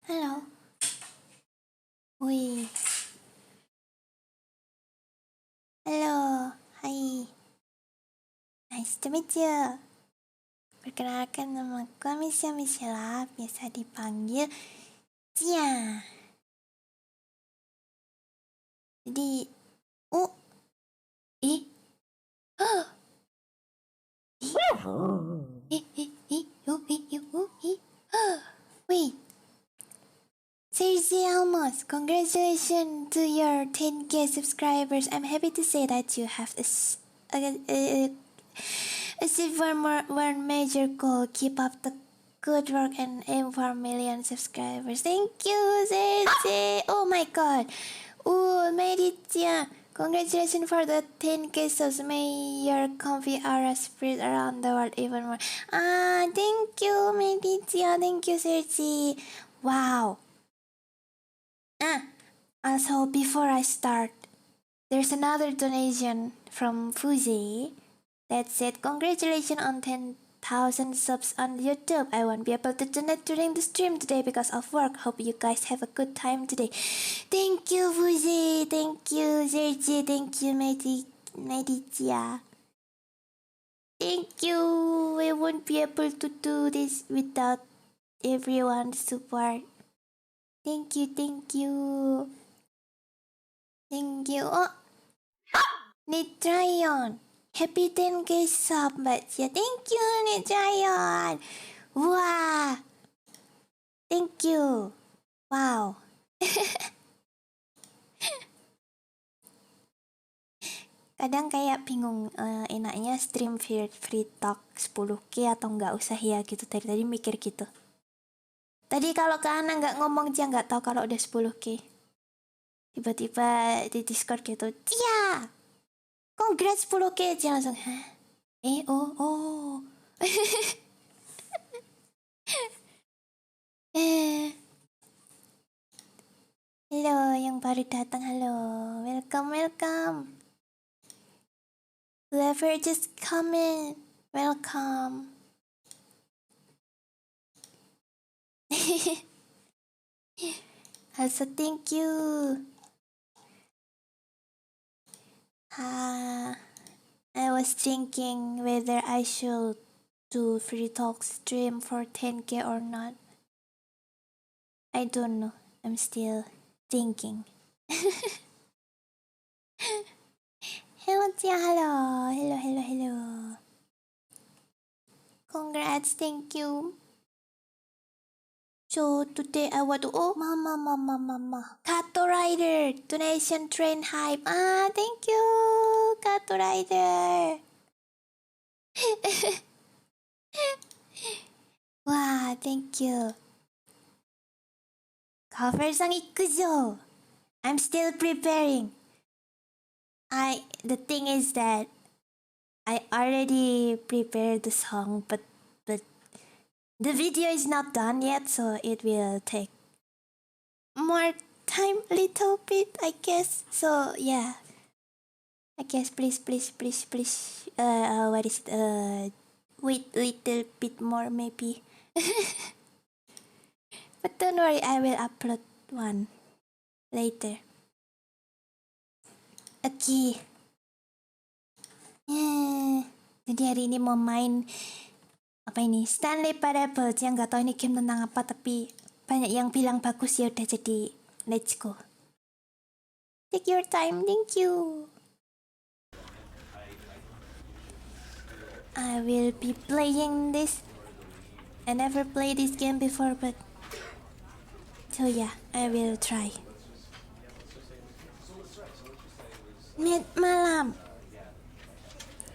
Halo. Wih. Halo. Hai. Nice to meet you. Perkenalkan, nama aku Amicia Michella, biasa dipanggil Cia. Jadi, eh, oh, wait. Seriously, almost. Congratulations to your 10K subscribers. I'm happy to say that you have achieved one major goal. Keep up the good work and aim for a million subscribers. Thank you, Seriously. Oh my god. Oh, made it, yeah. Congratulations for the 10K subs. May your comfy aura spread around the world even more. Thank you, Medicia. Thank you, Sergi. Wow. Also, before I start, there's another donation from Fuji that said, congratulations on 10,000 subs on YouTube. I won't be able to donate during the stream today because of work. Hope you guys have a good time today. Thank you, Fuji. Thank you, Sergi. Thank you, Medicia. Thank you. We won't be able to do this without everyone's support. Thank you, thank you. Thank you. Oh, Nitryon. Happy 10K sub, but yeah, thank you, Nitryon. Wow. Thank you. Wow. Kadang kayak bingung enaknya stream free talk 10K atau nggak usah ya gitu. Tadi mikir gitu. Tadi kalau ke Ana nggak ngomong aja nggak tahu kalau udah 10K. Tiba-tiba di Discord gitu, iya, congrats 10K aja langsung, hah? Oh. Halo, yang baru datang, halo, welcome. Whoever just come in, welcome. Also, thank you. I was thinking whether I should do free talk stream for 10K or not. I don't know. I'm still thinking. Hello, Tia. Hello. Congrats. Thank you. So today I want to mama Kato Rider donation train hype. Thank you Kato Rider. Wow, thank you. Cover-san ikujo. I'm still preparing. The thing is that I already prepared the song, but the video is not done yet, so it will take more time, little bit, I guess. So yeah, I guess please. What is it? Wait little bit more maybe. But don't worry, I will upload one later. Okay. Jadi hari ini mau main apa ini? Stanley Parables, yang nggak tahu ini game tentang apa, tapi banyak yang bilang bagus, ya udah, jadi let's go. Take your time, thank you. I will be playing this. I never played this game before, but so yeah, I will try. Mid malam.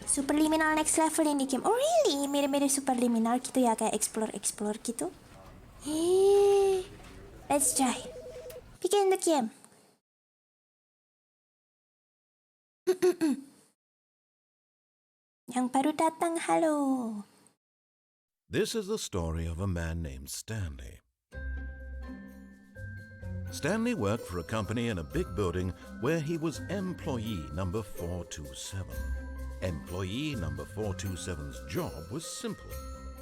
Superliminal next level ini game. Oh really? Mirip-mirip superliminal gitu ya, kayak explore gitu. Let's try. Begin the game. Yang baru datang, halo. This is the story of a man named Stanley. Stanley worked for a company in a big building where he was employee number 427. Employee number 427's job was simple.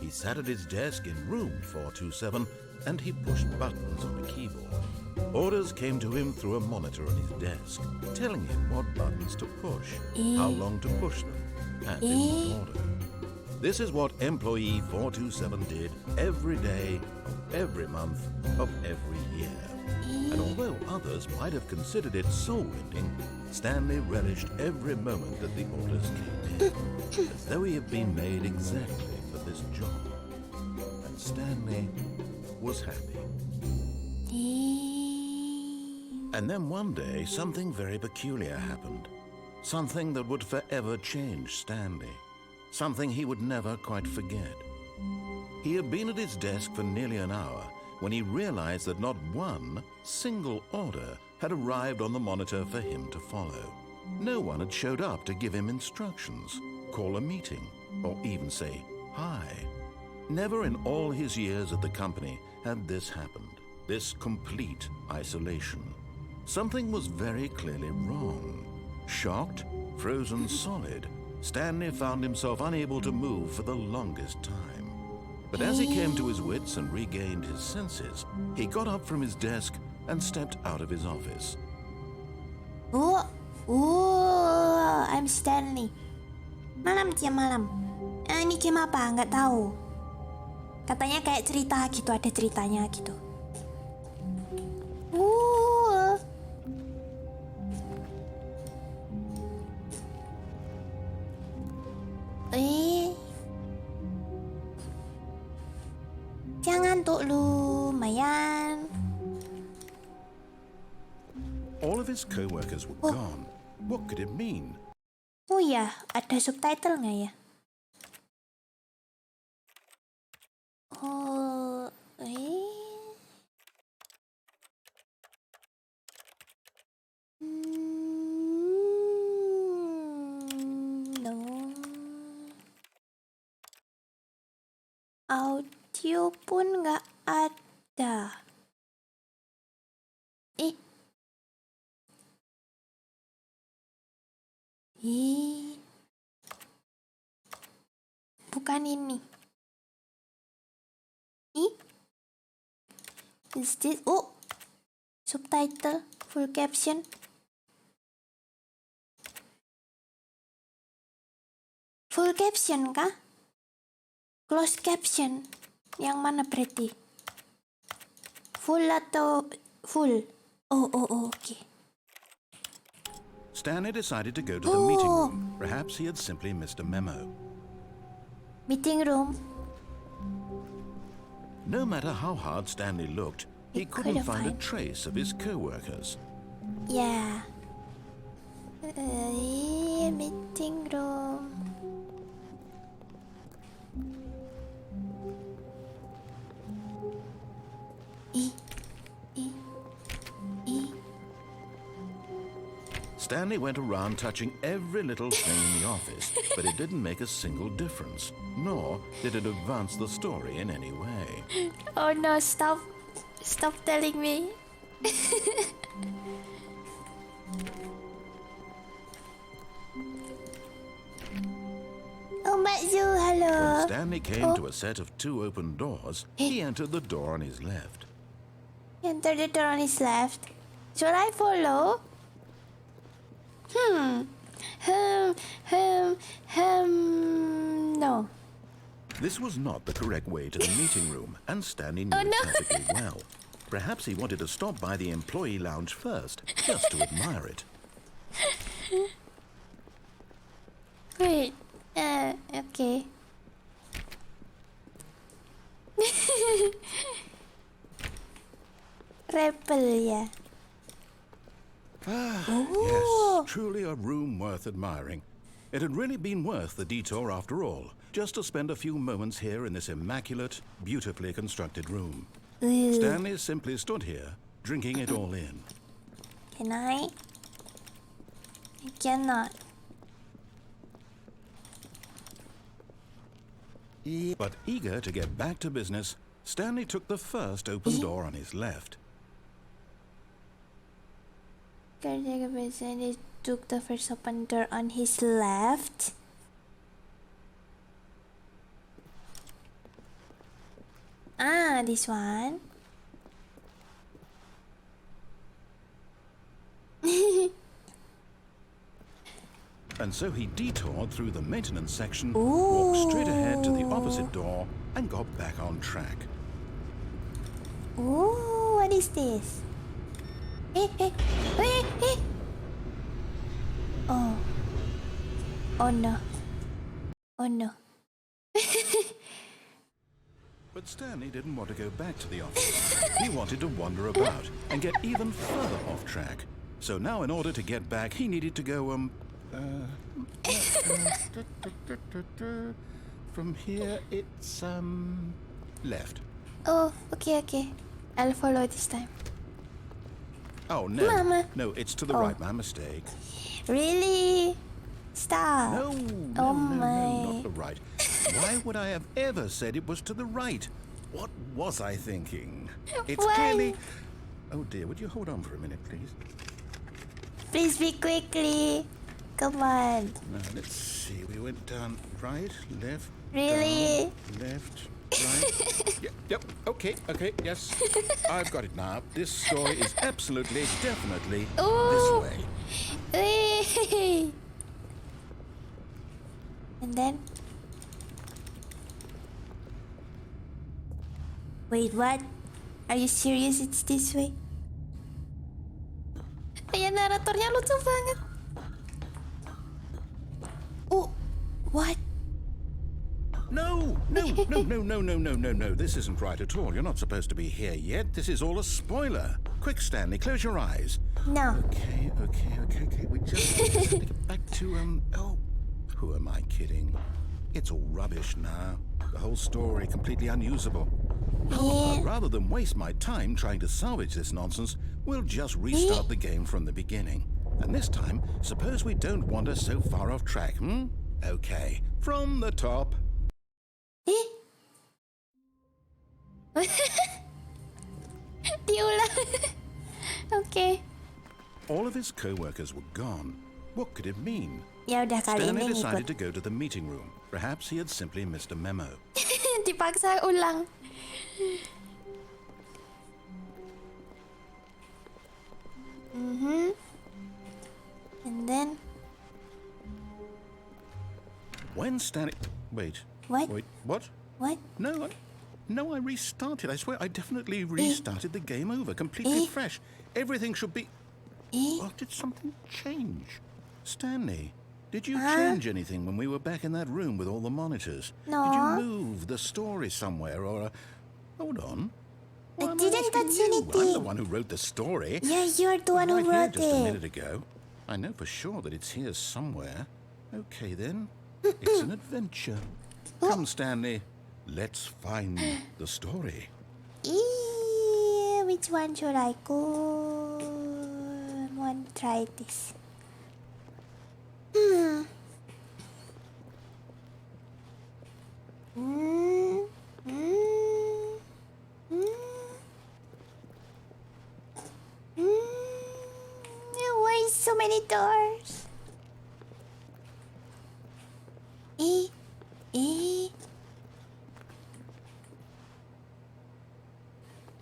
He sat at his desk in room 427 and he pushed buttons on a keyboard. Orders came to him through a monitor on his desk, telling him what buttons to push, how long to push them, and in what order. This is what employee 427 did every day of every month of every year. And although others might have considered it soul-rending, Stanley relished every moment that the orders came in, as though he had been made exactly for this job. And Stanley was happy. And then one day, something very peculiar happened. Something that would forever change Stanley. Something he would never quite forget. He had been at his desk for nearly an hour when he realized that not one single order had arrived on the monitor for him to follow. No one had showed up to give him instructions, call a meeting, or even say hi. Never in all his years at the company had this happened, this complete isolation. Something was very clearly wrong. Shocked, frozen solid, Stanley found himself unable to move for the longest time. But as he came to his wits and regained his senses, he got up from his desk and stepped out of his office. I'm Stanley. Malam tiap malam. Ini game apa? Nggak tahu. Katanya kayak cerita gitu, ada ceritanya gitu. Jangan tuh lumayan. All of his co-workers were gone. What could it mean? Oh ya, ada subtitle nggak ya? No. Audio pun nggak ada. Bukan ini. Is this? Subtitle, full caption. Full caption kah? Closed caption. Yang mana berarti? Full atau full? Okay. Stanley decided to go to the meeting room. Perhaps he had simply missed a memo. Meeting room. No matter how hard Stanley looked, he couldn't find a trace of his co-workers. Yeah. Meeting room. Stanley went around touching every little thing in the office, but it didn't make a single difference, nor did it advance the story in any way. Oh no, stop telling me. Oh, Matsu, hello. When Stanley came to a set of 2 open doors, he entered the door on his left. Enter the door on his left. Should I follow? No. This was not the correct way to the meeting room, and Stanley knew it perfectly well. Perhaps he wanted to stop by the employee lounge first, just to admire it. Wait, Okay. Rebel, yeah. Yes, truly a room worth admiring. It had really been worth the detour after all, just to spend a few moments here in this immaculate, beautifully constructed room. Ooh. Stanley simply stood here, drinking it all in. Can I? I cannot. But eager to get back to business, Stanley took the first open door on his left. Caretaker person took the first open door on his left. Ah, this one. And so he detoured through the maintenance section, Ooh. walked straight ahead to the opposite door, and got back on track. Ooh, what is this? Hey. Oh. Oh no. Oh no. But Stanley didn't want to go back to the office. He wanted to wander about and get even further off track. So now in order to get back, he needed to go, from here, it's, left. Oh, okay. I'll follow this time. Oh, no. Mama. No, it's to the Oh. right, my mistake. Really? Stop. No, Oh no, my. not the right. Why would I have ever said it was to the right? What was I thinking? It's Why? clearly... Oh dear, would you hold on for a minute, please? Please speak quickly. Come on. Now, let's see. We went down right, left, Really? down, left, right. Yep, okay, yes. I've got it now. This story is absolutely, definitely this Ooh. way. Hey. And then? Wait, what? Are you serious it's this way? Ayan, naratornya lucu banget. Oh, what? No. This isn't right at all. You're not supposed to be here yet. This is all a spoiler. Quick, Stanley, close your eyes. No. Okay. We just have to get back to, oh, who am I kidding? It's all rubbish now. The whole story completely unusable. Yeah. Rather than waste my time trying to salvage this nonsense, we'll just restart the game from the beginning. And this time, suppose we don't wander so far off track, Okay, from the top. Diulang. Okay. All of his co-workers were gone. What could it mean? Ya udah kali Stanley ini decided ngikut. to go to the meeting room. Perhaps he had simply missed a memo. Dipaksa ulang. And then When Stanley... Wait. What? Wait, what? what? No, I restarted. I swear, I definitely restarted the game over, completely fresh. Everything should be... Well, did something change? Stanley, did you change anything when we were back in that room with all the monitors? No. Did you move the story somewhere or... Hold on. I Why am didn't asking touch you? I'm anything. the one who wrote the story. Yeah, you're the one who Right here wrote just a it. minute ago. I know for sure that it's here somewhere. Okay, then. It's an adventure. Come, Stanley. Let's find the story. Which one should I go? Want to try this? Why so many doors?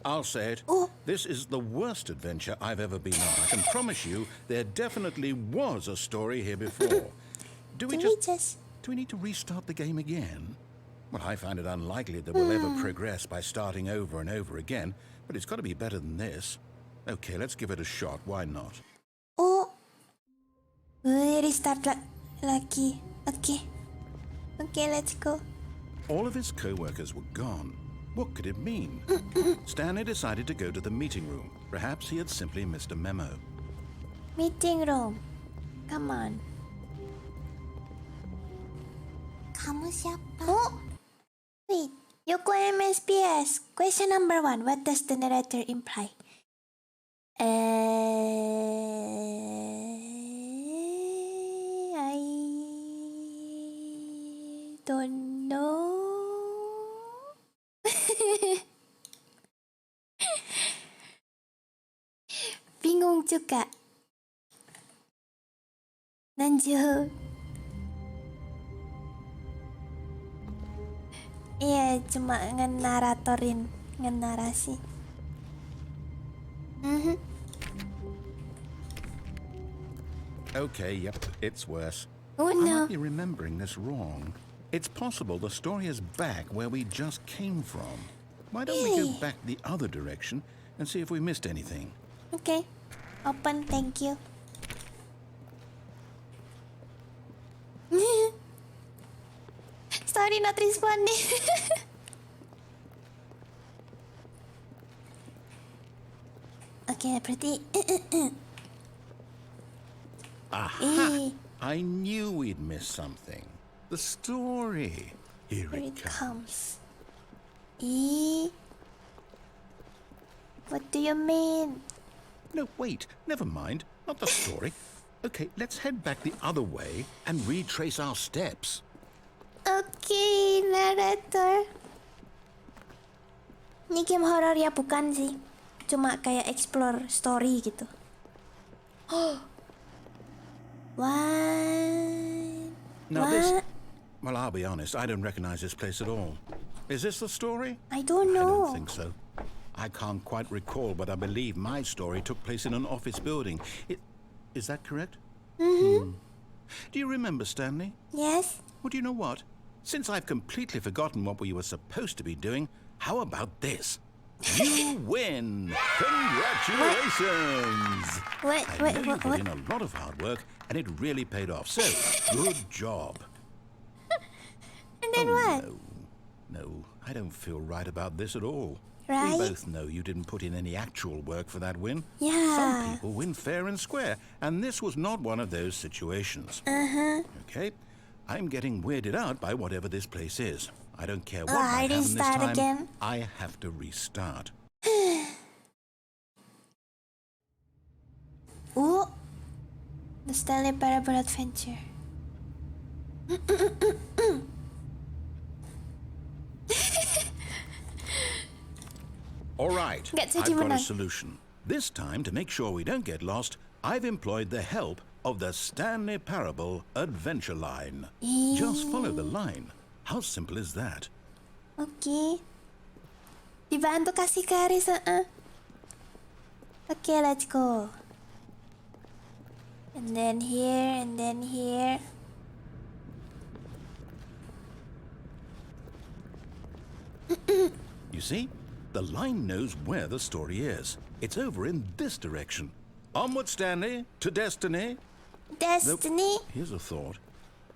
I'll say it. Oh. This is the worst adventure I've ever been on. I can promise you there definitely was a story here before. Do we need to restart the game again? Well, I find it unlikely that we'll ever progress by starting over and over again, but it's got to be better than this. Okay, let's give it a shot. Why not? Oh, restart lagi. Okay. Okay, let's go. All of his co-workers were gone. What could it mean? Stanley decided to go to the meeting room. Perhaps he had simply missed a memo. Meeting room. Come on. Kamu siapa? Oh! Wait. Yoko MSPS. Question number 1. What does the narrator imply? I don't know. Bingung juga. Lanjut. Iya, cuma ngenaratorin, ngenarasi. Okay, yep, it's worse. Oh I no. might be remembering this wrong. It's possible the story is back where we just came from. Why don't we go Hey. back the other direction and see if we missed anything? Okay. Open, thank you. Sorry, not responding. Okay, berarti Aha! I knew we'd missed something. The story. Here here it it comes. comes. What do you mean? No, wait, never mind. Not the story. Okay, let's head back the other way and retrace our steps. Okay, narrator. Ini game horror ya bukan sih? Cuma kayak explore story gitu. What? Now What? this... Well, I'll be honest, I don't recognize this place at all. Is this the story? I don't I know. don't think so. I can't quite recall, but I believe my story took place in an office building. Is that correct? Mm-hmm. Do you remember, Stanley? Yes. Well, do you know what? Since I've completely forgotten what we were supposed to be doing, how about this? You win! Congratulations! What? I know you put in a lot of hard work, and it really paid off. So, good job. And then what? No, I don't feel right about this at all. Right? We both know you didn't put in any actual work for that win. Yeah. Some people win fair and square, and this was not one of those situations. Okay? I'm getting weirded out by whatever this place is. I don't care what I might happen this restart time. again. I have to restart. Ooh. The Stanley Parable Adventure. All right, Nggak jadi I've got a menang. solution. This time, to make sure we don't get lost, I've employed the help of the Stanley Parable Adventure Line. Just follow the line. How simple is that? Okay. Dibantu kasih garis, Okay, let's go. And then here, and then here. You see? The line knows where the story is. It's over in this direction. Onward, Stanley, to destiny. Destiny. Here's a thought.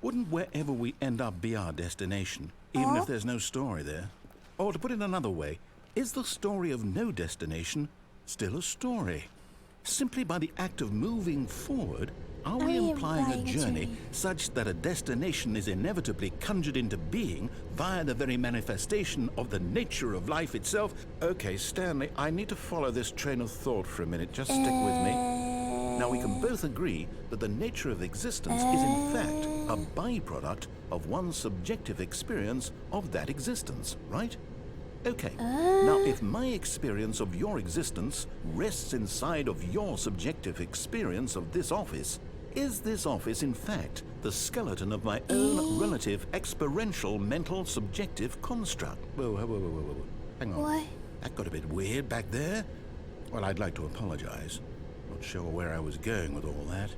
Wouldn't wherever we end up be our destination, even if there's no story there? Or to put it another way, is the story of no destination still a story? Simply by the act of moving forward, are we implying a journey such that a destination is inevitably conjured into being via the very manifestation of the nature of life itself? Okay, Stanley, I need to follow this train of thought for a minute. Just stick with me. Now, we can both agree that the nature of existence is in fact a byproduct of one's subjective experience of that existence, right? Okay, now if my experience of your existence rests inside of your subjective experience of this office, is this office in fact the skeleton of my own relative experiential mental subjective construct? Whoa. Hang on. What? That got a bit weird back there. Well, I'd like to apologize. Not sure where I was going with all that.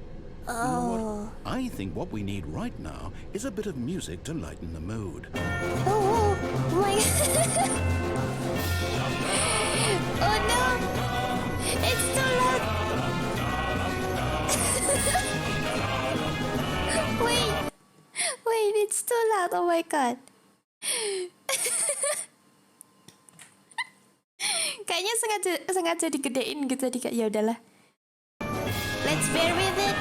You know what? I think what we need right now is a bit of music to lighten the mood. Oh my god. Oh no. It's too loud. Wait, it's too loud. Oh my my god. Kayaknya sengaja digedein gitu ya udahlah. Let's bear with it.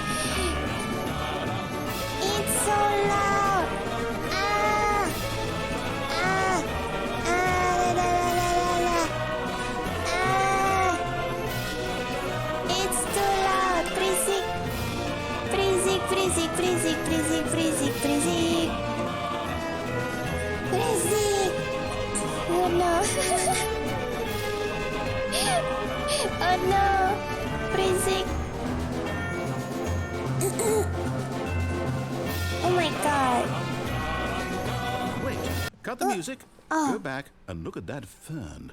It's so loud. It's too loud. Freezing. Oh no. Oh no. Freezing. Oh my god. Wait, cut the music. Go back and look at that fern.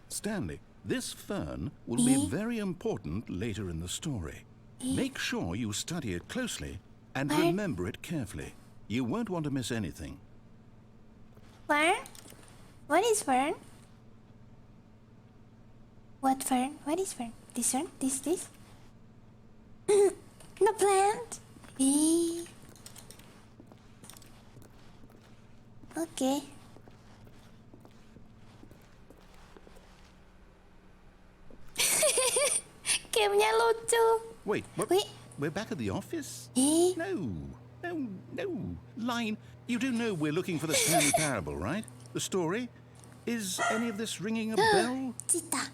Stanley, this fern will be very important later in the story. Make sure you study it closely and remember it carefully. You won't want to miss anything. Fern? What is fern? What fern? What is fern? This one? This? The plant? Okay. Gamenya lucu. Wait, what? Wait. We're back at the office? Eh? No. Line, you do know we're looking for the Stanley Parable, right? The story? Is any of this ringing a bell? Cita.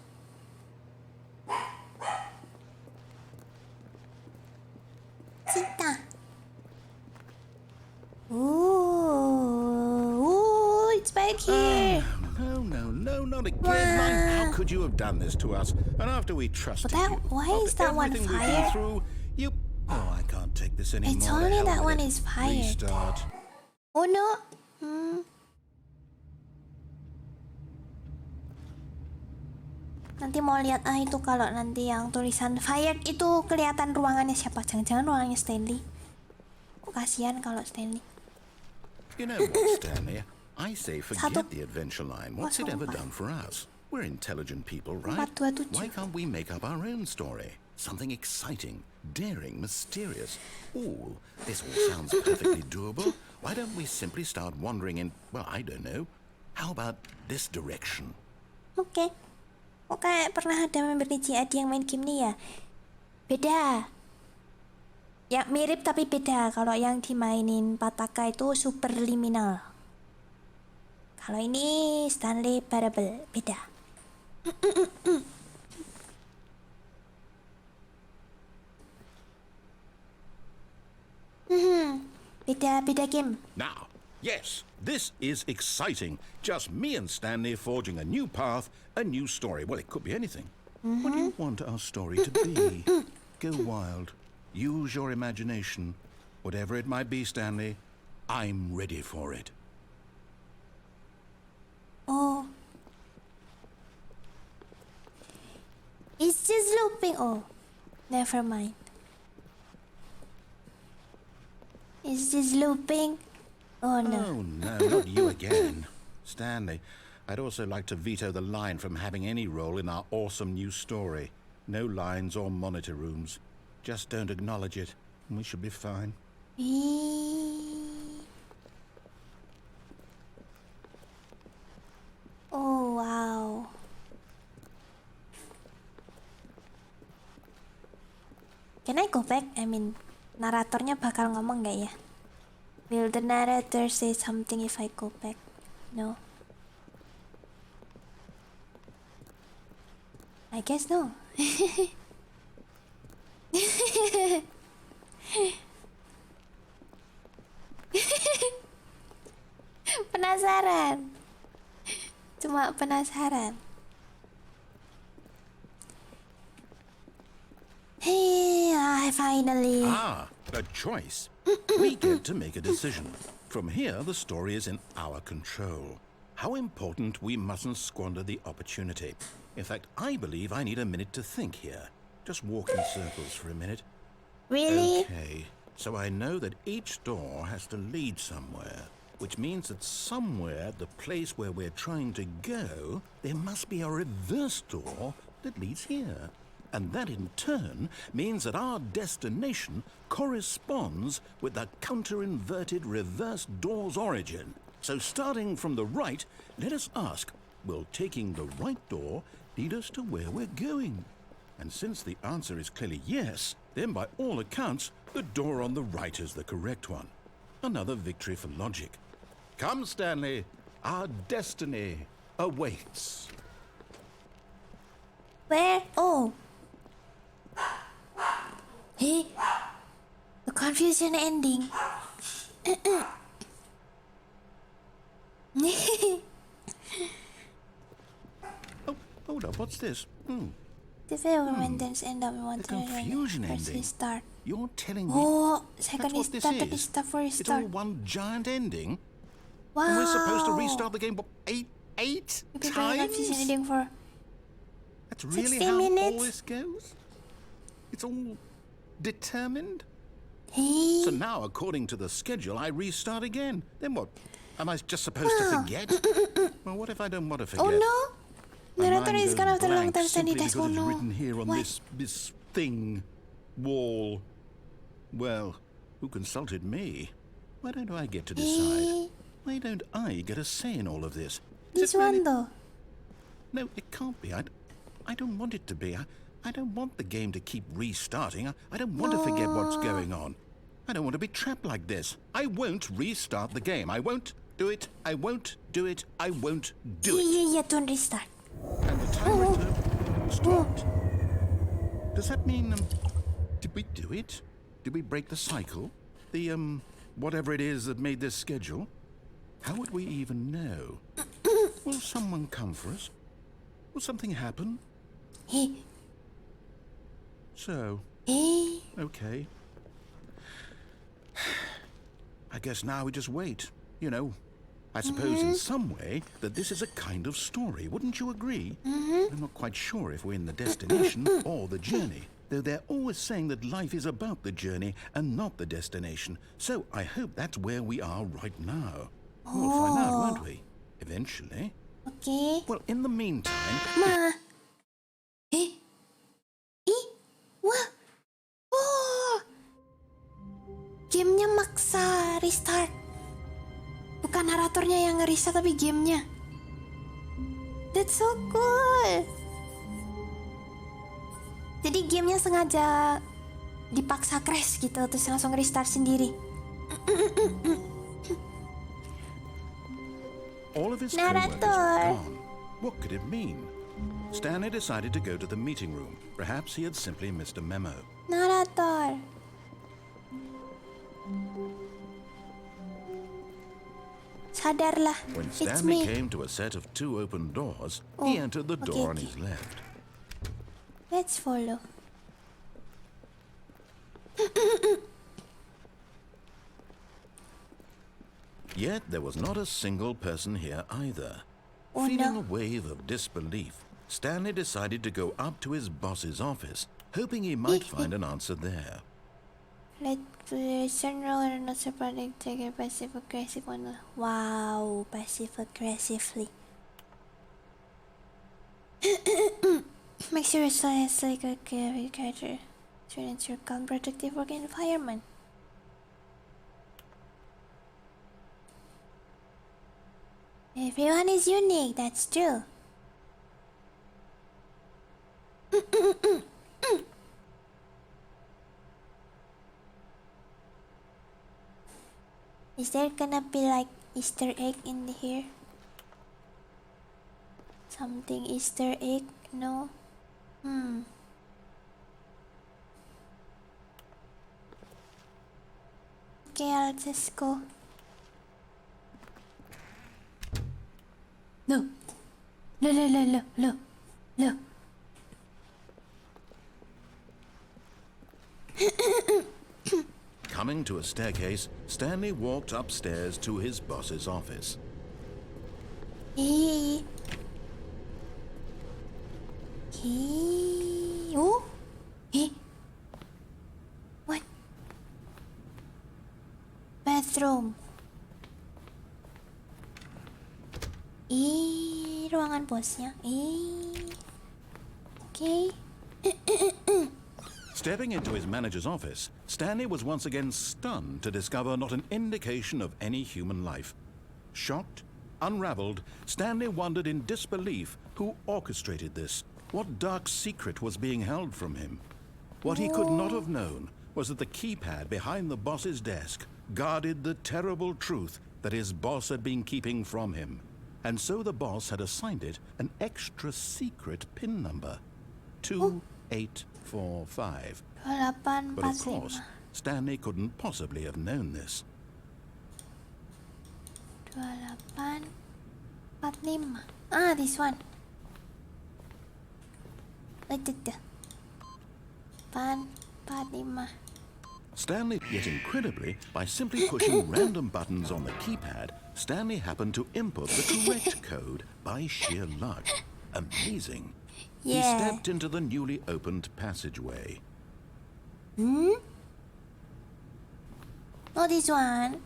Ooh, it's back here. No, not again. Line, how could you have done this to us? And after we trusted you. Why after is that one everything we've been fired? through, you... Oh, I can't take this anymore. It's The only hell that with one it. is fired. Restart. Oh no. Nanti mau lihat itu kalau nanti yang tulisan fired itu kelihatan ruangannya siapa? Jangan-jangan ruangannya Stanley. Kok kasihan kalau Stanley. You know what, Stanley? I say forget the adventure line. What's it ever done for us? We're intelligent people, right? 427. Why can't we make up our own story? Something exciting, daring, mysterious. Ooh, this all sounds perfectly doable. Why don't we simply start wandering in, well, I don't know. How about this direction? Oke. Kok kayak pernah ada member NIJISANJI ID yang main game nih ya? Beda. Ya mirip tapi beda. Kalau yang dimainin Pataka itu Superliminal. Kalau ini Stanley Parable. Beda. Beda game. Now, yes, this is exciting. Just me and Stanley forging a new path, a new story. Well, it could be anything. What do you want our story to be? Go wild. Use your imagination. Whatever it might be, Stanley, I'm ready for it. Oh. It's just looping. Oh. Never mind. Is this looping? Oh no. Oh, no, not you again. Stanley, I'd also like to veto the line from having any role in our awesome new story. No lines or monitor rooms. Just don't acknowledge it, and we should be fine. Oh wow. Can I go back? I mean, naratornya bakal ngomong gak ya? Will the narrator say something if I go back? No. I guess no. Penasaran. Cuma penasaran. Hey, I finally. Ah, a choice. We get to make a decision. From here, the story is in our control. How important we mustn't squander the opportunity. In fact, I believe I need a minute to think here. Just walk in circles for a minute. Really? Okay, so I know that each door has to lead somewhere, which means that somewhere, the place where we're trying to go, there must be a reverse door that leads here. And that in turn means that our destination corresponds with the counter-inverted reverse door's origin. So starting from the right, let us ask, will taking the right door lead us to where we're going? And since the answer is clearly yes, then by all accounts, the door on the right is the correct one. Another victory for logic. Come, Stanley, our destiny awaits. Where? Oh. Hey. The confusion ending. Oh, hold up, what's this? The maintenance end up one The confusion ending. Start. You're telling me Oh, second that's what this start, is? start for It's all start. one giant ending? Wow. And we're supposed to restart the game, what, eight You prepare the times? confusion ending for That's really 60 how minutes? all this goes? It's all determined? Hey. So now, according to the schedule, I restart again. Then what? Am I just supposed to forget? Well, what if I don't want to forget? Oh no. My Narrator mind is goes gonna have the long blank time simply study because test. Oh it's no. written here on What? this thing, wall. Well, who consulted me? Why don't I get to decide? Hey. Why don't I get a say in all of this? This it really- one though. No, it can't be. I don't want it to be. I don't want the game to keep restarting. I don't want to forget what's going on. I don't want to be trapped like this. I won't restart the game. I won't do it. I won't do it. I won't do it. Yeah, don't restart. And the timer stopped. Does that mean, did we do it? Did we break the cycle? The, whatever it is that made this schedule? How would we even know? Will someone come for us? Will something happen? Hey. So, Hey. okay. I guess now we just wait. You know, I suppose in some way that this is a kind of story. Wouldn't you agree? I'm not quite sure if we're in the destination or the journey, though they're always saying that life is about the journey and not the destination. So I hope that's where we are right now. We'll find out, won't we? Eventually. Okay. Well, in the meantime... Ma. Eh? Ih. Wah. Oh. Gamenya maksa restart. Bukan naratornya yang nge-restart tapi gamenya. That's so cool. Jadi gamenya sengaja dipaksa crash gitu terus langsung restart sendiri. All of his Narrator. co-workers were gone. What could it mean? Stanley decided to go to the meeting room. Perhaps he had simply missed a memo. Narator. Sadarlah, When it's Stanley me. came to a set of 2 open doors, he entered the door on his left. Let's follow. Yet there was not a single person here either. Oh, Feeling no. a wave of disbelief, Stanley decided to go up to his boss's office, hoping he might find an answer there. Let listen roll not surprising take a passive aggressive one. Wow, passive aggressively. Make sure it's like a carry character. To ensure calm, protective work environment. Everyone is unique, that's true. Is there gonna be like Easter egg in here? Something Easter egg? No? Okay, I'll just go. No. No. Coming to a staircase, Stanley walked upstairs to his boss's office. Hey. Oh? Hey. What? Bathroom. Ruangan bosnya. Okay. Stepping into his manager's office, Stanley was once again stunned to discover not an indication of any human life. Shocked, unraveled, Stanley wondered in disbelief who orchestrated this, what dark secret was being held from him. What he could not have known was that the keypad behind the boss's desk guarded the terrible truth that his boss had been keeping from him. And so the boss had assigned it an extra secret PIN number, 2845. But of course, Stanley couldn't possibly have known this. 2845. Ah, this one. Wait, 845. Stanley, yet incredibly, by simply pushing random buttons on the keypad, Stanley happened to input the correct code by sheer luck. Amazing. Yeah. He stepped into the newly opened passageway. Oh, this one.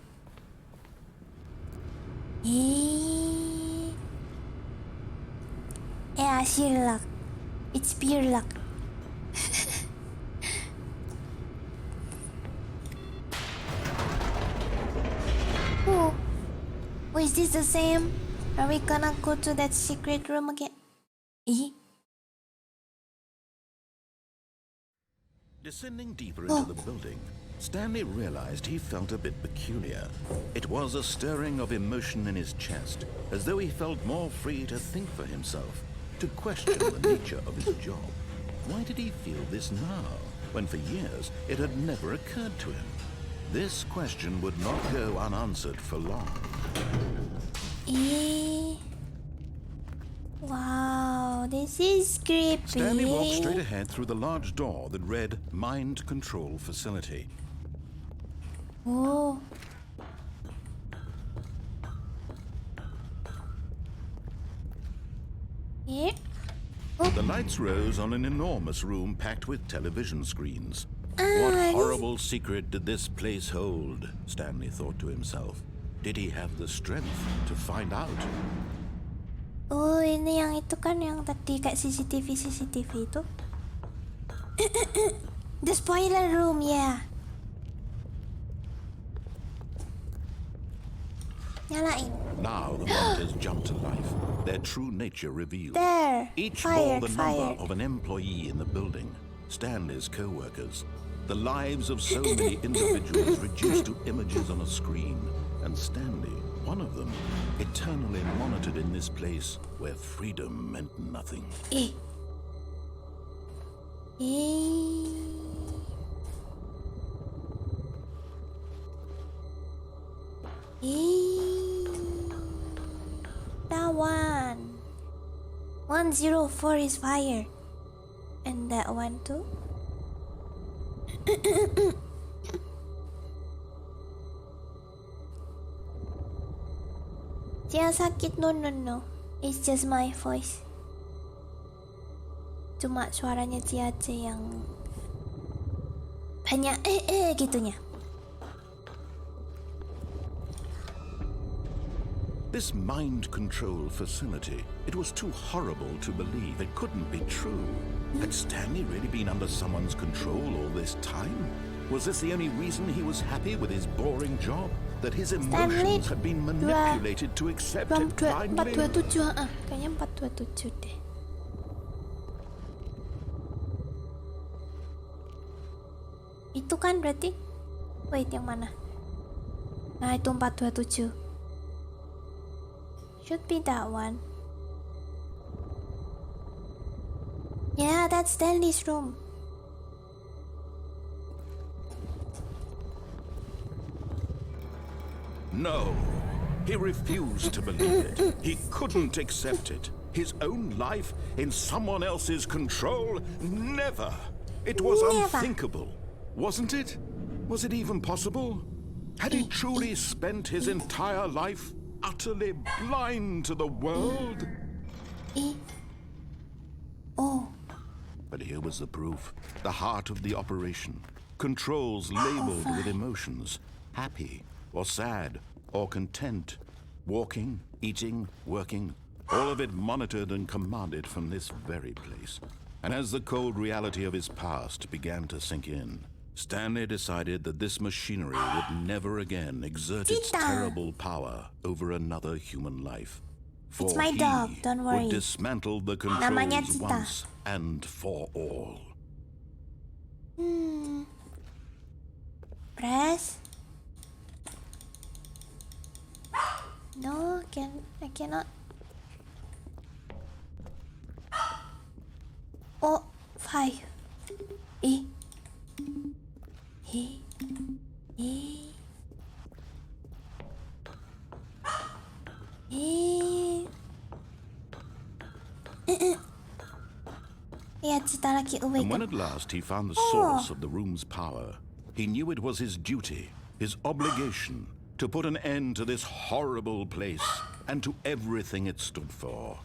Yeah, sheer luck. It's pure luck. Oh, is this the same? Are we gonna go to that secret room again? Descending deeper into the building, Stanley realized he felt a bit peculiar. It was a stirring of emotion in his chest, as though he felt more free to think for himself, to question the nature of his job. Why did he feel this now, when for years it had never occurred to him? This question would not go unanswered for long. Wow, this is creepy. Stanley walked straight ahead through the large door that read Mind Control Facility. Oh. Yeah. The lights rose on an enormous room packed with television screens. What horrible secret did this place hold? Stanley thought to himself. Did he have the strength to find out? Oh, ini yang itu kan yang tadi kayak CCTV itu. The spoiler room, yeah. Nyalain. Now the monitors jumped to life, their true nature revealed. There. Each Fired, bore the fired. number of an employee in the building, Stanley's co-workers. The lives of so many individuals reduced to images on a screen, and Stanley, one of them, eternally monitored in this place where freedom meant nothing. That one. 104 is fire. And that one too. Jangan sakit, no. It's just my voice. Cuma suaranya Ciace yang banyak gitunya. This mind control facility, it was too horrible to believe. It couldn't be true. Had Stanley really been under someone's control all this time? Was this the only reason he was happy with his boring job? That his emotions had been manipulated to accept it blindly? 427, kayaknya 427 deh. Itu kan berarti? Wait, yang mana? Nah, itu 427. Should be that one. Yeah, that's Stanley's room. No, he refused to believe it. He couldn't accept it. His own life in someone else's control? Never. It was unthinkable, wasn't it? Was it even possible? Had he truly spent his entire life utterly blind to the world? Oh. But here was the proof. The heart of the operation. Controls labeled with emotions. Happy or sad or content. Walking, eating, working. All of it monitored and commanded from this very place. And as the cold reality of his past began to sink in, Stanley decided that this machinery would never again exert its Tita. terrible power over another human life. For It's my he dog, don't worry. would dismantle the Namanya controls Tita. once and for all. Press. No, I cannot. Oh, 5. Eh. Eh. Eh. Eh. And when at last he found the source of the room's power, he knew it was his duty, his obligation, to put an end to this horrible place and to everything it stood for.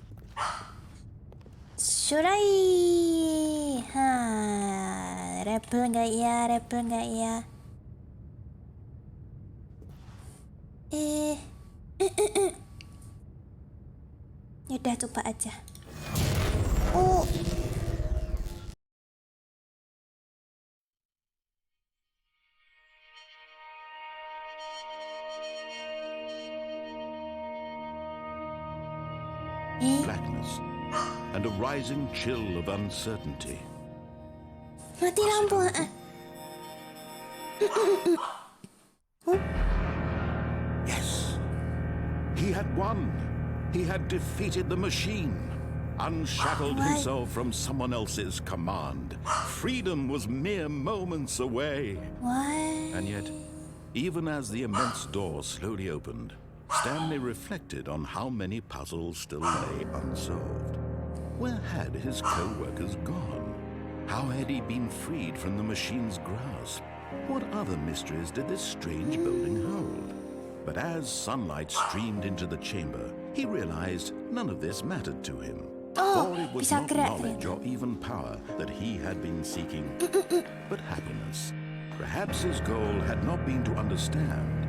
Should I? Rappel nggak ya? Yaudah coba aja. Oh. Blackness and a rising chill of uncertainty. Mati lampu. Yes, he had won. He had defeated the machine, unshackled What? himself from someone else's command. Freedom was mere moments away. What? And yet, even as the immense door slowly opened, Stanley reflected on how many puzzles still lay unsolved. Where had his co-workers gone? How had he been freed from the machine's grasp? What other mysteries did this strange building hold? But as sunlight streamed into the chamber, he realized none of this mattered to him. Oh, For it was bisa not gerak knowledge or even power that he had been seeking, but happiness. Perhaps his goal had not been to understand,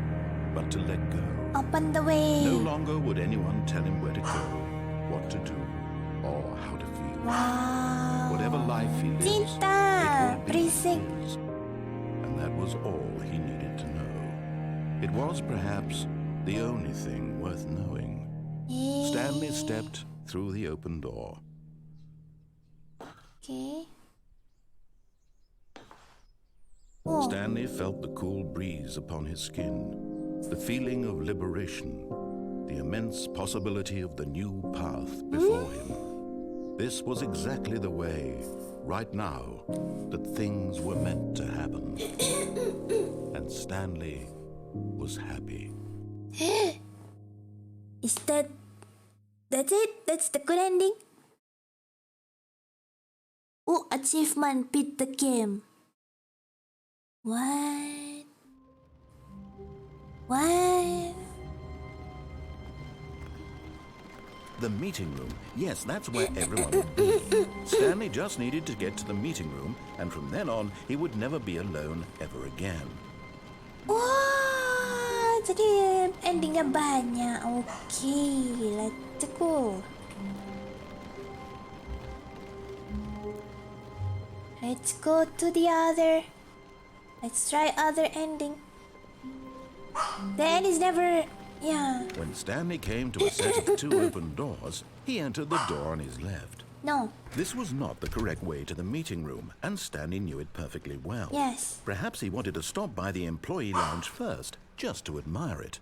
but to let go. Open the way. No longer would anyone tell him where to go, what to do, or how to feel. Wow. Whatever life he lives, Cinta, it will be berisik. his. And that was all he needed to know. It was perhaps the only thing worth knowing. Stanley stepped through the open door. Okay. Oh. Stanley felt the cool breeze upon his skin, the feeling of liberation, the immense possibility of the new path before him. This was exactly the way, right now, that things were meant to happen. And Stanley was happy. Is that's it? That's the good ending? Oh, achievement, beat the game. What? What? The meeting room. Yes, that's where everyone would be. Stanley just needed to get to the meeting room, and from then on, he would never be alone ever again. Wah, jadi endingnya banyak. Okay, let's go. Let's go to the other. Let's try other ending. The end is never... Yeah. When Stanley came to a set of two open doors, he entered the door on his left. No. This was not the correct way to the meeting room, and Stanley knew it perfectly well. Yes. Perhaps he wanted to stop by the employee lounge first, just to admire it.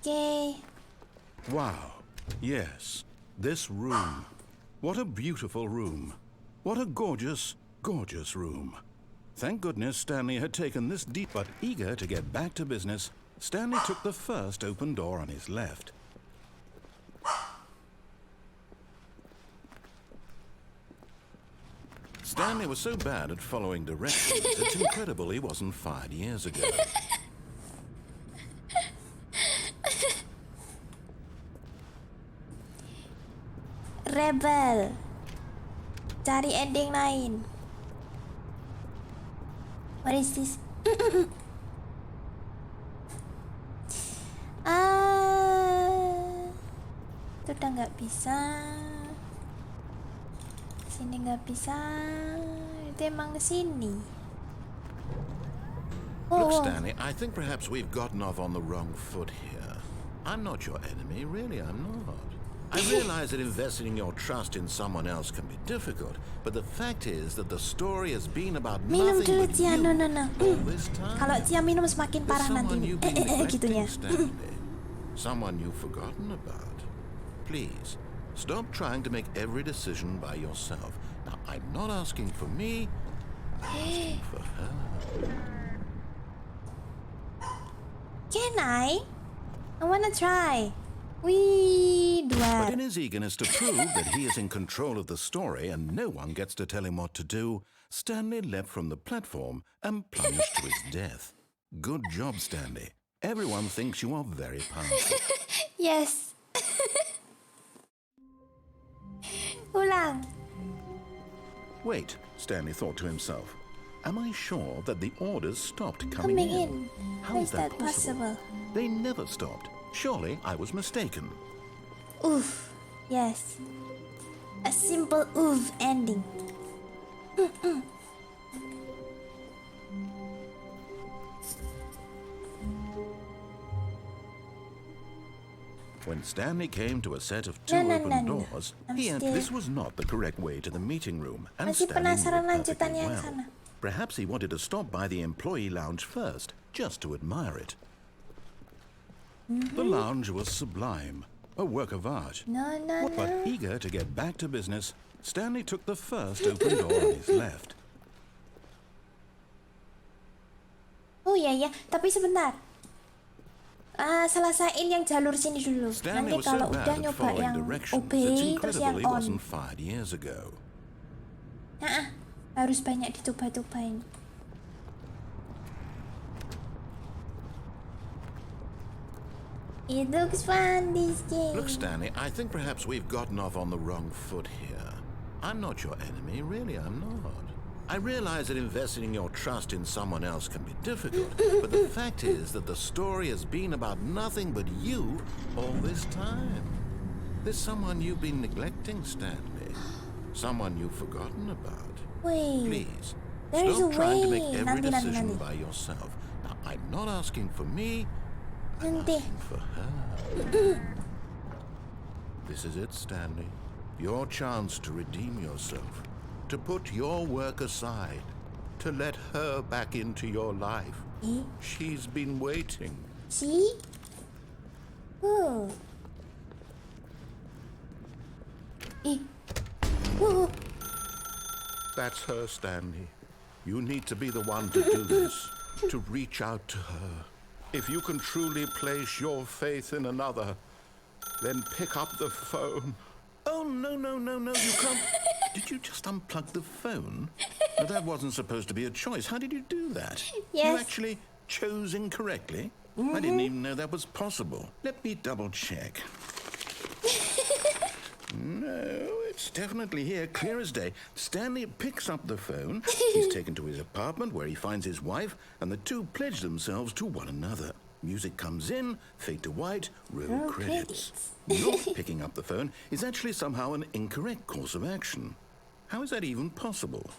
Okay. Wow. Yes. This room. What a beautiful room. What a gorgeous, gorgeous room. Thank goodness Stanley had taken this deep, but eager to get back to business, Stanley took the first open door on his left. Stanley was so bad at following directions, it's incredible he wasn't fired years ago. Rebel. Cari ending lain. What is this? Itu udah nggak bisa. Sini nggak bisa. Itu emang kesini. Look, Stanley, I think perhaps we've gotten off on the wrong foot here. I'm not your enemy, really, I'm not. I realize that investing your trust in someone else can be difficult, but the fact is that the story has been about Minum nothing dulu but Cia, you no. all this time. Kalau Cia minum semakin There's parah someone nanti. you've been neglecting, Gitunya. Stanley. Someone you've forgotten about. Please, stop trying to make every decision by yourself. Now, I'm not asking for me, I'm asking for her. Can I wanna try. Wee, But dua. in his eagerness to prove that he is in control of the story and no one gets to tell him what to do, Stanley leapt from the platform and plunged to his death. Good job, Stanley. Everyone thinks you are very powerful. Yes. Ulang. Wait, Stanley thought to himself. Am I sure that the orders stopped coming Coming in? in. How How is that possible? possible? They never stopped. Surely I was mistaken. Oof. Yes. A simple oof ending. When Stanley came to a set of two No. open doors, I'm he still- this was not the correct way to the meeting room, and Masih Stanley knew penasaran it lanjutannya perfectly yang well. sana. Perhaps he wanted to stop by the employee lounge first, just to admire it. The lounge was sublime, a work of art. No. But eager to get back to business, Stanley took the first open door on his left. Oh iya, tapi sebentar. Selesaiin yang jalur sini dulu. Stanley Nanti was so kalau udah bad at nyoba following yang directions, obey it's terus incredible yang he on. wasn't fired years ago. Harus banyak dicoba-cobain. It looks fun, this game. Look, Stanley, I think perhaps we've gotten off on the wrong foot here. I'm not your enemy, really, I'm not. I realize that investing your trust in someone else can be difficult, but the fact is that the story has been about nothing but you all this time. There's someone you've been neglecting, Stanley. Someone you've forgotten about. Wait. Please, There's stop a trying to make way. every Nanti. decision by yourself. Now, I'm not asking for me, I'm Nanti. asking for her. This is it, Stanley. Your chance to redeem yourself, to put your work aside, to let her back into your life. She's been waiting. See? Oh. Oh. That's her, Stanley. You need to be the one to do this, to reach out to her. If you can truly place your faith in another, then pick up the phone. Oh, no, you can't. Did you just unplug the phone? No, that wasn't supposed to be a choice. How did you do that? Yes. You actually chose incorrectly? I didn't even know that was possible. Let me double check. No, it's definitely here, clear as day. Stanley picks up the phone. He's taken to his apartment where he finds his wife, and the two pledge themselves to one another. Music comes in, fade to white, roll credits. Not picking up the phone is actually somehow an incorrect course of action. How is that even possible?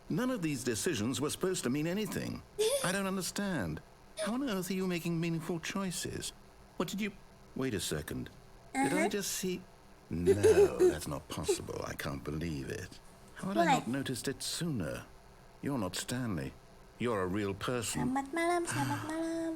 None of these decisions were supposed to mean anything. I don't understand. How on earth are you making meaningful choices? What did you... Wait a second. Did I just see... No, that's not possible. I can't believe it. How had I not noticed it sooner? You're not Stanley. You're a real person. Selamat malam.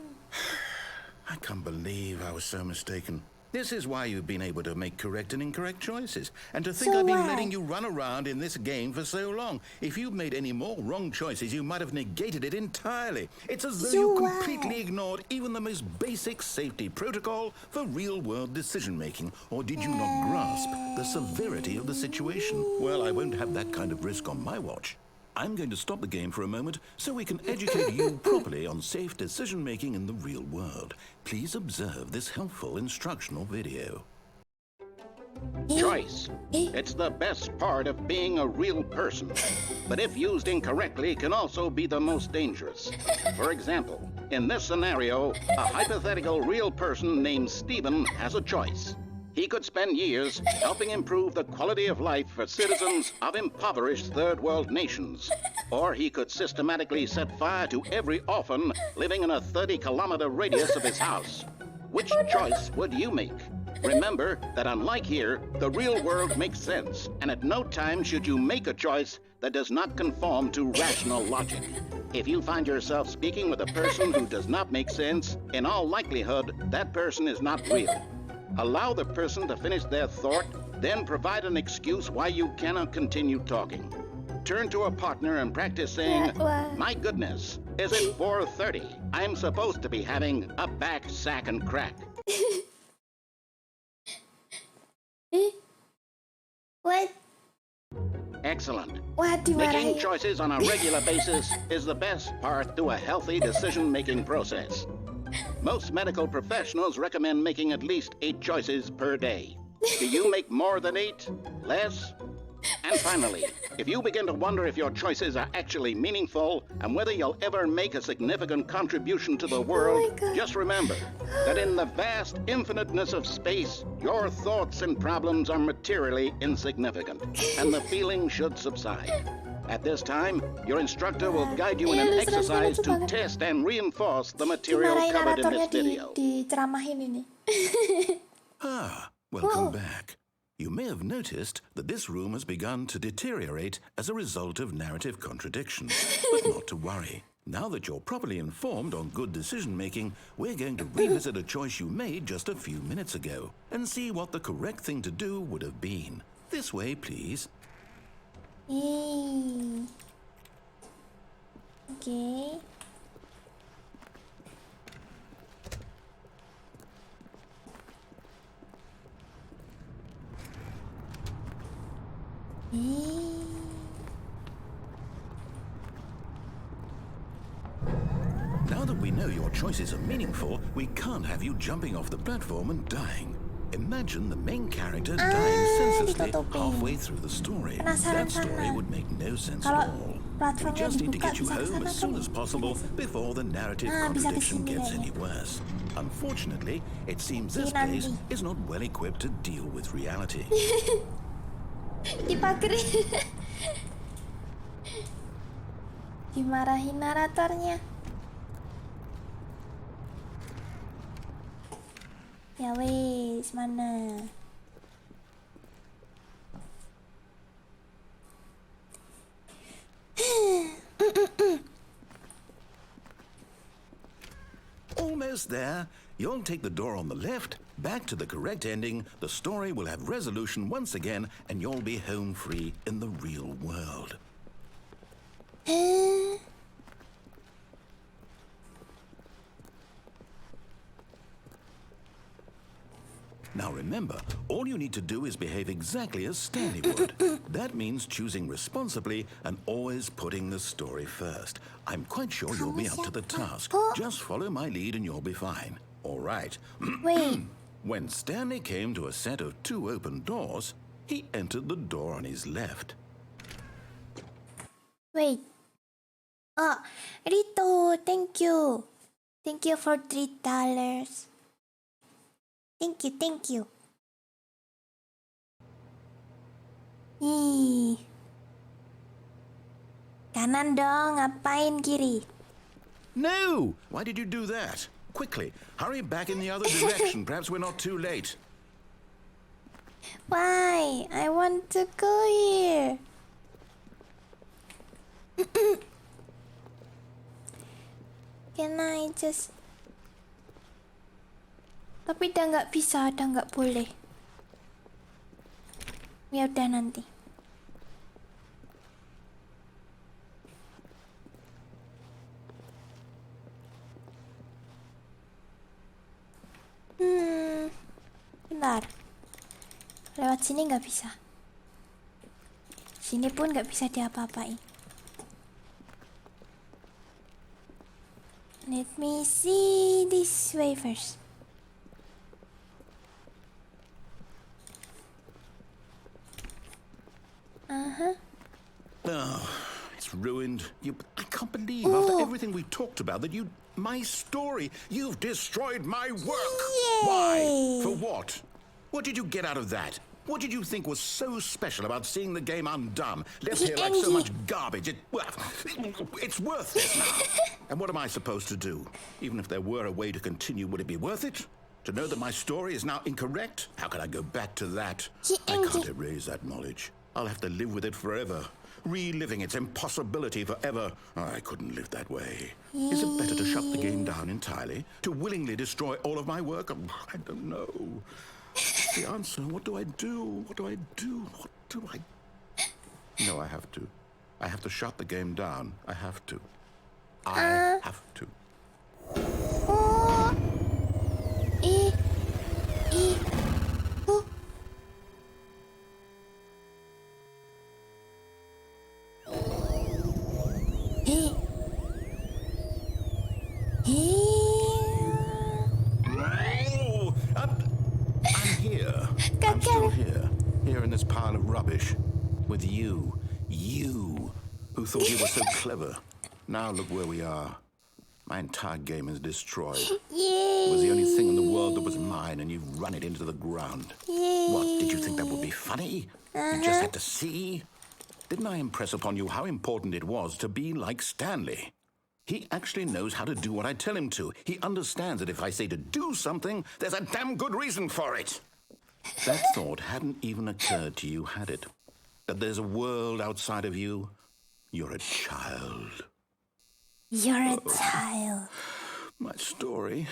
I can't believe I was so mistaken. This is why you've been able to make correct and incorrect choices. And to think So I've been what? letting you run around in this game for so long. If you'd made any more wrong choices, you might have negated it entirely. It's as though So you what? completely ignored even the most basic safety protocol for real-world decision-making. Or did you not grasp the severity of the situation? Well, I won't have that kind of risk on my watch. I'm going to stop the game for a moment so we can educate you properly on safe decision-making in the real world. Please observe this helpful instructional video. Choice. It's the best part of being a real person. But if used incorrectly, can also be the most dangerous. For example, in this scenario, a hypothetical real person named Stephen has a choice. He could spend years helping improve the quality of life for citizens of impoverished third world nations. Or he could systematically set fire to every orphan living in a 30-kilometer radius of his house. Which choice would you make? Remember that unlike here, the real world makes sense, and at no time should you make a choice that does not conform to rational logic. If you find yourself speaking with a person who does not make sense, in all likelihood, that person is not real. Allow the person to finish their thought, then provide an excuse why you cannot continue talking. Turn to a partner and practice saying, "My goodness, is it 4:30? I'm supposed to be having a back, sack, and crack." What? Excellent. What dimarahin? Making choices on a regular basis is the best part to a healthy decision-making process. Most medical professionals recommend making at least 8 choices per day. Do you make more than 8? Less? And finally, if you begin to wonder if your choices are actually meaningful and whether you'll ever make a significant contribution to the world, God. just remember that in the vast infiniteness of space, your thoughts and problems are materially insignificant, and the feeling should subside. At this time, your instructor will guide you in an exercise to test and reinforce the material Dimarahin covered in this naratornya video. di ceramahin ini. Welcome back. You may have noticed that this room has begun to deteriorate as a result of narrative contradictions. But not to worry. Now that you're properly informed on good decision-making, we're going to revisit a choice you made just a few minutes ago and see what the correct thing to do would have been. This way, please. Okay. Now that we know your choices are meaningful, we can't have you jumping off the platform and dying. Imagine the main character dying senselessly ditutupin. halfway through the story. Penasaran That story sana. would make no sense Kalau at all. We platformnya just need to dibuka, get you bisa home kesana as soon kan? as possible before the narrative Ah, bisa contradiction kesini gets kayaknya. any worse. Unfortunately, it seems this Ini place nanti. is not well equipped to deal with reality. Dipagerin. Dimarahin naratornya. Ya wes, mana? Almost there. You'll take the door on the left, back to the correct ending, the story will have resolution once again, and you'll be home free in the real world. Now remember, all you need to do is behave exactly as Stanley would. That means choosing responsibly and always putting the story first. I'm quite sure you'll be up to the task. Just follow my lead and you'll be fine. All right. Wait. When Stanley came to a set of 2 open doors, he entered the door on his left. Wait. Oh, Rito, thank you. Thank you for $3. Thank you. Ih. Kanan dong, ngapain kiri? No! Why did you do that? Quickly, hurry back in the other direction. Perhaps we're not too late. Why? I want to go here. Can I just... Tapi dah nggak bisa, dah nggak boleh. Ya udah nanti. Bentar. Lewat sini nggak bisa. Sini pun nggak bisa diapa-apain. Let me see this way first. Oh, it's ruined. I can't believe after everything we talked about that my story, you've destroyed my work. Yay. Why? For what? What did you get out of that? What did you think was so special about seeing the game undone, left He here like so angry. much garbage? It's worthless now. And what am I supposed to do? Even if there were a way to continue, would it be worth it? To know that my story is now incorrect? How can I go back to that? He I angry. can't erase that knowledge. I'll have to live with it forever, reliving its impossibility forever. I couldn't live that way. Is it better to shut the game down entirely? To willingly destroy all of my work? I don't know. The answer. What do I do? What do I do? What do I... No, I have to. I have to shut the game down. I have to. I have to. Oh. Oh. Hey. Oh, I'm here. I'm still here. Here in this pile of rubbish. With you. You. Who thought you were so clever. Now look where we are. My entire game is destroyed. It was the only thing in the world that was mine, and you've run it into the ground. What, did you think that would be funny? You just had to see? Didn't I impress upon you how important it was to be like Stanley? He actually knows how to do what I tell him to. He understands that if I say to do something, there's a damn good reason for it. That thought hadn't even occurred to you, had it? That there's a world outside of you? You're a child. You're a child. My story.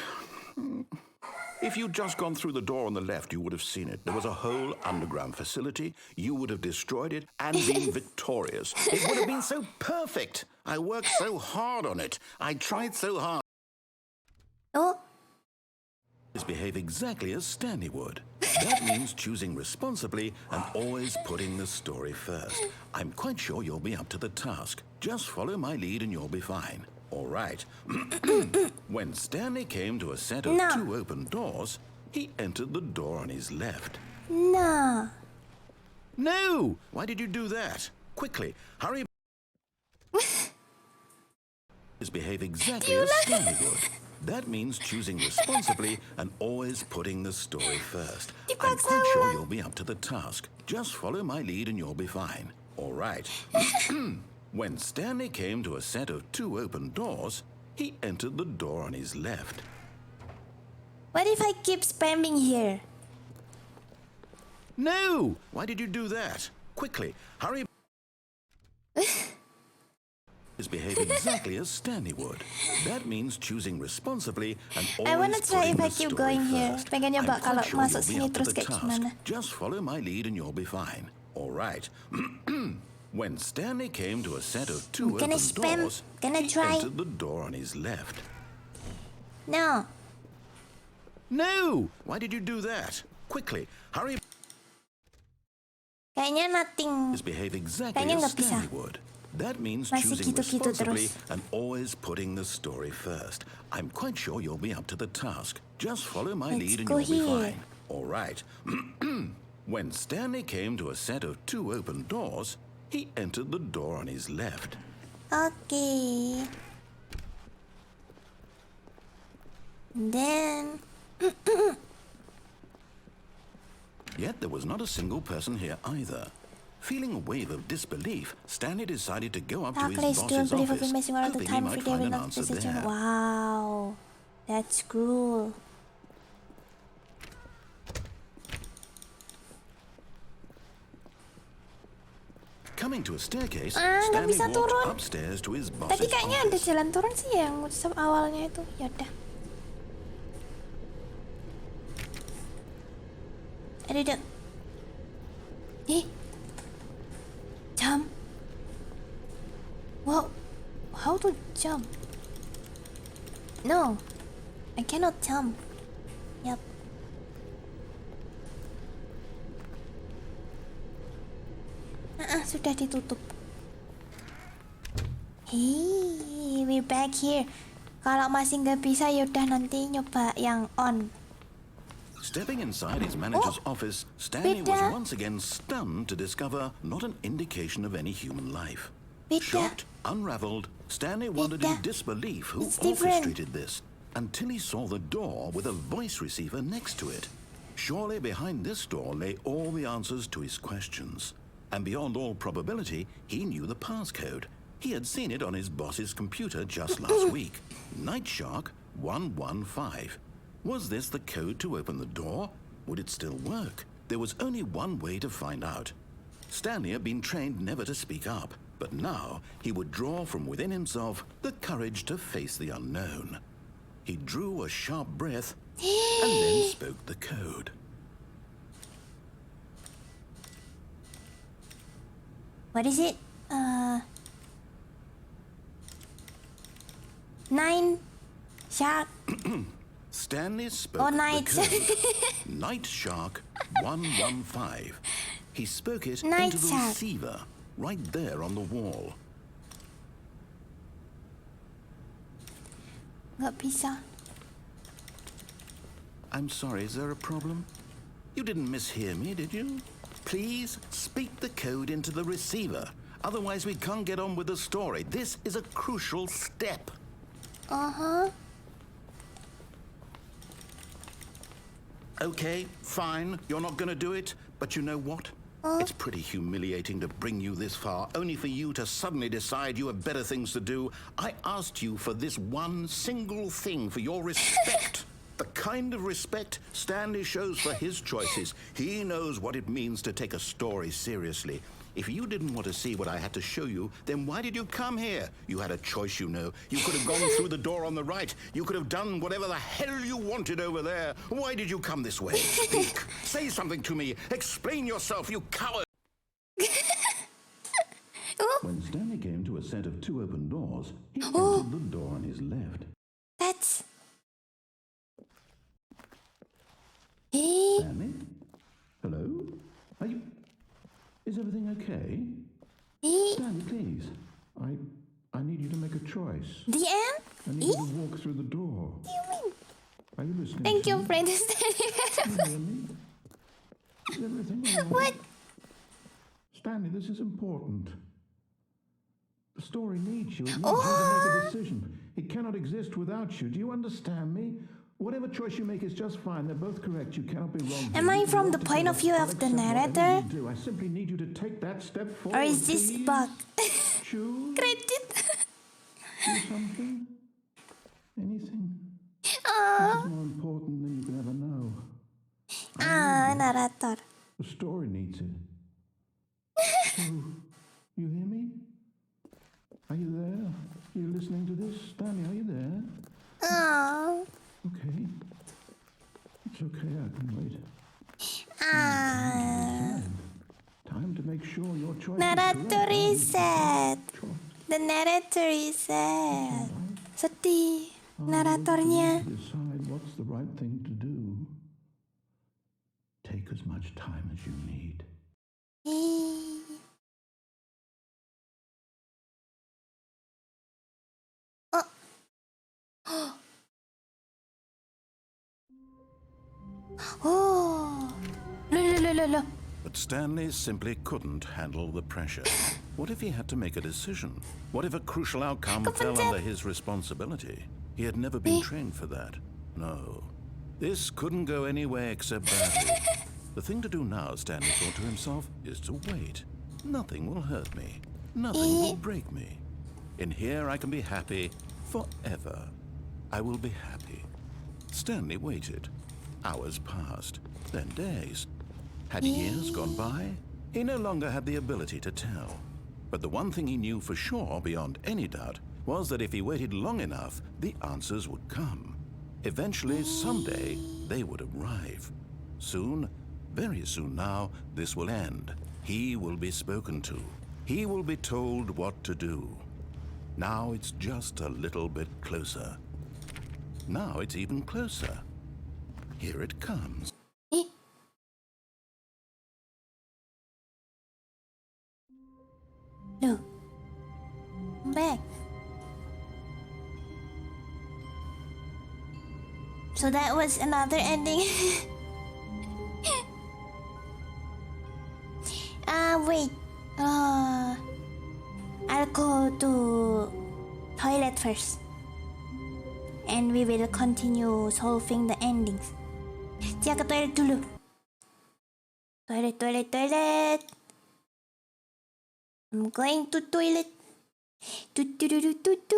If you'd just gone through the door on the left, you would have seen it. There was a whole underground facility. You would have destroyed it and been victorious. It would have been so perfect. I worked so hard on it. I tried so hard. Oh. Behave exactly as Stanley would. That means choosing responsibly and always putting the story first. I'm quite sure you'll be up to the task. Just follow my lead and you'll be fine. All right. When Stanley came to a set of two open doors, he entered the door on his left. No. No! Why did you do that? Quickly, hurry. Behave exactly as Stanley would. That means choosing responsibly and always putting the story first. I'm quite sure you'll be up to the task. Just follow my lead and you'll be fine. All right. When Stanley came to a set of two open doors, he entered the door on his left. What if I keep spamming here? No! Why did you do that? Quickly, hurry. Behave exactly as Stanley would. That means choosing responsibly and always I wanna try if I the keep story going here. first. Pengen nyoba I'm kalau quite sure masuk you'll be sini up to terus the kayak task. gimana. Just follow my lead and you'll be fine. All right. When Stanley came to a set of two Can I open spam? doors, Can I he try? entered the door on his left. No. No! Why did you do that? Quickly, hurry. Kayaknya nothing. Behave exactly Kayaknya as nggak bisa. Stanley would. That means Masih choosing gitu-gitu responsibly terus. and always putting the story first. I'm quite sure you'll be up to the task. Just follow my Let's lead and go you'll be here. fine. All right. When Stanley came to a set of two open doors, he entered the door on his left. Okay. Then. Yet there was not a single person here either. Feeling a wave of disbelief, Stanley decided to go up to his Please don't boss's believe I've office, been messing around all the hoping he time. might Every day find will an not answer decision. there. Wow. That's cruel. Coming to a staircase, nggak Stanley bisa walked turun. upstairs to his Tadi boss's kayaknya ada office. jalan turun sih yang awalnya itu. Yaudah. Ada. Jump. Wow. How to jump? No. I cannot jump. Yep. Sudah ditutup. Hey, we're back here. Kalau masih nggak bisa, yaudah nanti nyoba yang on. Stepping inside his manager's office, Stanley was Beda. once again stunned to discover not an indication of any human life. Beda. Shocked, unraveled, Stanley wondered in Beda. disbelief who It's different. orchestrated this, until he saw the door with a voice receiver next to it. Surely behind this door lay all the answers to his questions. And beyond all probability, he knew the passcode. He had seen it on his boss's computer just last week. Night Shark 115. Was this the code to open the door? Would it still work? There was only one way to find out. Stanley had been trained never to speak up, but now he would draw from within himself the courage to face the unknown. He drew a sharp breath and then spoke the code. What is it? 9 Shark. Stanley spoke Oh, the night. code. Night Shark 115. He spoke it Night into the Shark. receiver, right there on the wall. Nggak bisa. I'm sorry, is there a problem? You didn't mishear me, did you? Please speak the code into the receiver. Otherwise, we can't get on with the story. This is a crucial step. Uh-huh. Okay, fine. You're not going to do it. But you know what? It's pretty humiliating to bring you this far, only for you to suddenly decide you have better things to do. I asked you for this one single thing, for your respect. The kind of respect Stanley shows for his choices. He knows what it means to take a story seriously. If you didn't want to see what I had to show you, then why did you come here? You had a choice, you know. You could have gone through the door on the right. You could have done whatever the hell you wanted over there. Why did you come this way? Speak. Say something to me. Explain yourself, you coward. When Stanley came to a set of two open doors, he entered the door on his left. That's... Stanley? Hello? Are you... Is everything okay? Stanley, please. I need you to make a choice. The end? I need you to walk through the door. What do you mean? Are you listening? Thank you, friend. You hear me? Is everything all right? What? Stanley, this is important. The story needs you. It needs you to make a decision. It cannot exist without you. Do you understand me? Whatever choice you make is just fine. They're both correct. You cannot be wrong. Am I from the point of view of the narrator? I simply need you to take that step forward. Or is this please. bug? Choose. Credit. Do something. Anything. This Ah, is more important than you can ever know. narrator. The story needs it. So, you hear me? Are you there? Are you listening to this? Stanley, are you there? Ah, Okay. It's okay, I can wait. ah. Time to make sure your choice Narrator is is correct. sad. The narrator is sad. Sedih. Naratornya. Decide what's the right thing to do. Take as much time as you need. Oh. Look. But Stanley simply couldn't handle the pressure. What if he had to make a decision? What if a crucial outcome fell under his responsibility? He had never been trained for that. No. This couldn't go any way except badly. The thing to do now, Stanley thought to himself, is to wait. Nothing will hurt me. Nothing will break me. In here I can be happy forever. I will be happy. Stanley waited. Hours passed, then days. Had years gone by? He no longer had the ability to tell. But the one thing he knew for sure, beyond any doubt, was that if he waited long enough, the answers would come. Eventually, someday, they would arrive. Soon, very soon now, this will end. He will be spoken to. He will be told what to do. Now it's just a little bit closer. Now it's even closer. Here it comes. Look. I'm back. So that was another ending. Wait. I'll go to toilet first. And we will continue solving the endings. Cia ke toilet dulu. Toilet. I'm going to toilet. Tutu.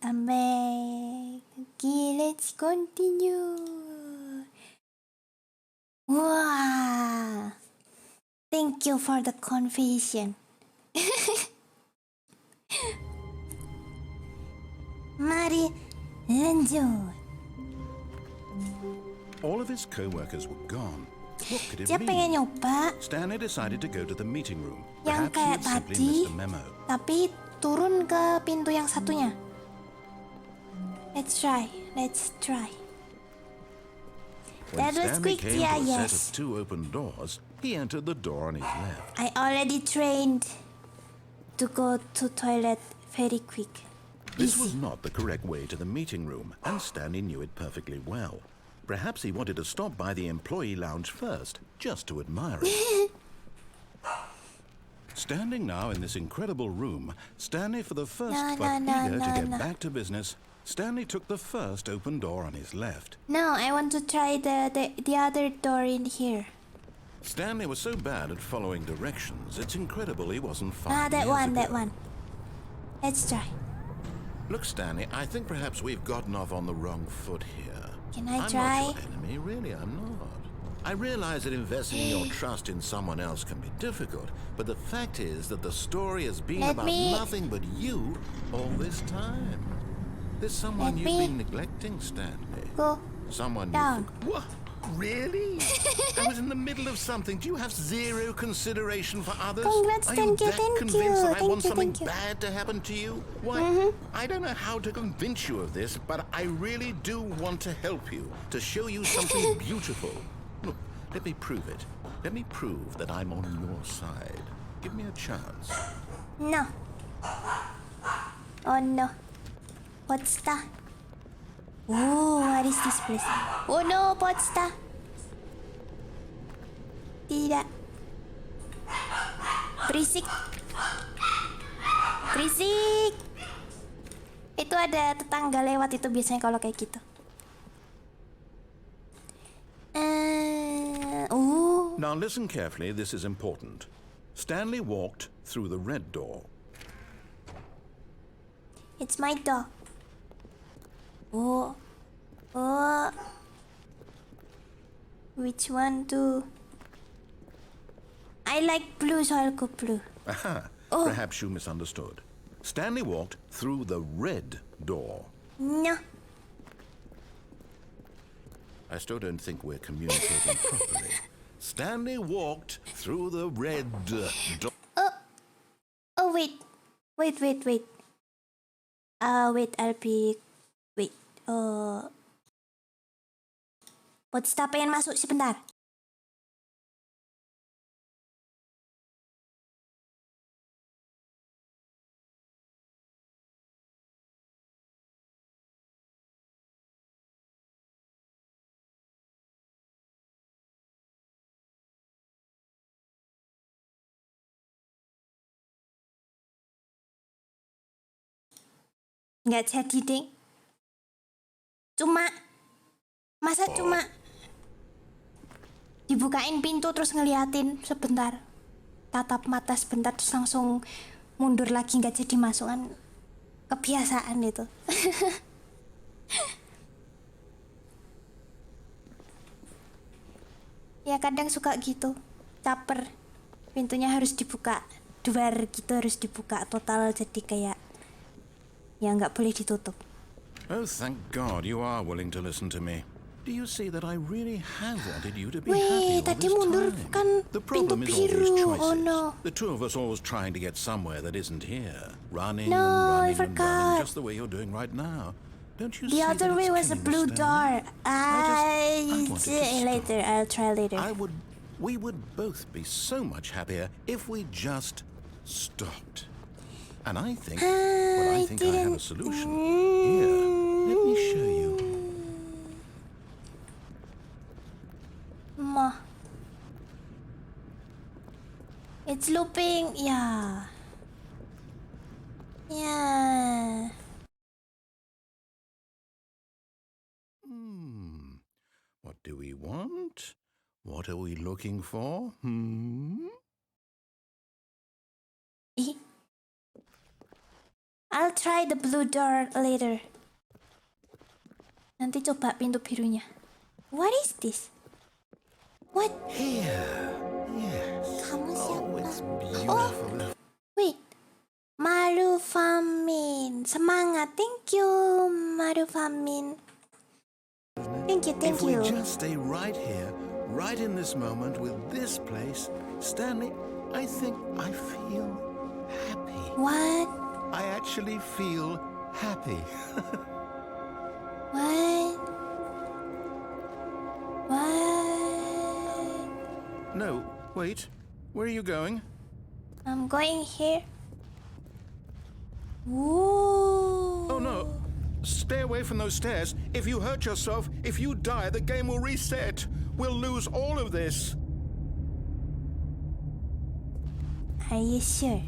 I'm back. Okay, let's continue. Wow. Thank you for the confession. Mari lanjut. All of his co-workers were gone. What could it Dia pengen mean? nyoba Stanley decided to go to the meeting room. yang Perhaps he kayak had simply tadi, missed a memo. tapi turun ke pintu yang satunya. Let's try. When That was Stanley quick, came yeah, to a set yes. of two open doors, he entered the door on his left. I already trained to go to toilet very quick. This was not the correct way to the meeting room, and Stanley knew it perfectly well. Perhaps he wanted to stop by the employee lounge first, just to admire it. Standing now in this incredible room, Stanley for the first but eager to get back to business, Stanley took the first open door on his left. No, I want to try the other door in here. Stanley was so bad at following directions, it's incredible he wasn't 5 That years ago. one. Let's try. Look, Stanley, I think perhaps we've gotten off on the wrong foot here. Can I I'm try? not your enemy, really, I'm not. I realize that investing in your trust in someone else can be difficult, but the fact is that the story has been about nothing but you all this time. There's someone you've been neglecting, Stanley. Go Someone down. What? Really? I was in the middle of something. Do you have zero consideration for others? Congrats, Are you thank you, that thank convinced you, that I want thank something you. bad to happen to you? Why, I don't know how to convince you of this, but I really do want to help you, to show you something beautiful. Look, let me prove it. Let me prove that I'm on your side. Give me a chance. No. Oh no. What's that? Oh, what is this place? Oh no, what's that? Tidak. Berisik. Itu ada tetangga lewat itu biasanya kalau kayak gitu. Now listen carefully, this is important. Stanley walked through the red door. It's my dog. Oh. Which one to? I like blue, so I'll go blue. Aha, perhaps you misunderstood. Stanley walked through the red door. No. I still don't think we're communicating properly. Stanley walked through the red door. Oh, wait. Wait, I'll be... Wait. Potsta pengen masuk sebentar. Nggak jadi, ding. Masa cuma dibukain pintu terus ngeliatin sebentar, tatap mata sebentar terus langsung mundur lagi, nggak jadi masuk kan, kebiasaan itu. Ya kadang suka gitu, caper. Pintunya harus dibuka, duar gitu harus dibuka total, jadi kayak ya nggak boleh ditutup. Oh, thank God you are willing to listen to me. Do you see that I really have wanted you to be Wih, happy all tadi this mundur time? kan The pintu problem is biru. always choices. Oh no. The two of us always trying to get somewhere that isn't here. Running No, and I running and forgot. running, just the way you're doing right now. Don't you The see other that way it's was a killing blue us, door. Stanley? I wanted to stop. Later, I'll try later. We would both be so much happier if we just stopped. And I think, I have a solution. Here, let me show you. Ma. It's looping. Yeah. Yeah. What do we want? What are we looking for? I'll try the blue door later. Nanti coba pintu birunya. What is this? What? Here. Yes. Kamu siapa? It's beautiful. Wait. Marufamin. Semangat. Thank you, Marufamin. Thank you. If we just stay right here, right in this moment with this place, Stanley, I think I feel happy. What? I actually feel happy. What? No, wait. Where are you going? I'm going here. Whoa. Oh no. Stay away from those stairs. If you hurt yourself, if you die, the game will reset. We'll lose all of this. Are you sure?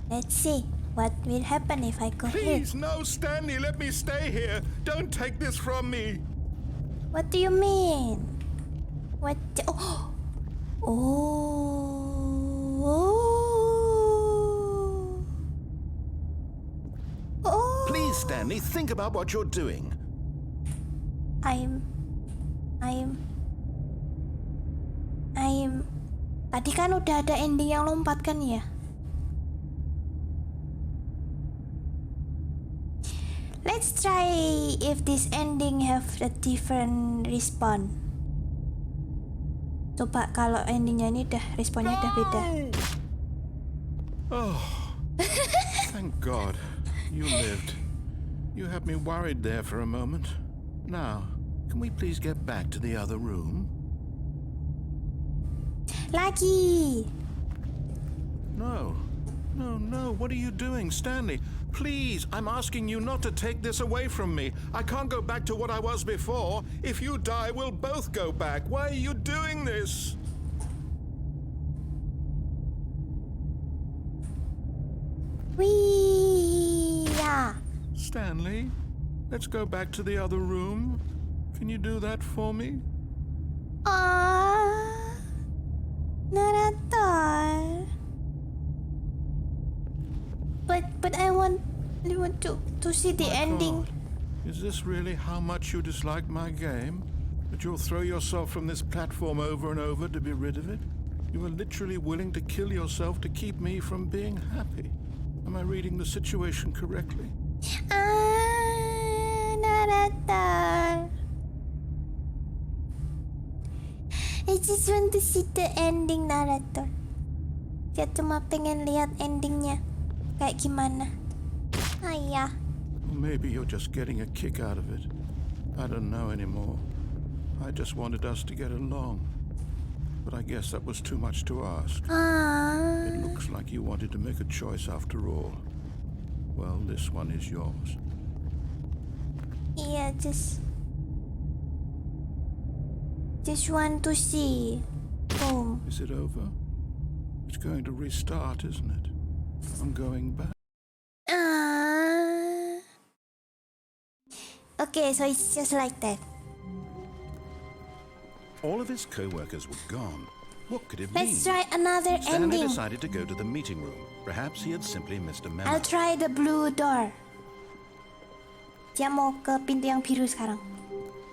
Let's see. What will happen if I go here? Please, no, Stanley, let me stay here. Don't take this from me. What do you mean? What? Oh. Oh. Please, Stanley, think about what you're doing. Tadi kan udah ada ending yang lompat kan ya? Let's try if this ending have a different respawn. Coba kalau endingnya ini respawnnya udah beda. Oh, thank God you lived. You had me worried there for a moment. Now, can we please get back to the other room? Lagi. No. What are you doing, Stanley? Please, I'm asking you not to take this away from me. I can't go back to what I was before. If you die, we'll both go back. Why are you doing this? Yeah. Stanley, let's go back to the other room. Can you do that for me? Narrator. But I want to see the ending. Is this really how much you dislike my game? That you'll throw yourself from this platform over and over to be rid of it? You are literally willing to kill yourself to keep me from being happy. Am I reading the situation correctly? Narrator. I just want to see the ending, Narrator. Saya cuma pengen lihat endingnya. Kayak gimana? Ayah. Maybe you're just getting a kick out of it. I don't know anymore. I just wanted us to get along. But I guess that was too much to ask. It looks like you wanted to make a choice after all. Well, this one is yours. Yeah, just want to see. Boom. Is it over? It's going to restart, isn't it? I'm going back. Okay, so it's just like that. All of his co-workers were gone. What could it mean? Let's try another Stanley ending. decided to go to the meeting room. Perhaps he had simply missed a memo. I'll try the blue door. Dia mau ke pintu yang biru sekarang.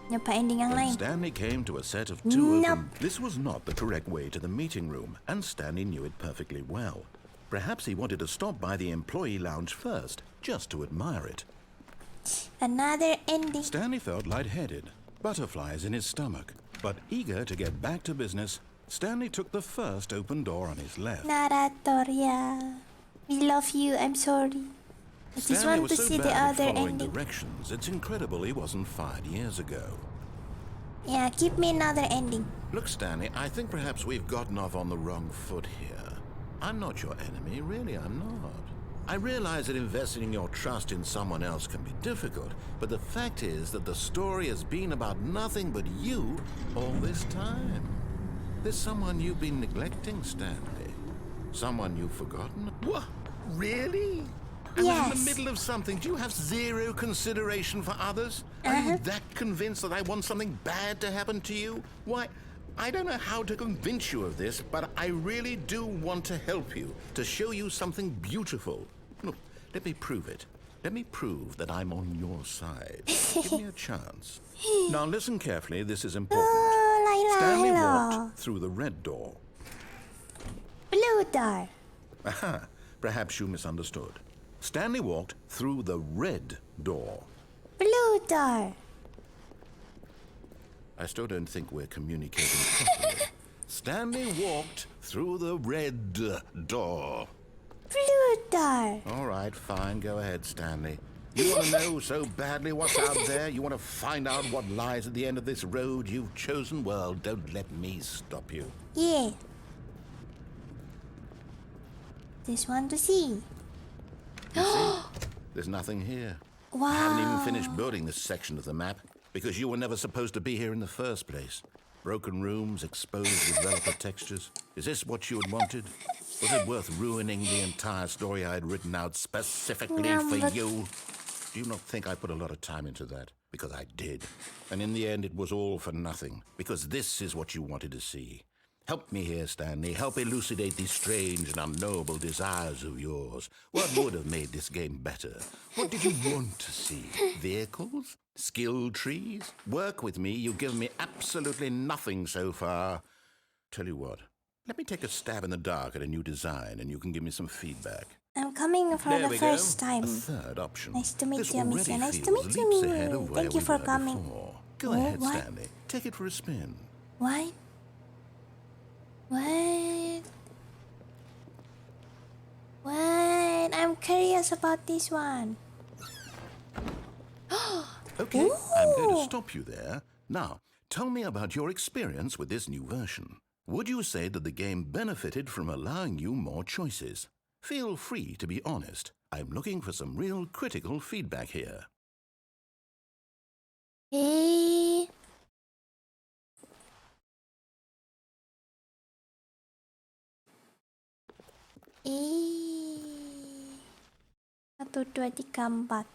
Nyoba ending yang When lain. Stanley came to a set of two Nope. open, this was not the correct way to the meeting room, and Stanley knew it perfectly well. Perhaps he wanted to stop by the employee lounge first, just to admire it. Another ending. Stanley felt lightheaded, butterflies in his stomach, but eager to get back to business, Stanley took the first open door on his left. Narrator, yeah. We love you, I'm sorry. I just Stanley want to was so see the bad at other following ending. directions, it's incredible he wasn't fired years ago. Yeah, give me another ending. Look, Stanley, I think perhaps we've gotten off on the wrong foot here. I'm not your enemy, really, I'm not. I realize that investing your trust in someone else can be difficult, but the fact is that the story has been about nothing but you all this time. There's someone you've been neglecting, Stanley. Someone you've forgotten. What? Really? I was in Yes. the middle of something. Do you have zero consideration for others? Are you that convinced that I want something bad to happen to you? Why, I don't know how to convince you of this, but I really do want to help you, to show you something beautiful. Look, let me prove it. Let me prove that I'm on your side. Give me a chance. Now listen carefully, this is important. Oh, Layla, Stanley hello. walked through the red door. Blue door. Aha, perhaps you misunderstood. Stanley walked through the red door. Blue door. I still don't think we're communicating properly. Stanley walked through the red door. Blue door. All right, fine. Go ahead, Stanley. You want to know so badly what's out there? You want to find out what lies at the end of this road you've chosen? Well, don't let me stop you. Yeah. Just want to see. You see? There's nothing here. Wow. I haven't even finished building this section of the map because you were never supposed to be here in the first place. Broken rooms, exposed developer textures. Is this what you had wanted? Was it worth ruining the entire story I had written out specifically for but- you? Do you not think I put a lot of time into that? Because I did. And in the end, it was all for nothing. Because this is what you wanted to see. Help me here, Stanley. Help elucidate these strange and unknowable desires of yours. What would have made this game better? What did you want to see? Vehicles? Skill trees? Work with me. You've given me absolutely nothing so far. Tell you what. Let me take a stab in the dark at a new design, and you can give me some feedback. I'm coming for There the we first go. time. A third option. Nice to meet This you, already Amicia. Nice to feels meet leaps you. ahead of where Thank you we for were coming. before. Go Oh, ahead, what? Stanley. Take it for a spin. What? What? What? I'm curious about this one. Okay, I'm going to Ooh. stop you there. Now, tell me about your experience with this new version. Would you say that the game benefited from allowing you more choices? Feel free to be honest. I'm looking for some real critical feedback here. Eh. Satu, dua, tiga, empat.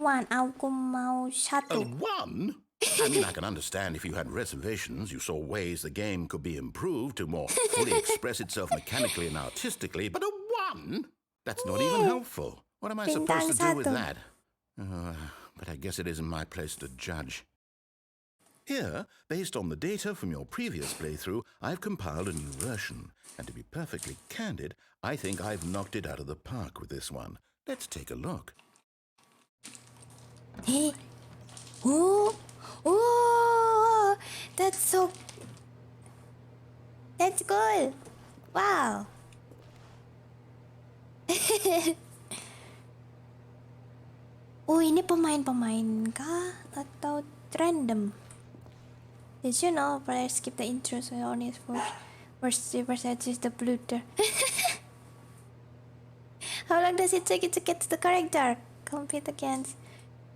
One, aku mau A satu. one? I mean, I can understand if you had reservations, you saw ways the game could be improved to more fully express itself mechanically and artistically, but a one? That's not even helpful. What am I supposed to do with Bintang that? But I guess it isn't my place to judge. Here, based on the data from your previous playthrough, I've compiled a new version. And to be perfectly candid, I think I've knocked it out of the park with this one. Let's take a look. Eh. Oh. Oh. That's so... That's cool. Wow. Oh, ini pemain-pemain kah? Atau random? Did you know players skip the intro so only first represents the blue door? How long does it take you to get to the character? Compete against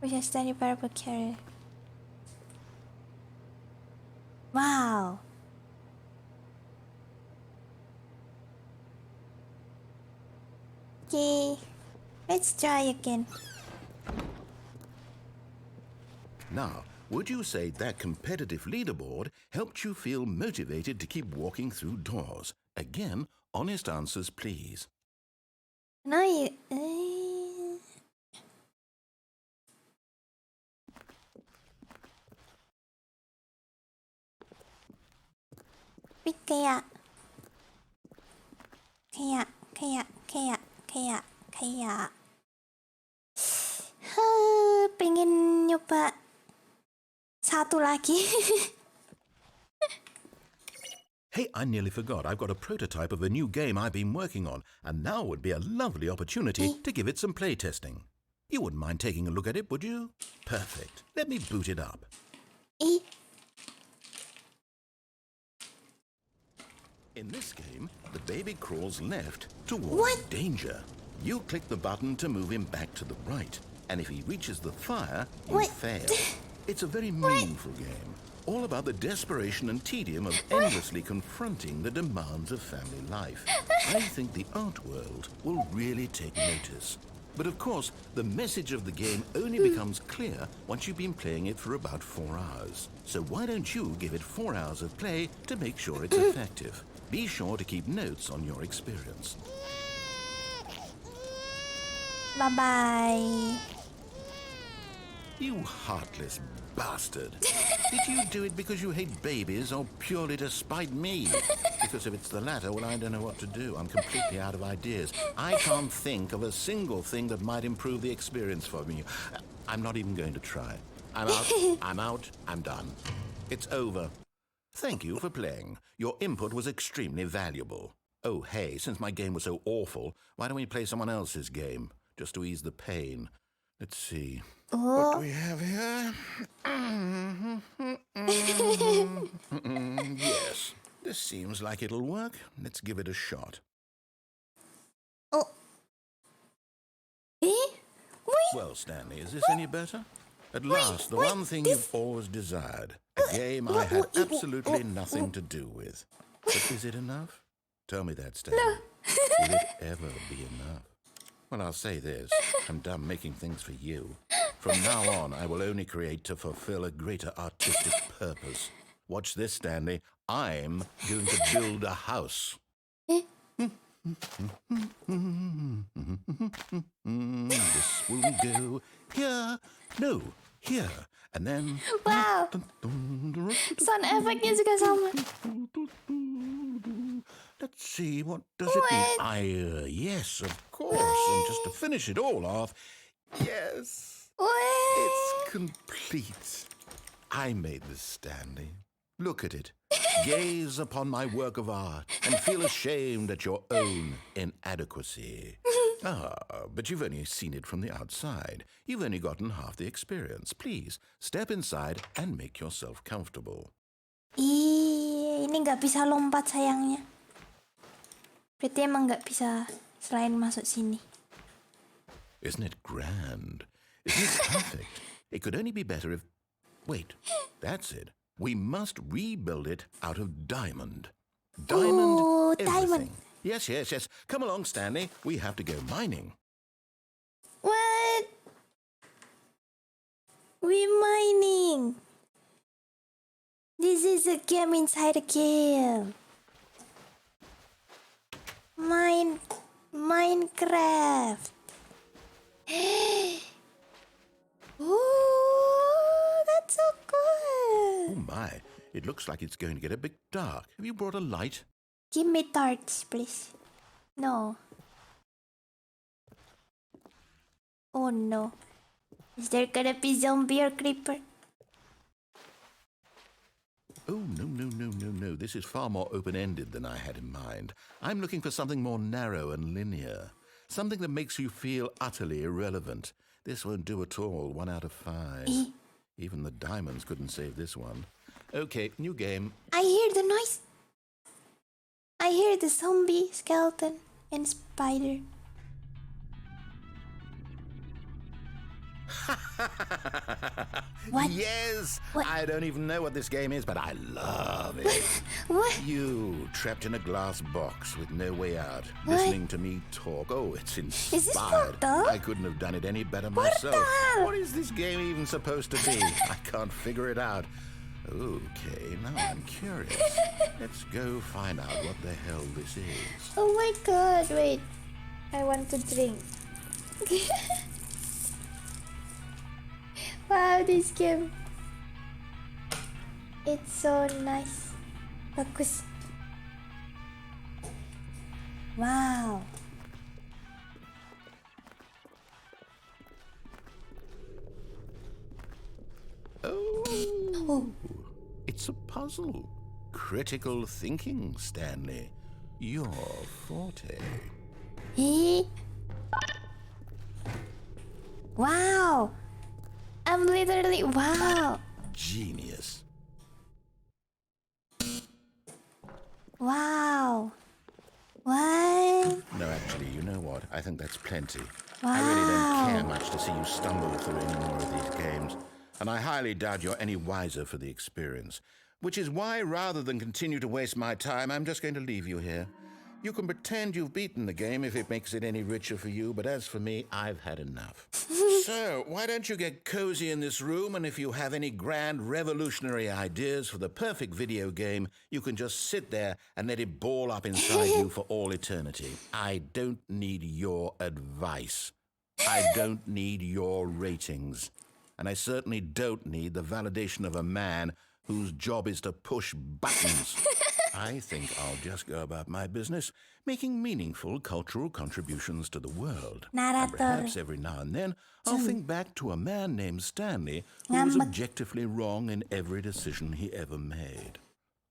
which stand your variable carrier. Wow. Okay, let's try again. Now, would you say that competitive leaderboard helped you feel motivated to keep walking through doors? Again, honest answers, please. No, you. Wih, kayak pengen nyoba satu lagi. Hey, I nearly forgot. I've got a prototype of a new game I've been working on, and now would be a lovely opportunity to give it some playtesting. You wouldn't mind taking a look at it, would you? Perfect. Let me boot it up. In this game, the baby crawls left towards danger. You click the button to move him back to the right, and if he reaches the fire, you fail. It's a very meaningful game, all about the desperation and tedium of endlessly confronting the demands of family life. I think the art world will really take notice. But of course, the message of the game only becomes clear once you've been playing it for about 4 hours. So why don't you give it 4 hours of play to make sure it's effective? Be sure to keep notes on your experience. Bye-bye. You heartless bastard. Did you do it because you hate babies or purely to spite me? Because if it's the latter, well, I don't know what to do. I'm completely out of ideas. I can't think of a single thing that might improve the experience for me. I'm not even going to try. I'm out. I'm out. I'm done. It's over. Thank you for playing. Your input was extremely valuable. Oh, hey, since my game was so awful, why don't we play someone else's game, just to ease the pain? Let's see. What do we have here? Yes, this seems like it'll work. Let's give it a shot. Oh. Eh? Wait. Well, Stanley, is this any better? At last, the one thing you've always desired. A game I had absolutely nothing to do with. But is it enough? Tell me that, Stanley. Will it ever be enough? Well, I'll say this. I'm done making things for you. From now on, I will only create to fulfill a greater artistic purpose. Watch this, Stanley. I'm going to build a house. This will go here. No, here. And then... Wow. Sound efeknya juga sama. Let's see, what does it mean? Yes, of course. And just to finish it all off, yes, it's complete. I made this, Stanley. Look at it. Gaze upon my work of art and feel ashamed at your own inadequacy. But you've only seen it from the outside. You've only gotten half the experience. Please, step inside and make yourself comfortable. Ini nggak bisa lompat sayangnya. Berarti emang nggak bisa selain masuk sini. Isn't it grand? Isn't it perfect? It could only be better if... Wait, that's it. We must rebuild it out of diamond. Diamond everything. Diamond. Yes. Come along, Stanley. We have to go mining. What? We mining. This is a game inside a game. Minecraft. Oh, that's so cool. Oh my, it looks like it's going to get a bit dark. Have you brought a light? Give me torch, please. No. Oh no. Is there gonna be zombie or creeper? Oh, no. This is far more open-ended than I had in mind. I'm looking for something more narrow and linear. Something that makes you feel utterly irrelevant. This won't do at all. 1 out of 5. Even the diamonds couldn't save this one. Okay, new game. I hear the noise. I hear the zombie, skeleton, and spider. What? Yes! What? I don't even know what this game is, but I love it. What? You, trapped in a glass box with no way out, What? listening to me talk. Oh, it's inspired. Is this Portal? I couldn't have done it any better myself. Portal! What is this game even supposed to be? I can't figure it out. Okay, now I'm curious. Let's go find out what the hell this is. Oh my god, wait. I want to drink. Wow, this game. It's so nice. Bagus. Wow. Oh, it's a puzzle. Critical thinking, Stanley. Your forte. Wow. I'm literally wow. Genius. Wow. What? No, actually, you know what? I think that's plenty. Wow. I really don't care much to see you stumble through any more of these games. And I highly doubt you're any wiser for the experience. Which is why, rather than continue to waste my time, I'm just going to leave you here. You can pretend you've beaten the game if it makes it any richer for you, but as for me, I've had enough. So, why don't you get cozy in this room, and if you have any grand revolutionary ideas for the perfect video game, you can just sit there and let it ball up inside you for all eternity. I don't need your advice. I don't need your ratings. And I certainly don't need the validation of a man whose job is to push buttons. I think I'll just go about my business, making meaningful cultural contributions to the world. And perhaps every now and then, I'll think back to a man named Stanley who was objectively wrong in every decision he ever made.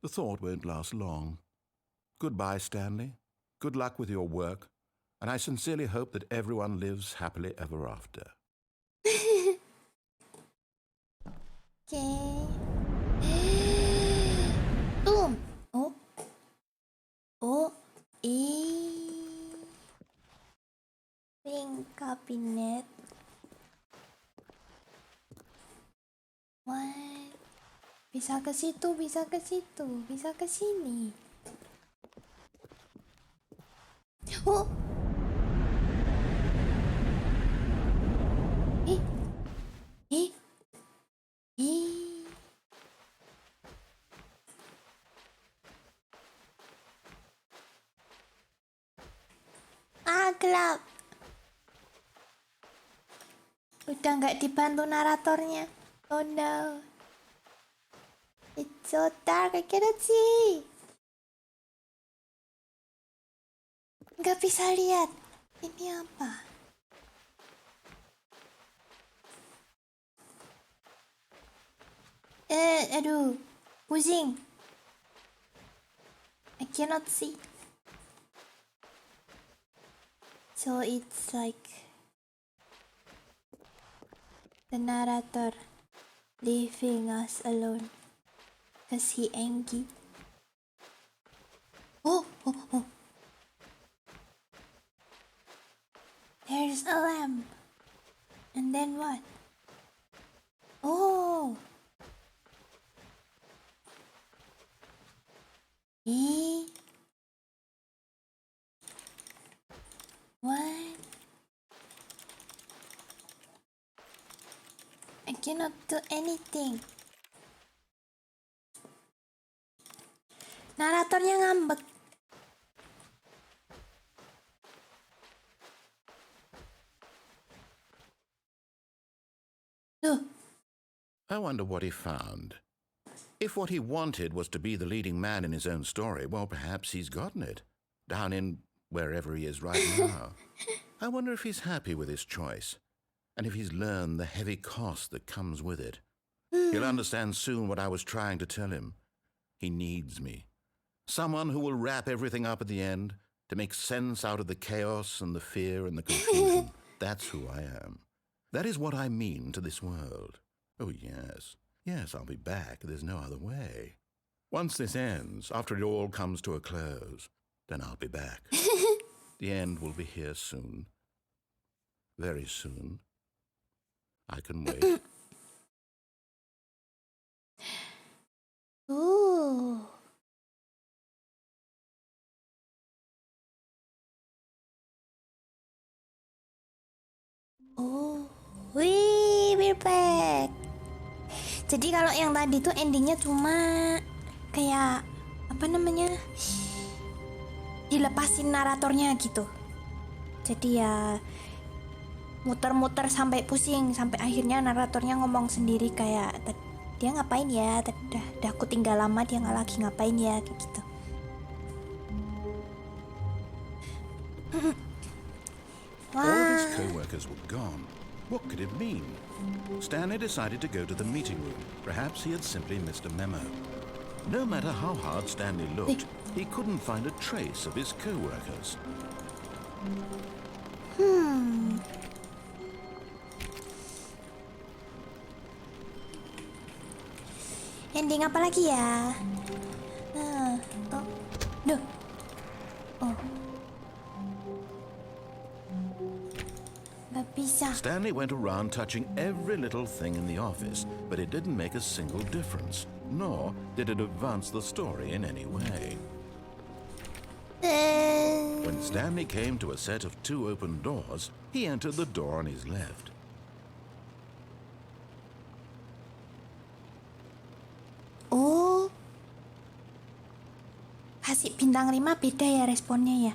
The thought won't last long. Goodbye, Stanley. Good luck with your work. And I sincerely hope that everyone lives happily ever after. Okay. Boom. Oh. Oh. Pink cabinet. What? Bisa ke situ, bisa ke situ, bisa ke sini. Oh. Eh. Eh. Gelap. Udah nggak dibantu naratornya. Oh no. It's so dark, I cannot see. Nggak bisa lihat. Ini apa? Aduh. Pusing. I cannot see. So it's like the narrator leaving us alone because he angry. Oh. There's a lamp. And then what? Oh. What? I cannot do anything. Naratornya ngambek. Tuh. I wonder what he found. If what he wanted was to be the leading man in his own story, well, perhaps he's gotten it. Down in wherever he is right now. I wonder if he's happy with his choice, and if he's learned the heavy cost that comes with it. He'll understand soon what I was trying to tell him. He needs me. Someone who will wrap everything up at the end, to make sense out of the chaos and the fear and the confusion. That's who I am. That is what I mean to this world. Oh, yes. Yes, I'll be back. There's no other way. Once this ends, after it all comes to a close, then I'll be back. The end will be here soon. Very soon. I can wait. Ooh. Oh, wih, we're back. Jadi kalau yang tadi tuh endingnya cuma kayak apa namanya, dilepasin naratornya gitu. Jadi ya muter-muter sampai pusing, sampai akhirnya naratornya ngomong sendiri kayak dia ngapain ya, udah aku tinggal lama dia nggak lagi ngapain ya kayak gitu. All of his co-workers were gone. What could it mean? Stanley decided to go to the meeting room. Perhaps he had simply missed a memo. No matter how hard Stanley looked, he couldn't find a trace of his co-workers. Ending apa lagi ya? Duh. Oh. Gak bisa. Stanley went around touching every little thing in the office, but it didn't make a single difference, nor did it advance the story in any way. When Stanley came to a set of 2 open doors, he entered the door on his left. Oh. Kasih bintang 5 beda ya responnya ya.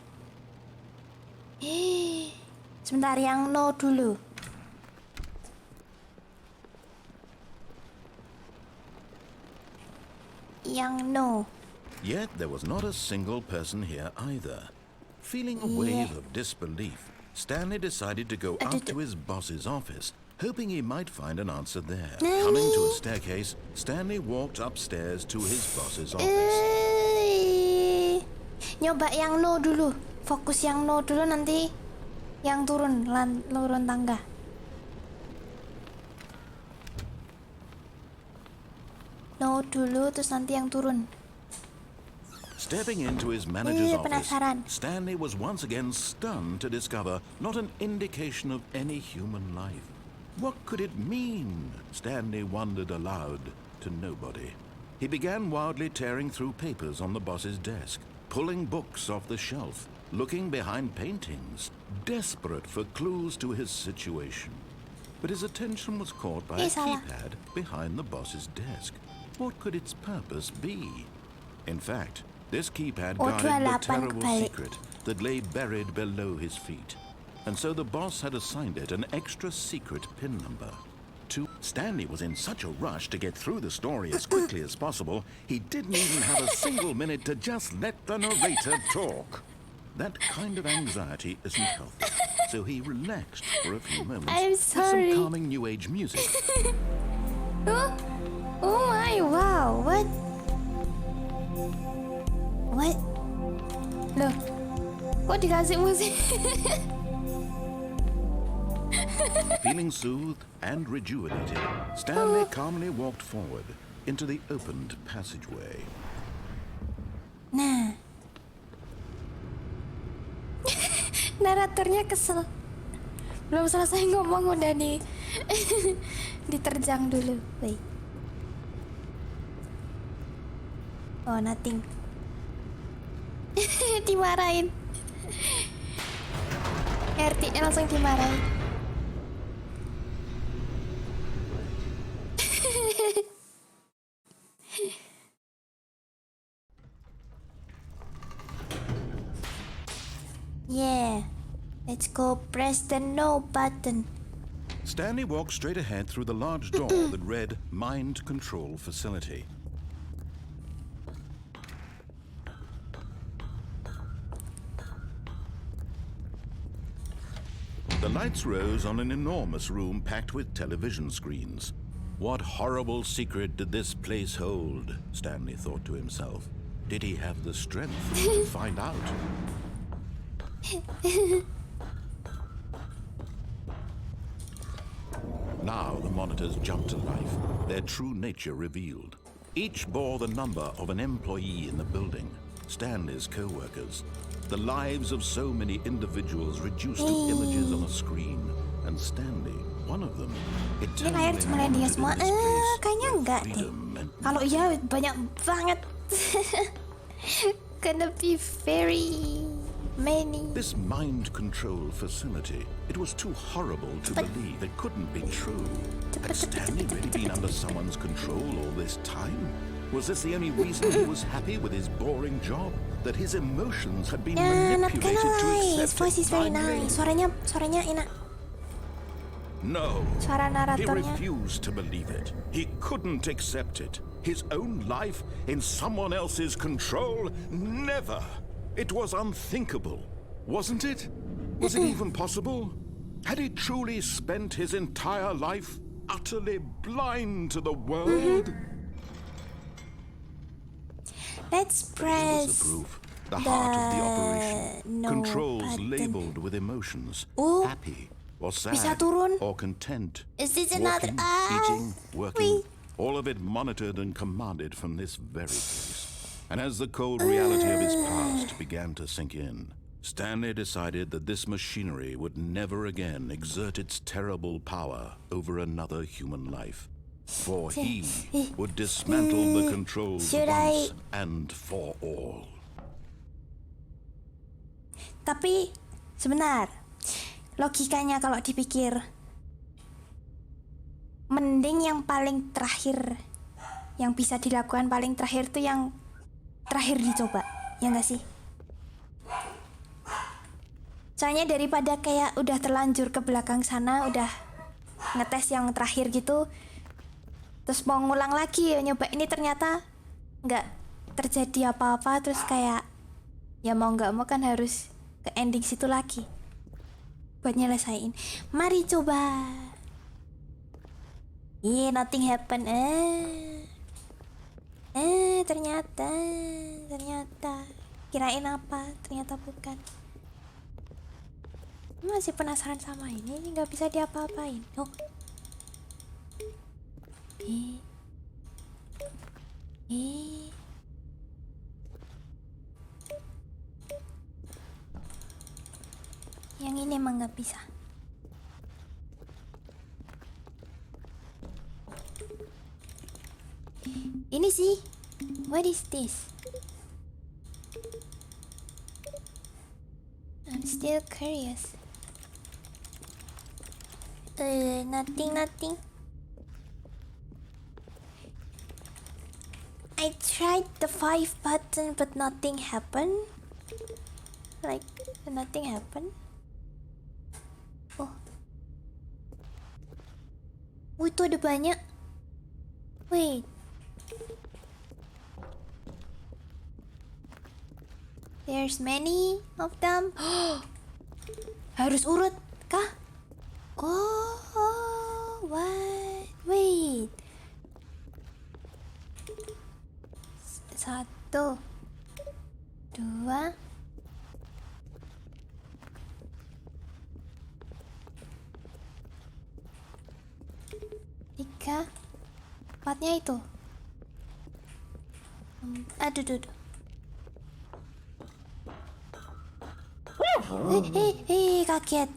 Sebentar, yang no dulu. Yang no. Yet there was not a single person here either. Feeling a wave of disbelief, Stanley decided to go up to his boss's office, hoping he might find an answer there. Coming to a staircase, Stanley walked upstairs to his boss's office. Nyoba yang no dulu. Fokus yang no dulu, nanti yang turun tangga. No dulu, terus nanti yang turun. Stepping into his manager's office, penasaran. Stanley was once again stunned to discover not an indication of any human life. What could it mean? Stanley wondered aloud to nobody. He began wildly tearing through papers on the boss's desk, pulling books off the shelf, looking behind paintings, desperate for clues to his situation. But his attention was caught by a keypad behind the boss's desk. What could its purpose be? In fact, this keypad guarded the terrible secret that lay buried below his feet. And so the boss had assigned it an extra secret PIN number. Stanley was in such a rush to get through the story as quickly as possible, he didn't even have a single minute to just let the narrator talk. That kind of anxiety isn't healthy, so he relaxed for a few moments with some calming new age music. Oh my, wow, what? What? Loh, kok dikasih musik? Feeling soothed and rejuvenated, Stanley calmly walked forward into the opened passageway. Nah. Naratornya kesel. Belum selesai ngomong udah diterjang dulu. Wait. Oh, nothing. Dimarahin. RT-nya langsung dimarahin. Yeah, let's go press the no button. Stanley walked straight ahead through the large door that read Mind Control Facility. The lights rose on an enormous room packed with television screens. What horrible secret did this place hold? Stanley thought to himself. Did he have the strength to find out? Now the monitors jumped to life, their true nature revealed. Each bore the number of an employee in the building, Stanley's co-workers. The lives of so many individuals reduced to images on a screen, and Stanley, one of them, Ini layar cuma lihat dia semua. Kayaknya enggak deh. Kalau iya banyak banget. Gonna be very many. This mind control facility, it was too horrible to believe it couldn't be true. Had Stanley really been under someone's control all this time? Was this the only reason he was happy with his boring job? That his emotions had been manipulated to accept his voice is very nice. Suaranya enak. No, Suara he naratornya. refused to believe it. He couldn't accept it. His own life in someone else's control? Never. It was unthinkable. Wasn't it? Was it even possible? Had he truly spent his entire life utterly blind to the world? Let's press Here's the proof. The heart of the operation. no Controls button. labeled with emotions. Oh, Happy or bisa sad turun. or content. Is this another? Walking, eating, working. Wait. All of it monitored and commanded from this very place. And as the cold reality of his past began to sink in, Stanley decided that this machinery would never again exert its terrible power over another human life. For he would dismantle the controls Should once and for all. Tapi sebentar, logikanya kalau dipikir, mending yang paling terakhir, yang bisa dilakukan paling terakhir tuh yang terakhir dicoba, ya nggak sih? Soalnya daripada kayak udah terlanjur ke belakang sana, udah ngetes yang terakhir gitu, terus mau ngulang lagi ya nyoba ini ternyata nggak terjadi apa-apa, terus kayak ya mau nggak mau kan harus ke ending situ lagi buat nyelesain. Mari coba. Nothing happen. Ternyata kirain apa, ternyata bukan. Masih penasaran sama ini nggak bisa diapa-apain. Oh. Yang ini emang nggak bisa. Ini sih. What is this? I'm still curious. Nothing. I tried the 5 button but nothing happened. Like nothing happened. Oh, itu ada banyak. Wait. There's many of them. Harus urut kah? Oh, what? Wait. 1, 2, 3, 4-nya itu. Aduh. Kaget.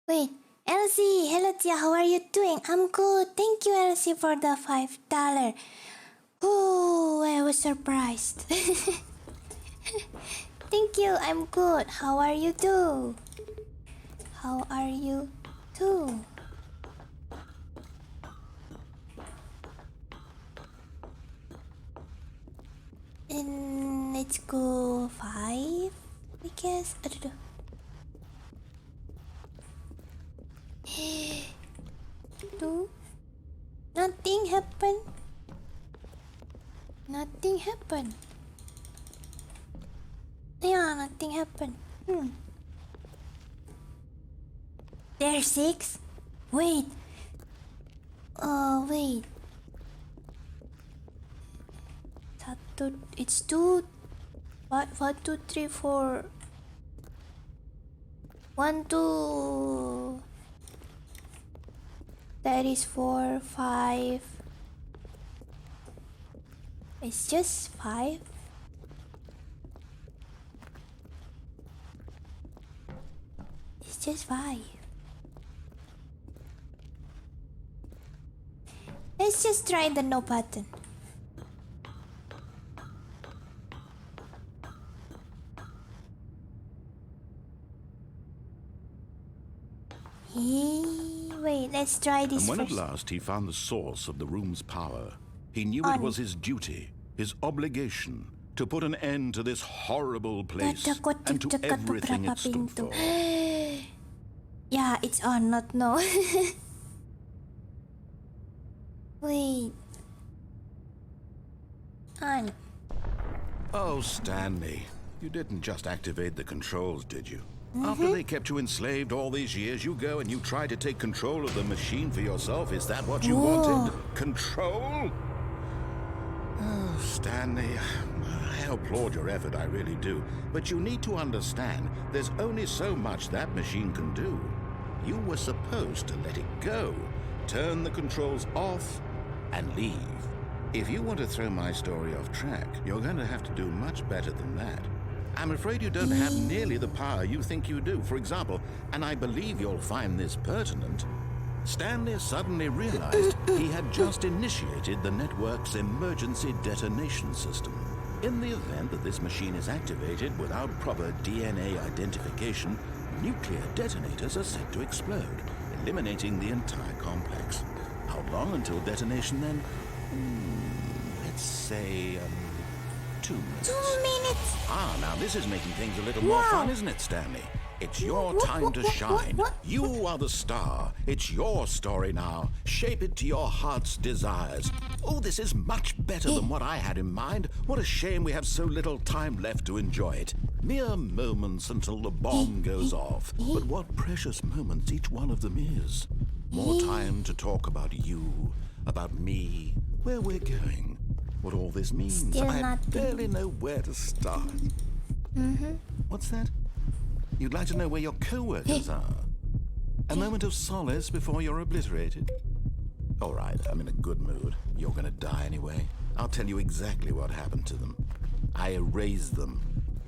Wait, Elsie, hello Tia, how are you doing? I'm good, thank you Elsie for the $5. Oh, I was surprised. Thank you, I'm good. How are you too? And let's go 5, I guess. Aduh. Two. Nothing happened. Yeah, nothing happened. There's 6. Wait. Wait. It's 2. 1, 2, 3, 4. 1, 2. That is 4, 5. It's just 5. It's just 5. Let's just try the no button. Wait, let's try this And when first. at last he found the source of the room's power, he knew it was his duty, his obligation, to put an end to this horrible place and to everything it stood for. Yeah, it's on, not no. Wait. On. Oh, Stanley, you didn't just activate the controls, did you? After they kept you enslaved all these years, you go and you try to take control of the machine for yourself. Is that what you wanted? Control? Oh, Stanley, I applaud your effort, I really do. But you need to understand, there's only so much that machine can do. You were supposed to let it go, turn the controls off, and leave. If you want to throw my story off track, you're going to have to do much better than that. I'm afraid you don't have nearly the power you think you do. For example, and I believe you'll find this pertinent, Stanley suddenly realized he had just initiated the network's emergency detonation system. In the event that this machine is activated without proper DNA identification, nuclear detonators are set to explode, eliminating the entire complex. How long until detonation then? Let's say 2 minutes. 2 minutes. Ah, now this is making things a little more fun, isn't it, Stanley? It's your time to shine. You are the star. It's your story now. Shape it to your heart's desires. Oh, this is much better than what I had in mind. What a shame we have so little time left to enjoy it. Mere moments until the bomb goes off. But what precious moments each one of them is. More time to talk about you, about me, where we're going, what all this means. Still I nothing. barely know where to start. What's that? You'd like to know where your co-workers are? A moment of solace before you're obliterated? All right, I'm in a good mood. You're gonna die anyway. I'll tell you exactly what happened to them. I erased them.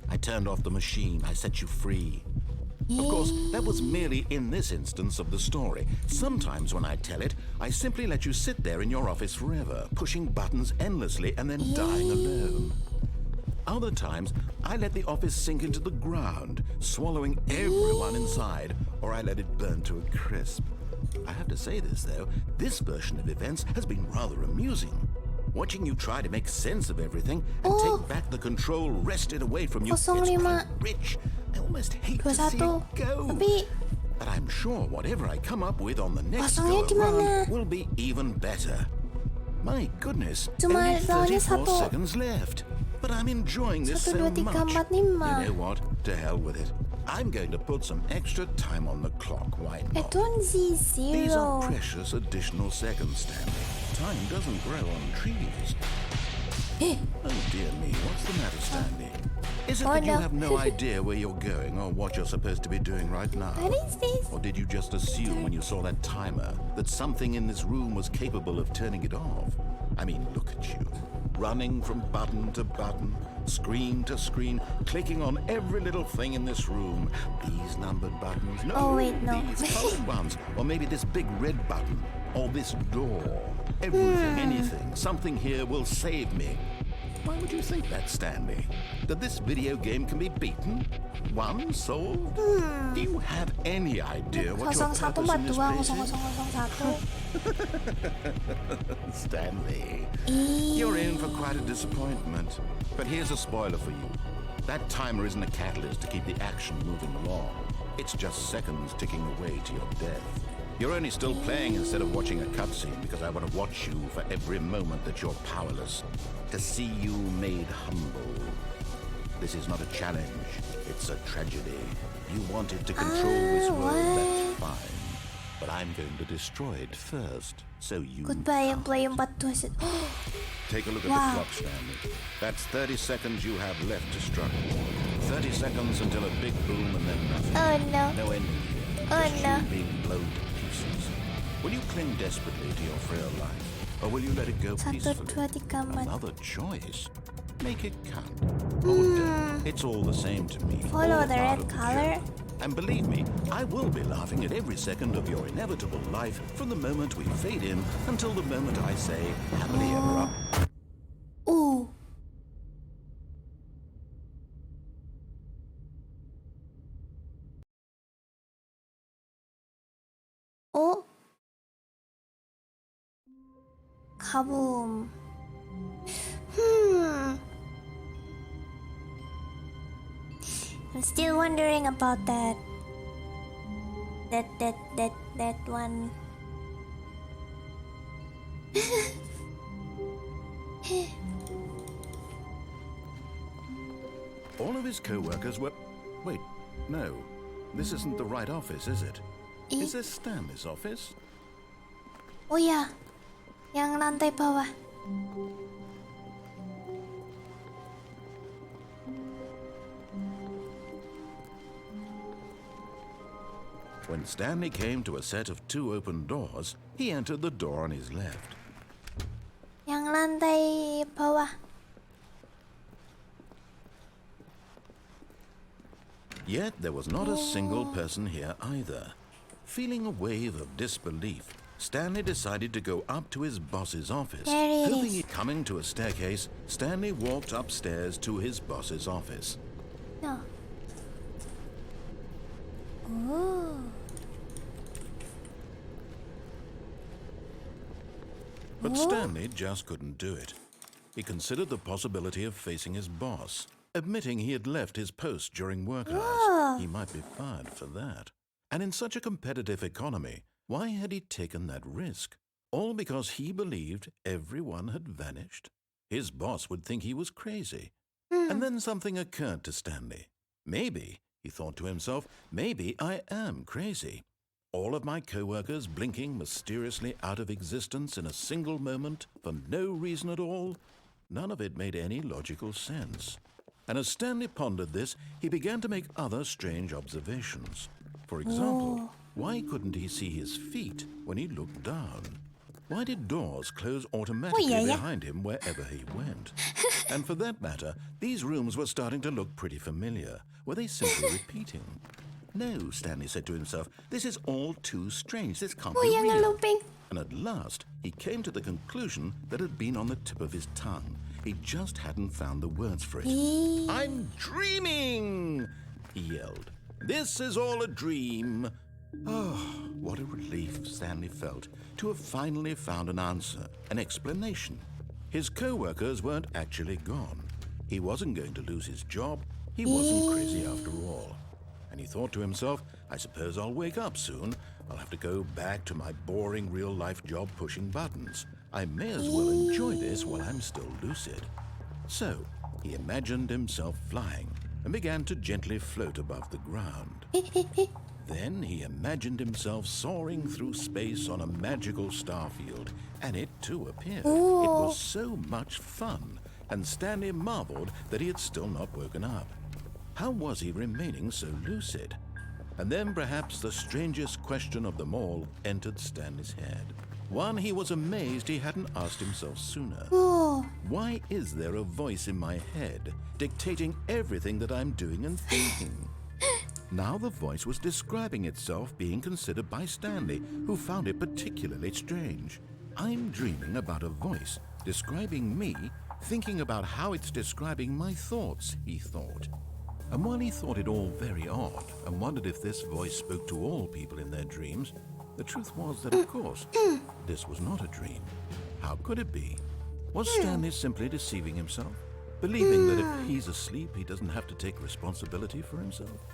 I turned off the machine. I set you free. Of course, that was merely in this instance of the story. Sometimes when I tell it, I simply let you sit there in your office forever, pushing buttons endlessly and then dying alone. Other times, I let the office sink into the ground, swallowing everyone inside, or I let it burn to a crisp. I have to say this, though, this version of events has been rather amusing. Watching you try to make sense of everything and take back the control wrested away from you, it's 05. quite rich. I almost hate to see it 21. go. Tapi But I'm sure whatever I come up with on the next Kosongnya di mana? go-around will be even better. My goodness, Cuma only soalnya 34 satu- seconds left. But I'm enjoying this 1, so 2, 3, much. 4, 5. You know what? To hell with it. I'm going to put some extra time on the clock. Why not? don't see These are 0. precious additional seconds, Stanley. Time doesn't grow on trees. Oh dear me, what's the matter, Stanley? Is it Oh, that you no. have no idea where you're going or what you're supposed to be doing right now? What is this? Or did you just assume when you saw that timer that something in this room was capable of turning it off? I mean, look at you. Running from button to button, screen to screen, clicking on every little thing in this room. These numbered buttons. No, Oh, wait, no. these colored ones. Or maybe this big red button. Or this door. Everything, anything. Something here will save me. Why would you think that, Stanley? That this video game can be beaten? Won? Solved? Do you have any idea what your 01 purpose in this 42 place is? 0001. Stanley, you're in for quite a disappointment. But here's a spoiler for you. That timer isn't a catalyst to keep the action moving along. It's just seconds ticking away to your death. You're only still playing instead of watching a cutscene because I want to watch you for every moment that you're powerless. To see you made humble. This is not a challenge. It's a tragedy. You wanted to control this world, that's fine. But I'm going to destroy it first, so you Goodbye yang can't. play 42. Take a look at Wow. the clock, Stanley. That's 30 seconds you have left to struggle. 30 seconds until a big boom and then nothing. Oh no. No ending here. Oh, Just no. you being blown to pieces. Will you cling desperately to your frail life? Or will you let it go 1, peacefully? 2, 3, 4. Another choice. Make it count. Oh, don't. It's all the same to me. Follow All the part red of the color. journey. And believe me, I will be laughing at every second of your inevitable life from the moment we fade in until the moment I say happily ever after. Ooh. Oh. Kaboom. I'm still wondering about that. That one. All of his co-workers were... Wait, no. This isn't the right office, is it? Is this Stanley's office? Oh ya, yang lantai bawah. When Stanley came to a set of 2 open doors, he entered the door on his left. Yang lantai bawah. Yet there was not a single person here either. Feeling a wave of disbelief, Stanley decided to go up to his boss's office. There it Hoping is. coming to a staircase, Stanley walked upstairs to his boss's office. No. Oh. But Stanley just couldn't do it. He considered the possibility of facing his boss, admitting he had left his post during work hours. He might be fired for that. And in such a competitive economy, why had he taken that risk? All because he believed everyone had vanished? His boss would think he was crazy. And then something occurred to Stanley. Maybe, he thought to himself, maybe I am crazy. All of my co-workers blinking mysteriously out of existence in a single moment for no reason at all? None of it made any logical sense. And as Stanley pondered this, he began to make other strange observations. For example, why couldn't he see his feet when he looked down? Why did doors close automatically behind him wherever he went? And for that matter, these rooms were starting to look pretty familiar. Were they simply repeating? No, Stanley said to himself, this is all too strange. This can't be Yang real. ngeluping. And at last, he came to the conclusion that had been on the tip of his tongue. He just hadn't found the words for it. I'm dreaming, he yelled. This is all a dream. Oh, what a relief Stanley felt to have finally found an answer, an explanation. His co-workers weren't actually gone. He wasn't going to lose his job. He wasn't crazy after all. And he thought to himself, I suppose I'll wake up soon. I'll have to go back to my boring real-life job pushing buttons. I may as well enjoy this while I'm still lucid. So, he imagined himself flying and began to gently float above the ground. Then he imagined himself soaring through space on a magical starfield, and it too appeared. It was so much fun, and Stanley marveled that he had still not woken up. How was he remaining so lucid? And then perhaps the strangest question of them all entered Stanley's head. One he was amazed he hadn't asked himself sooner. Why is there a voice in my head dictating everything that I'm doing and thinking? Now the voice was describing itself being considered by Stanley, who found it particularly strange. I'm dreaming about a voice describing me, thinking about how it's describing my thoughts, he thought. And while he thought it all very odd and wondered if this voice spoke to all people in their dreams, the truth was that, of course, this was not a dream. How could it be? Was Stanley simply deceiving himself, believing that if he's asleep, he doesn't have to take responsibility for himself?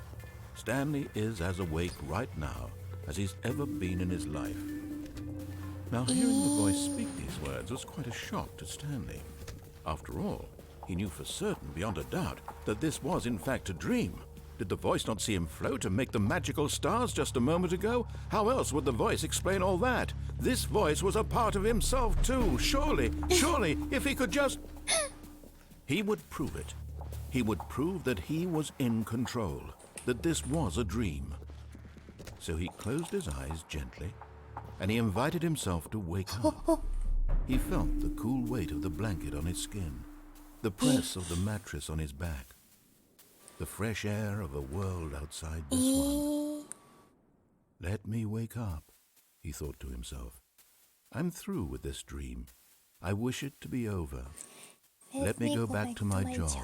Stanley is as awake right now as he's ever been in his life. Now, hearing the voice speak these words was quite a shock to Stanley. After all, he knew for certain, beyond a doubt, that this was in fact a dream. Did the voice not see him float and make the magical stars just a moment ago? How else would the voice explain all that? This voice was a part of himself too. Surely, if he could just... He would prove it. He would prove that he was in control, that this was a dream. So he closed his eyes gently, and he invited himself to wake up. He felt the cool weight of the blanket on his skin, the press of the mattress on his back, the fresh air of a world outside this one. Let me wake up, he thought to himself. I'm through with this dream. I wish it to be over. Let me go back to my job.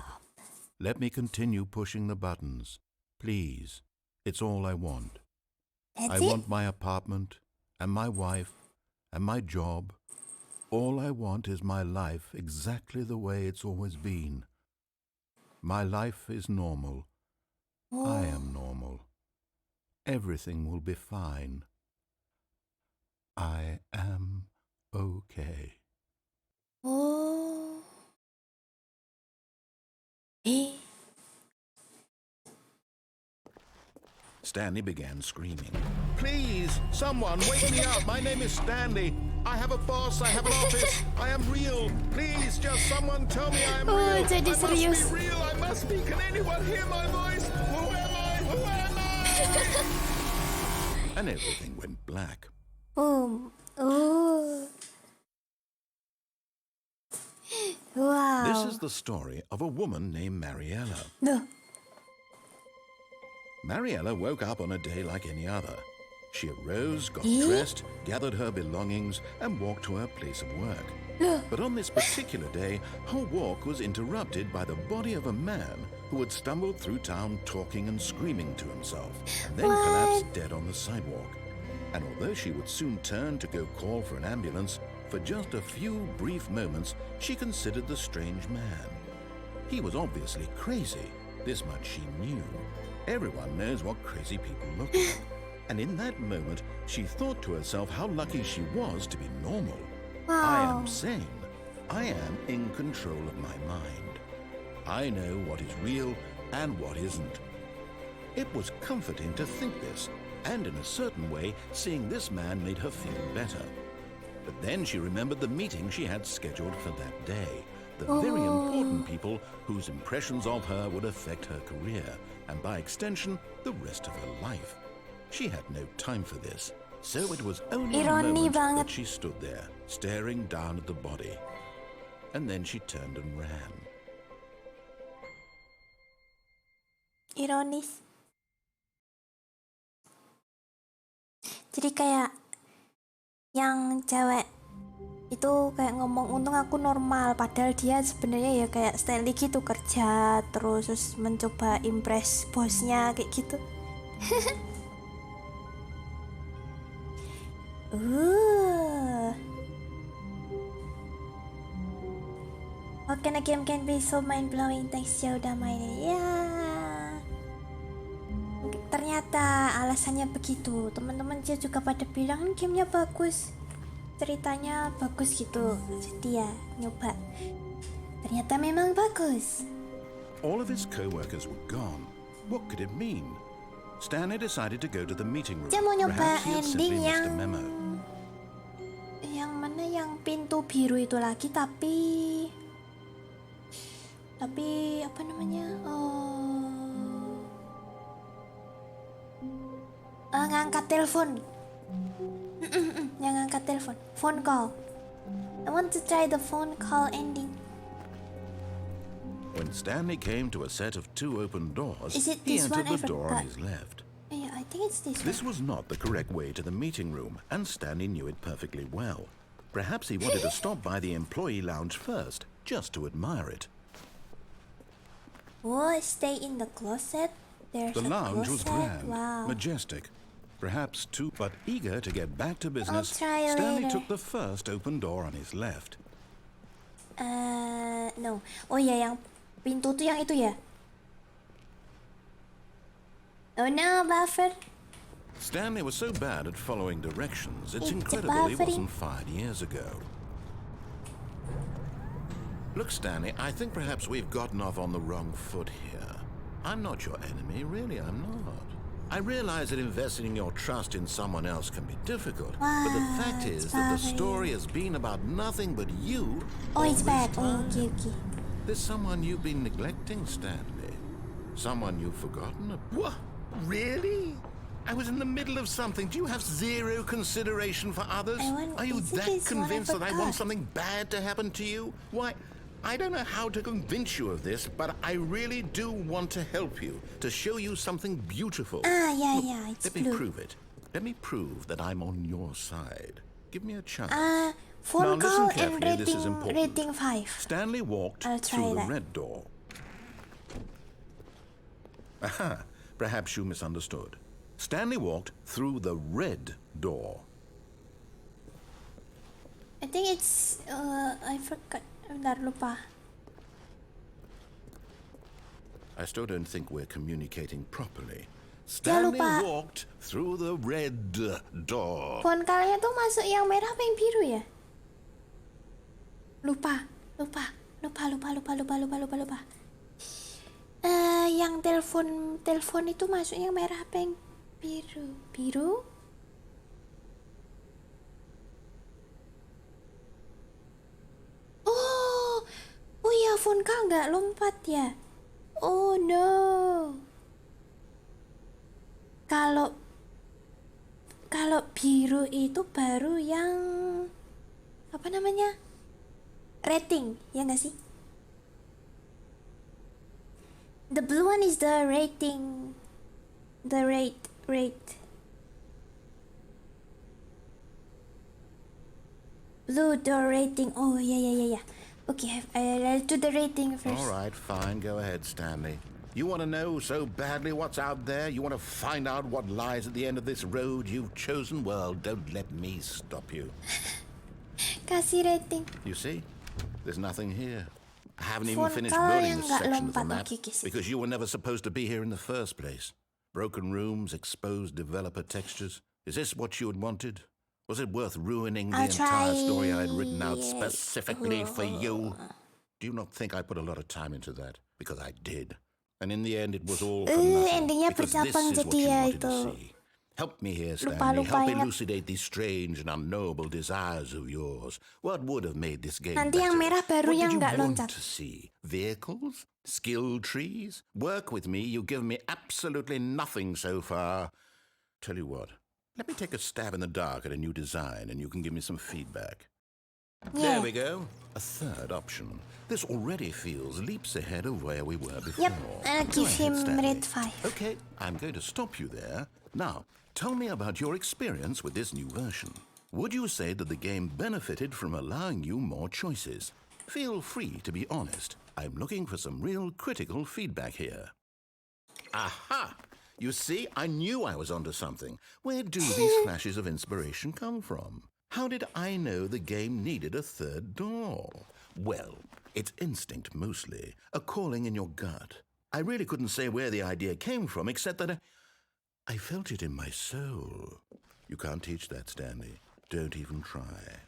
Let me continue pushing the buttons. Please, it's all I want. I want my apartment, and my wife, and my job. All I want is my life exactly the way it's always been. My life is normal. I am normal. Everything will be fine. I am okay. Oh. Stanley began screaming. Please, someone, wake me up. My name is Stanley. I have a boss. I have an office. I am real. Please, just someone tell me I am real. jadi I serius. must be real. I must be. Can anyone hear my voice? Who am I? Who am I? And everything went black. Boom. Oh. Wow. This is the story of a woman named Mariella. Duh. Mariella woke up on a day like any other. She arose, got dressed, gathered her belongings, and walked to her place of work. But on this particular day, her walk was interrupted by the body of a man who had stumbled through town talking and screaming to himself, and then collapsed dead on the sidewalk. And although she would soon turn to go call for an ambulance, for just a few brief moments, she considered the strange man. He was obviously crazy. This much she knew. Everyone knows what crazy people look like. And in that moment, she thought to herself how lucky she was to be normal. I am sane. I am in control of my mind. I know what is real and what isn't. It was comforting to think this, and in a certain way, seeing this man made her feel better. But then she remembered the meeting she had scheduled for that day. The very important people whose impressions of her would affect her career, and by extension, the rest of her life. She had no time for this, so it was only a moment that she stood there, staring down at the body. And then she turned and ran. Ironis. Jadi kayak yang cewek itu kayak ngomong untung aku normal, padahal dia sebenarnya ya kayak Stanley gitu, kerja terus mencoba impress bosnya kayak gitu. How can a game can be so mind-blowing? Thanks ya udah mainin. Ya. Ternyata alasannya begitu. Teman-teman dia juga pada bilang gamenya bagus, ceritanya bagus gitu. Jadi ya nyoba. Ternyata memang bagus. All of his co-workers were gone. What could it mean? Stanley decided to go to the meeting room. Dia mau nyoba Perhaps he had simply ending missed a memo. Yang mana yang pintu biru itu lagi, tapi apa namanya? Ngangkat telepon. Yang ngangkat telepon. Phone call. I want to try the phone call ending. When Stanley came to a set of two open doors, Is it he this entered one? the I door forgot. on his left. Yeah, I think it's this This one. was not the correct way to the meeting room, and Stanley knew it perfectly well. Perhaps he wanted to stop by the employee lounge first, just to admire it. Oh, stay in the closet. There's The a lounge was closet. grand, Wow. majestic. Perhaps too, but eager to get back to business, try Stanley later. took the first open door on his left. No. Oh ya, yang pintu tuh yang itu ya. Oh no, buffer. Stanley was so bad at following directions, it's It's incredible he buffering. wasn't fired years ago. Look, Stanley, I think perhaps we've gotten off on the wrong foot here. I'm not your enemy, really, I'm not. I realize that investing your trust in someone else can be difficult, but the fact is that the story has been about nothing but you. Oh, all it's this bad. time. Oh, okay. There's someone you've been neglecting, Stanley. Someone you've forgotten about. What? Really? I was in the middle of something. Do you have zero consideration for others? Are you is it that this one? I convinced that I forgot. want something bad to happen to you? Why, I don't know how to convince you of this, but I really do want to help you, to show you something beautiful. Yeah, it's Let me blue. prove it. Let me prove that I'm on your side. Give me a chance. Phone Now, call listen and carefully, this is important. rating 5. Stanley walked I'll try through the that. red door. Aha, perhaps you misunderstood. Stanley walked through the red door. I think it's I forgot. Bentar, lupa. I still don't think we're communicating properly. Dia Stanley lupa. walked through the red door. Phone call-nya tuh masuk yang merah apa yang biru ya? Lupa. Yang telepon itu masuk yang merah apa yang Biru? Oh iya, Fonka nggak lompat ya? Oh no. Kalau biru itu baru yang apa namanya? Rating, ya nggak sih? The blue one is the rating. The rate. Blue the rating. Oh yeah. Okay, I'll do the rating first. All right, fine. Go ahead, Stanley. You want to know so badly what's out there? You want to find out what lies at the end of this road you've chosen? Well, don't let me stop you. Kasih rating. You see? There's nothing here. I haven't even Phone finished call building yang this nggak section of the lompat, map okay, guys. because you were never supposed to be here in the first place. Broken rooms, exposed developer textures. Is this what you had wanted? Was it worth ruining the I'll entire try. story I had written out specifically for you? Do you not think I put a lot of time into that? Because I did. And in the end, it was all for nothing. Endingnya Because this bercabang is what jadi you ya wanted itu. to see. Help me here, Stanley. Lupa-lupa Help ingat. elucidate these strange and unknowable desires of yours. What would have made this game Nanti yang better? merah baru What yang did you nggak want loncat. to see? Vehicles? Skill trees? Work with me. You've given me absolutely nothing so far. Tell you what. Let me take a stab in the dark at a new design and you can give me some feedback. Yeah. There we go. A third option. This already feels leaps ahead of where we were before. Yep, I'll Go give ahead, him Stanley. rate 5. Okay, I'm going to stop you there. Now, tell me about your experience with this new version. Would you say that the game benefited from allowing you more choices? Feel free to be honest. I'm looking for some real critical feedback here. Aha! You see, I knew I was onto something. Where do these flashes of inspiration come from? How did I know the game needed a third door? Well, it's instinct mostly, a calling in your gut. I really couldn't say where the idea came from, except that I felt it in my soul. You can't teach that, Stanley. Don't even try.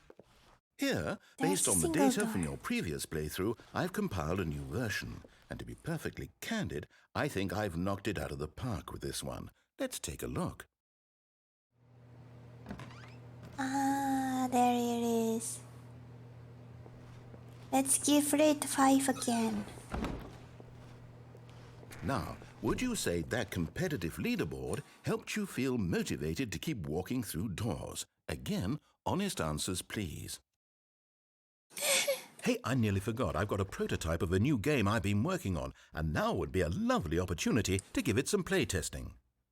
Here, based on the data from your previous playthrough, I've compiled a new version. And to be perfectly candid, I think I've knocked it out of the park with this one. Let's take a look. Ah, there it is. Let's give rate 5 again. Now, would you say that competitive leaderboard helped you feel motivated to keep walking through doors? Again, honest answers, please. Hey, I nearly forgot. I've got a prototype of a new game I've been working on, and now would be a lovely opportunity to give it some playtesting.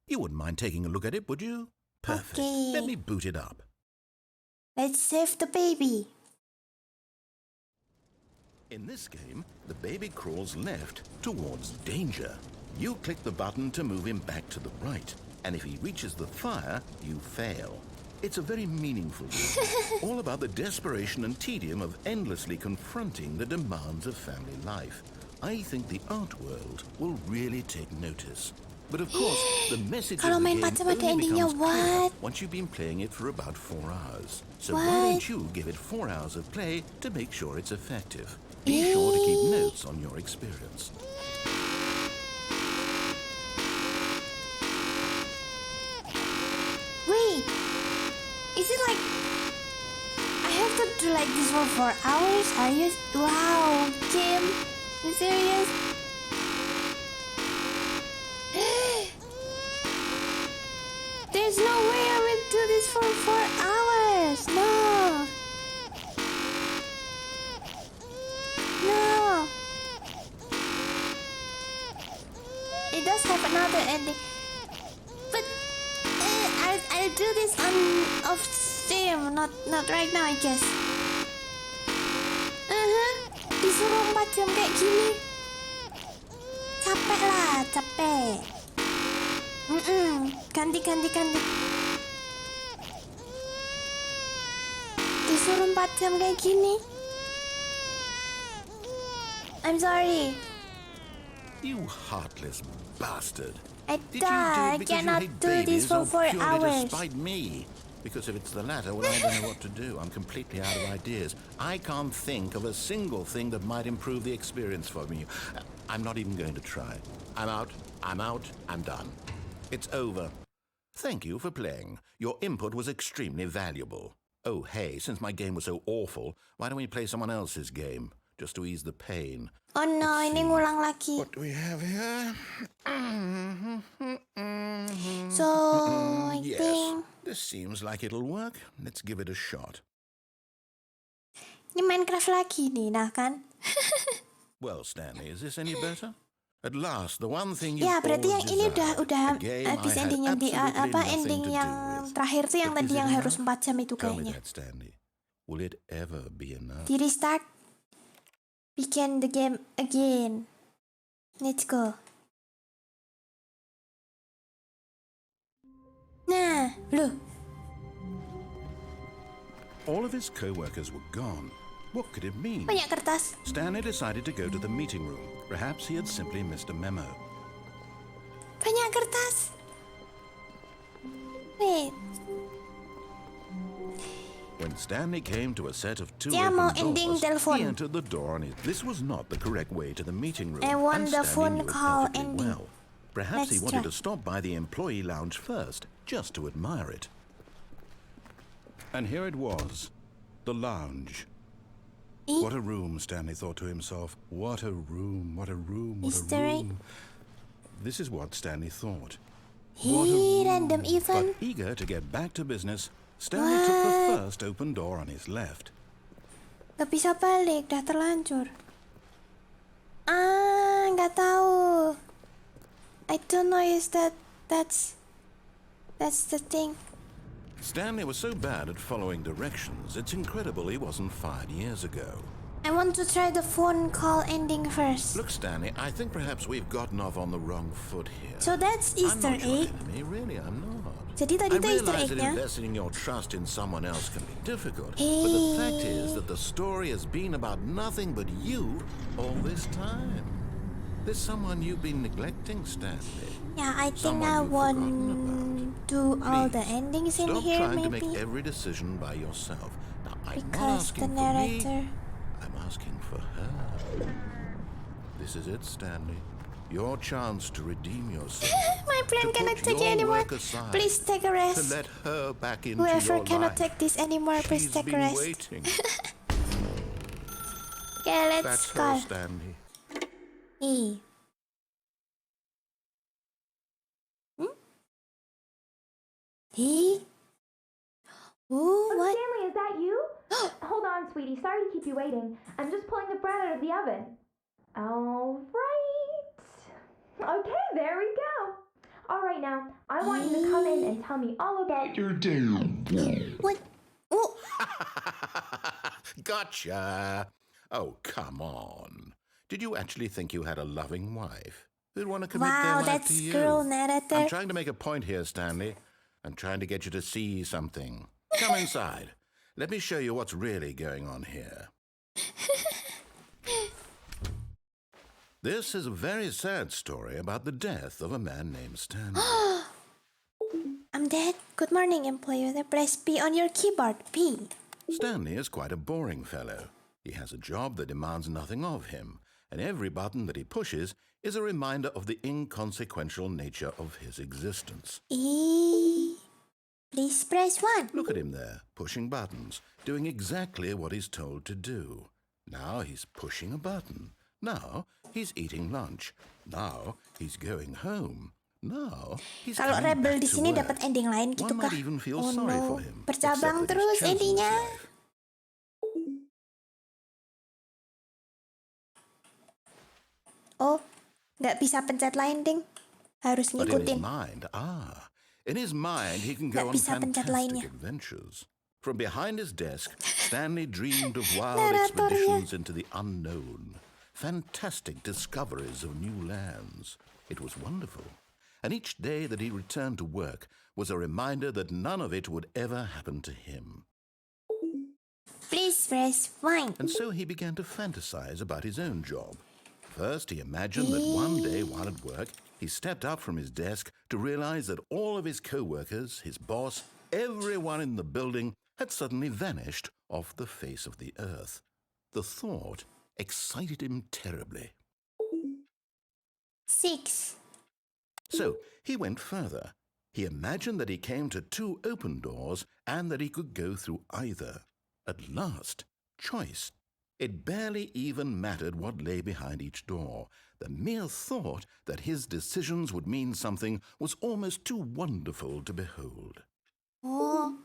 You wouldn't mind taking a look at it, would you? Perfect. Okay. Let me boot it up. Let's save the baby. In this game, the baby crawls left towards danger. You click the button to move him back to the right, and if he reaches the fire, you fail. It's a very meaningful game, all about the desperation and tedium of endlessly confronting the demands of family life. I think the art world will really take notice. But of course, the message of Kalau the main game macam ada only endingnya, becomes clear what? once you've been playing it for about 4 hours. So What? why don't you give it 4 hours of play to make sure it's effective? Be sure to keep notes on your experience. Wait, is it like I have to do like this for 4 hours? Are you? Wow, Kim, you serious? There's no way I will do this for 4 hours. No. No. It does have another ending. But I'll do this on off stream, not right now, I guess. Disuruh 4 jam kayak gini. Capek lah, capek. Ganti. Disuruh 4 jam kayak gini. I'm sorry. You heartless bastard. I Did you do it because you cannot hate do this babies for or 4 purely hours. to spite me? Because if it's the latter, well, I don't know what to do. I'm completely out of ideas. I can't think of a single thing that might improve the experience for me. I'm not even going to try. I'm out. I'm done. It's over. Thank you for playing. Your input was extremely valuable. Oh, hey, since my game was so awful, why don't we play someone else's game? Just to ease the pain. Oh no, ini ngulang lagi. What do we have here? So, I Yes, think this seems like it'll work. Let's give it a shot. ini Minecraft lagi nih, nah kan? Well, Stanley, is this any better? At last, the one thing you Ya, berarti yang ini desired, udah a game habis I had ending yang di absolutely apa nothing ending to yang do with. terakhir tuh yang But tadi is yang it harus enough? 4 jam itu Tell me kayaknya. that, Stanley. Will it ever be enough? Di restart. Begin the game again. Let's go. Nah, loh. All of his co-workers were gone. What could it mean? Banyak kertas. Stanley decided to go to the meeting room. Perhaps he had simply missed a memo. Banyak kertas. Wait. When Stanley came to a set of two Dia mau open ending doors, telepon. he entered the door on his... This was not the correct way to the meeting room. I want and the Stanley phone knew it call perfectly ending. well. Perhaps he Let's wanted try. to stop by the employee lounge first, just to admire it. And here it was, the lounge. What a room, Stanley thought to himself. What a room, what a room, what a Easter egg. room. This is what Stanley thought. Hi, random But event. eager to get back to business, Stanley took the first open door on his left. Gak bisa balik, dah terlanjur. Nggak tahu. I don't know if that's the thing. Stanley was so bad at following directions, it's incredible he wasn't fired years ago. I want to try the phone call ending first. Look, Stanley, I think perhaps we've gotten off on the wrong foot here. So that's Easter I'm not your egg. enemy, really, I'm not. Jadi tadi I tuh Easter realize that egg-nya. investing your trust in someone else can be difficult, but the fact is that the story has been about nothing but you all this time. There's someone you've been neglecting, Stanley. Yeah, I think Someone I you've forgotten won't do all the Please, endings in Stop here, trying to make maybe. every decision by yourself. Now, I'm not Because the asking for me, narrator. I'm asking for her. This is it, Stanley. Your chance to redeem yourself. My brain to cannot put take it your anymore. work aside, Please take a To rest. let her back into Whoever your cannot life. take this anymore, please She's take a been rest. waiting. Okay, let's That's go. her, Stanley. E. E? Ooh, what? Stanley, is that you? Hold on, sweetie. Sorry to keep you waiting. I'm just pulling the bread out of the oven. All right. Okay, there we go. All right, now, I want you to come in and tell me all about your day. What? Oh, Gotcha. Oh, come on. Did you actually think you had a loving wife who'd want to commit their wow, life that's to you? cruel narrator. I'm trying to make a point here, Stanley. I'm trying to get you to see something. Come inside. Let me show you what's really going on here. This is a very sad story about the death of a man named Stanley. I'm dead. Good morning, employer. Press P on your keyboard. P. Stanley is quite a boring fellow. He has a job that demands nothing of him, and every button that he pushes is a reminder of the inconsequential nature of his existence. E. Please press 1. Look at him there, pushing buttons, doing exactly what he's told to do. Now he's pushing a button. Now he's eating lunch. Now he's going home. Now he's Kalau coming Rebel back di to sini work. dapat ending lain gitu One kah? might even feel Oh sorry no. for him. Bercabang except that terus he's chosen this endingnya. life. Oh, nggak bisa pencet lain, ding. Harus But in his ngikutin. mind, he can Nggak go on bisa pencet fantastic lainnya. adventures. From behind his desk, Stanley dreamed of wild Narratornya. expeditions into the unknown, fantastic discoveries of new lands. It was wonderful. And each day that he returned to work was a reminder that none of it would ever happen to him. Please press 1. And so he began to fantasize about his own job. First, he imagined that one day while at work, he stepped up from his desk to realize that all of his co-workers, his boss, everyone in the building had suddenly vanished off the face of the earth. The thought excited him terribly. 6. So he went further. He imagined that he came to 2 open doors and that he could go through either. At last, choice. It barely even mattered what lay behind each door. The mere thought that his decisions would mean something was almost too wonderful to behold. Oh.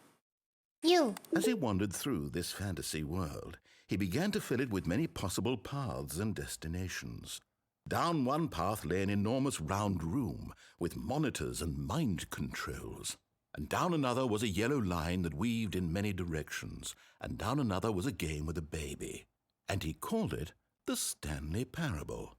You. As he wandered through this fantasy world, he began to fill it with many possible paths and destinations. Down one path lay an enormous round room with monitors and mind controls. And down another was a yellow line that weaved in many directions. And down another was a game with a baby. And he called it the Stanley Parable.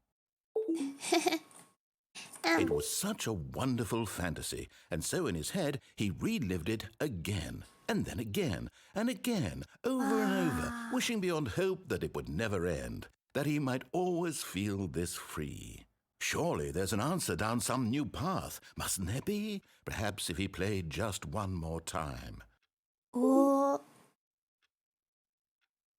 It was such a wonderful fantasy, and so in his head he relived it again, and then again, and again, over and over, wishing beyond hope that it would never end, that he might always feel this free. Surely there's an answer down some new path, mustn't there be? Perhaps if he played just one more time. Oh.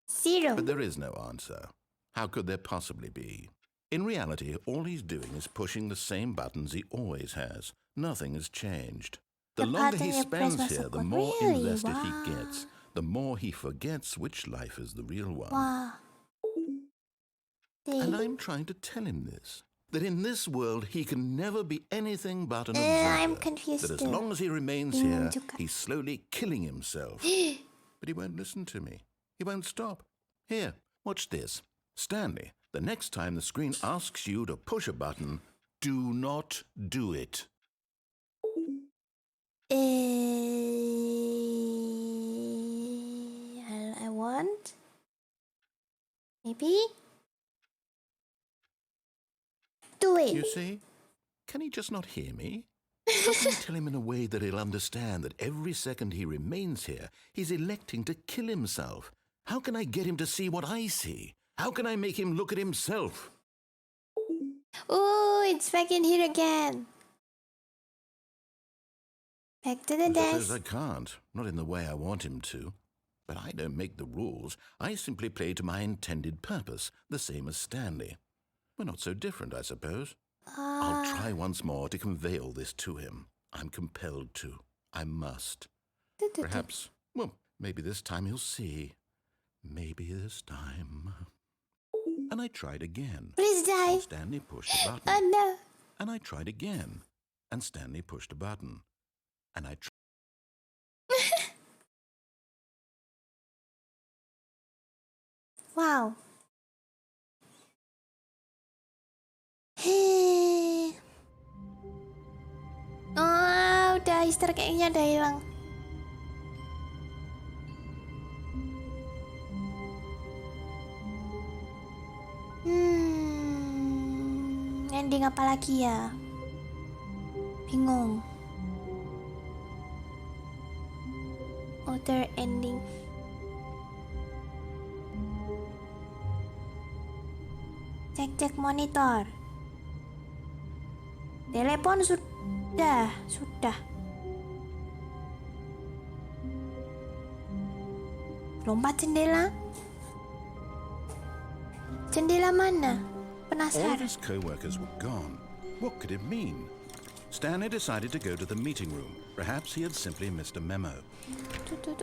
0. But there is no answer. How could there possibly be? In reality, all he's doing is pushing the same buttons he always has. Nothing has changed. The longer he spends here, the more invested he gets. The more he forgets which life is the real one. Wow. And I'm trying to tell him this. That in this world he can never be anything but an observer. I'm confused That as too. long as he remains here, he's slowly killing himself. But he won't listen to me. He won't stop. Here, watch this. Stanley, the next time the screen asks you to push a button, do not do it. I want. Maybe. Do it. You see? Can he just not hear me? How can I tell him in a way that he'll understand that every second he remains here, he's electing to kill himself? How can I get him to see what I see? How can I make him look at himself? Oh, it's back in here again. Back to the I suppose desk. I can't, not in the way I want him to. But I don't make the rules. I simply play to my intended purpose, the same as Stanley. We're not so different, I suppose. I'll try once more to convey all this to him. I'm compelled to. I must. Perhaps, well, maybe this time he'll see. Maybe this time. And I tried again. Please die. And Stanley pushed a button. Oh no. And I tried again. And Stanley pushed a button. And I tried. Wow. Oh, udah Easter egg-nya udah hilang. Ending apa lagi ya? Bingung. Other ending. Cek monitor. Telepon sudah. Lompat jendela. Jendela mana? All of Penasaran. his co-workers were gone. What could it mean? Stanley decided to go to the meeting room. Perhaps he had simply missed a memo. Tuh.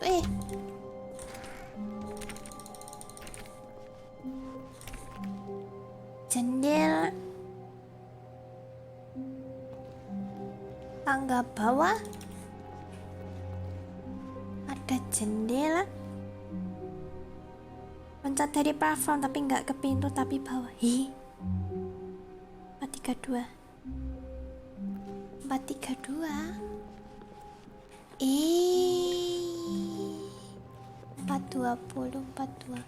Jendela. Tangga bawah. Ada jendela. Loncat dari platform tapi nggak ke pintu tapi bawah. 432. 432. 420, 42.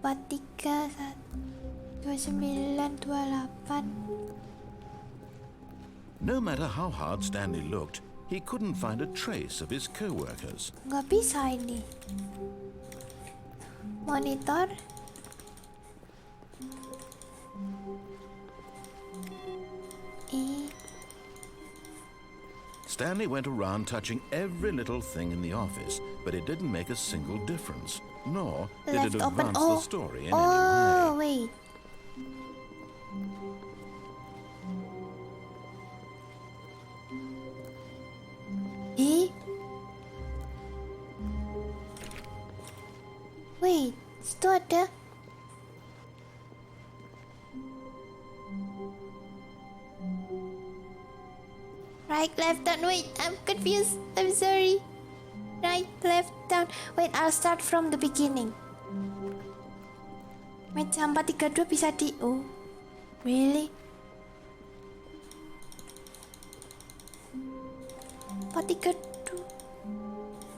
431 29 28. No matter how hard Stanley looked, he couldn't find a trace of his co-workers. Nggak bisa ini. Monitor. Stanley went around touching every little thing in the office, but it didn't make a single difference, nor did it Left open. advance the story in any Oh, way. wait. Situ ada. Right, left, down. Wait, I'm confused. I'm sorry. Right, left, down. Wait, I'll start from the beginning. Meja 432 bisa di... Oh, really? 432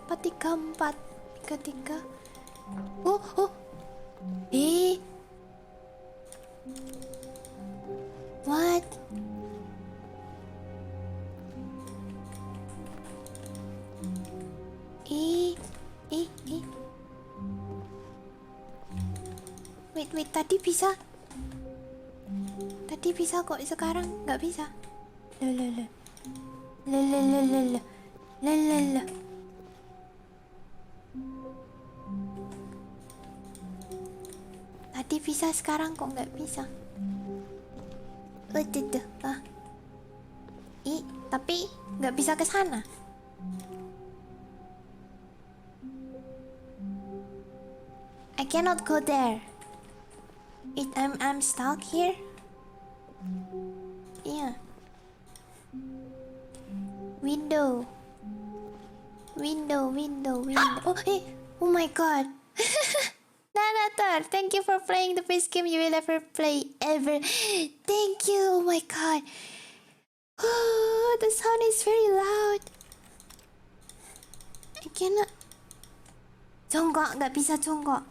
434 33. Oh, oh. What? Wait, tadi bisa kok, sekarang nggak bisa. Loh. Tadi bisa, sekarang kok nggak bisa. Tapi nggak bisa ke sana. I cannot go there. I'm stuck here. Yeah. Window. Oh, oh my god. Nanator, thank you for playing the best game you will ever play ever. Thank you. Oh my god. Oh, the sound is very loud. I cannot. Jongkok, nggak bisa jongkok.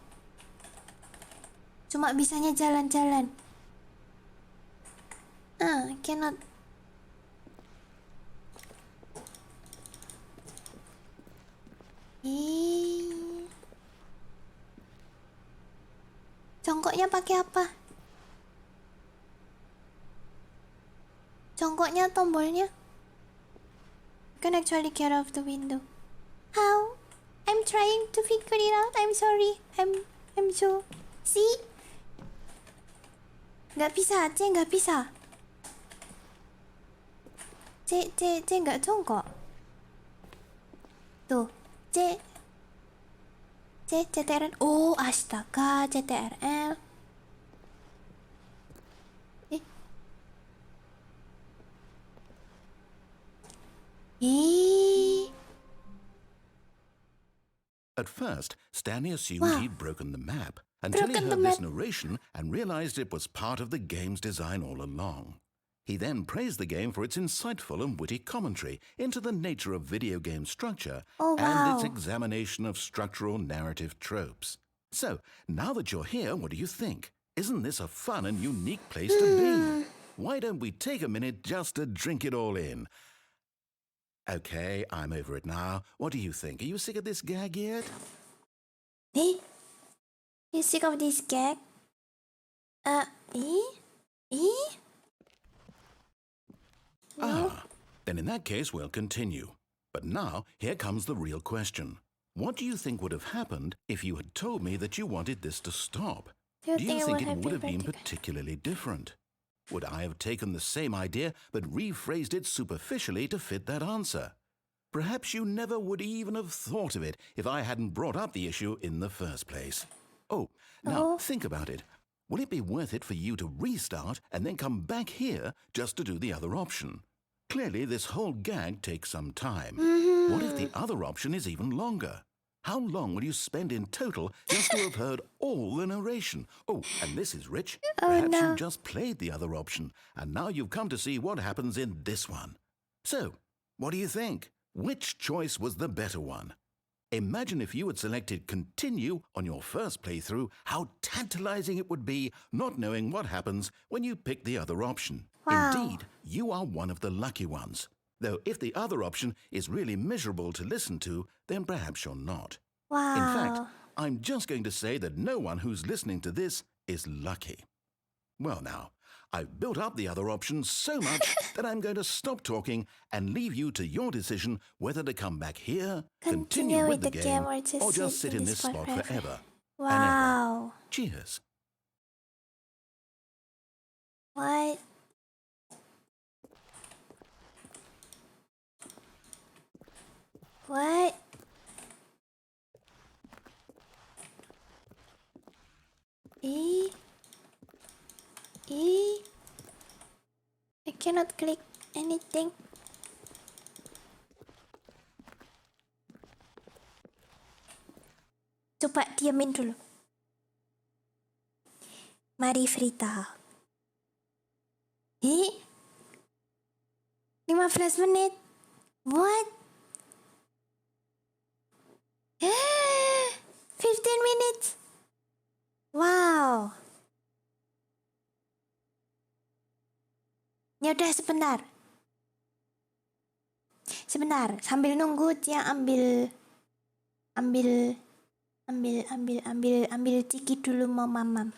Cuma bisanya jalan-jalan. I cannot. Jongkoknya pakai apa? Jongkoknya tombolnya? You can actually get off the window. How? I'm trying to figure it out. I'm sorry. I'm so... See? Nggak bisa, C nggak bisa. C nggak jongkok. Tuh, CTRL. Oh, astaga, CTRL. At first, Stanley assumed he'd broken the map until he heard this narration and realized it was part of the game's design all along. He then praised the game for its insightful and witty commentary into the nature of video game structure and its examination of structural narrative tropes. So, now that you're here, what do you think? Isn't this a fun and unique place to be? Why don't we take a minute just to drink it all in? Okay, I'm over it now. What do you think? Are you sick of this gag yet? You sick of this gag? Then in that case, we'll continue. But now, here comes the real question. What do you think would have happened if you had told me that you wanted this to stop? Do you think it would have been particularly different? Would I have taken the same idea but rephrased it superficially to fit that answer? Perhaps you never would even have thought of it if I hadn't brought up the issue in the first place. Oh, now think about it. Will it be worth it for you to restart and then come back here just to do the other option? Clearly, this whole gag takes some time. What if the other option is even longer? How long will you spend in total just to have heard all the narration? Oh, and this is rich. Perhaps you just played the other option, and now you've come to see what happens in this one. So, what do you think? Which choice was the better one? Imagine if you had selected continue on your first playthrough, how tantalizing it would be not knowing what happens when you pick the other option. Indeed, you are one of the lucky ones. Though if the other option is really miserable to listen to, then perhaps you're not. In fact, I'm just going to say that no one who's listening to this is lucky. Well now, I've built up the other option so much that I'm going to stop talking and leave you to your decision whether to come back here, continue with the game, or just sit in this spot forever. Wow. Cheers. What? What? I cannot click anything. Coba diamin dulu. Mari Frita. 15 menit. What? 15 minutes. Wow. Ya udah sebentar. Sebentar, sambil nunggu dia ambil ciki dulu mau mamam.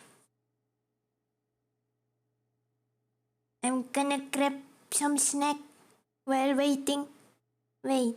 I'm gonna grab some snack while waiting. Wait.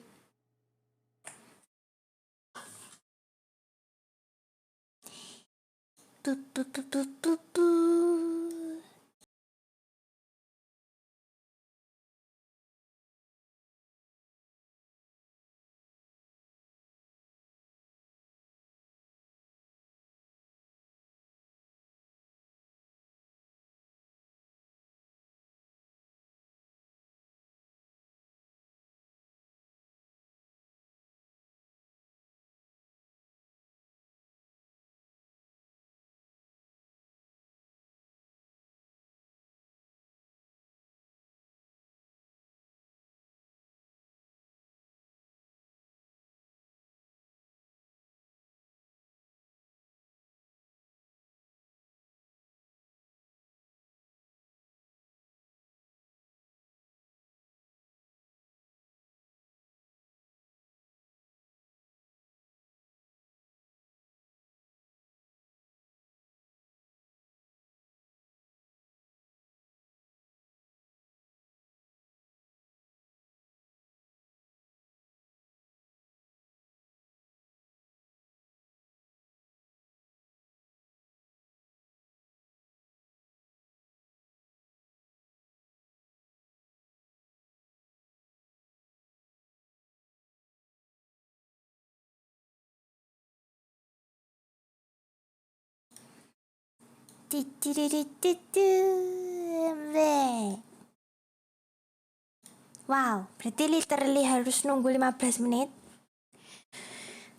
Wow, berarti literally harus nunggu 15 menit.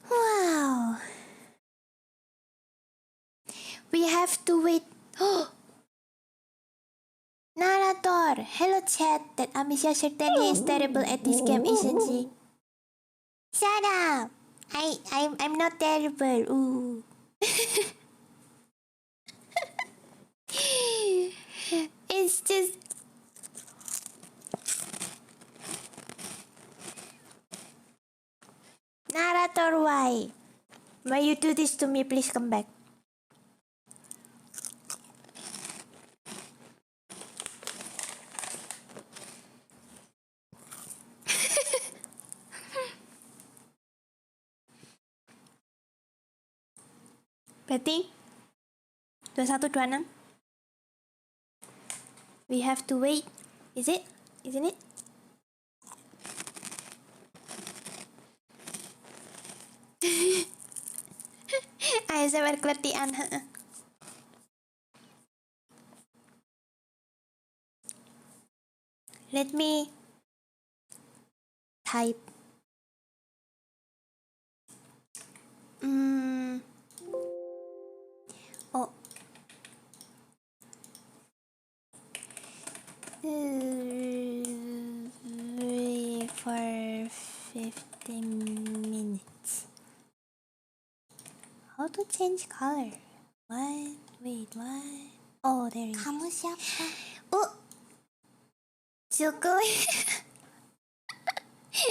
Wow. We have to wait. Oh. Narrator, hello chat. That Amicia certainly is terrible at this game, isn't she? Shut up. I'm not terrible. Ooh. It's just Narrator, why? Why you do this to me? Please come back. Berarti 2126. We have to wait. Is it? Isn't it? ASMR keletian. Let me type. Oh. For 15 minutes. How to change color? What? Wait, what? Oh, there it is. カムシャッパ Oh! すごい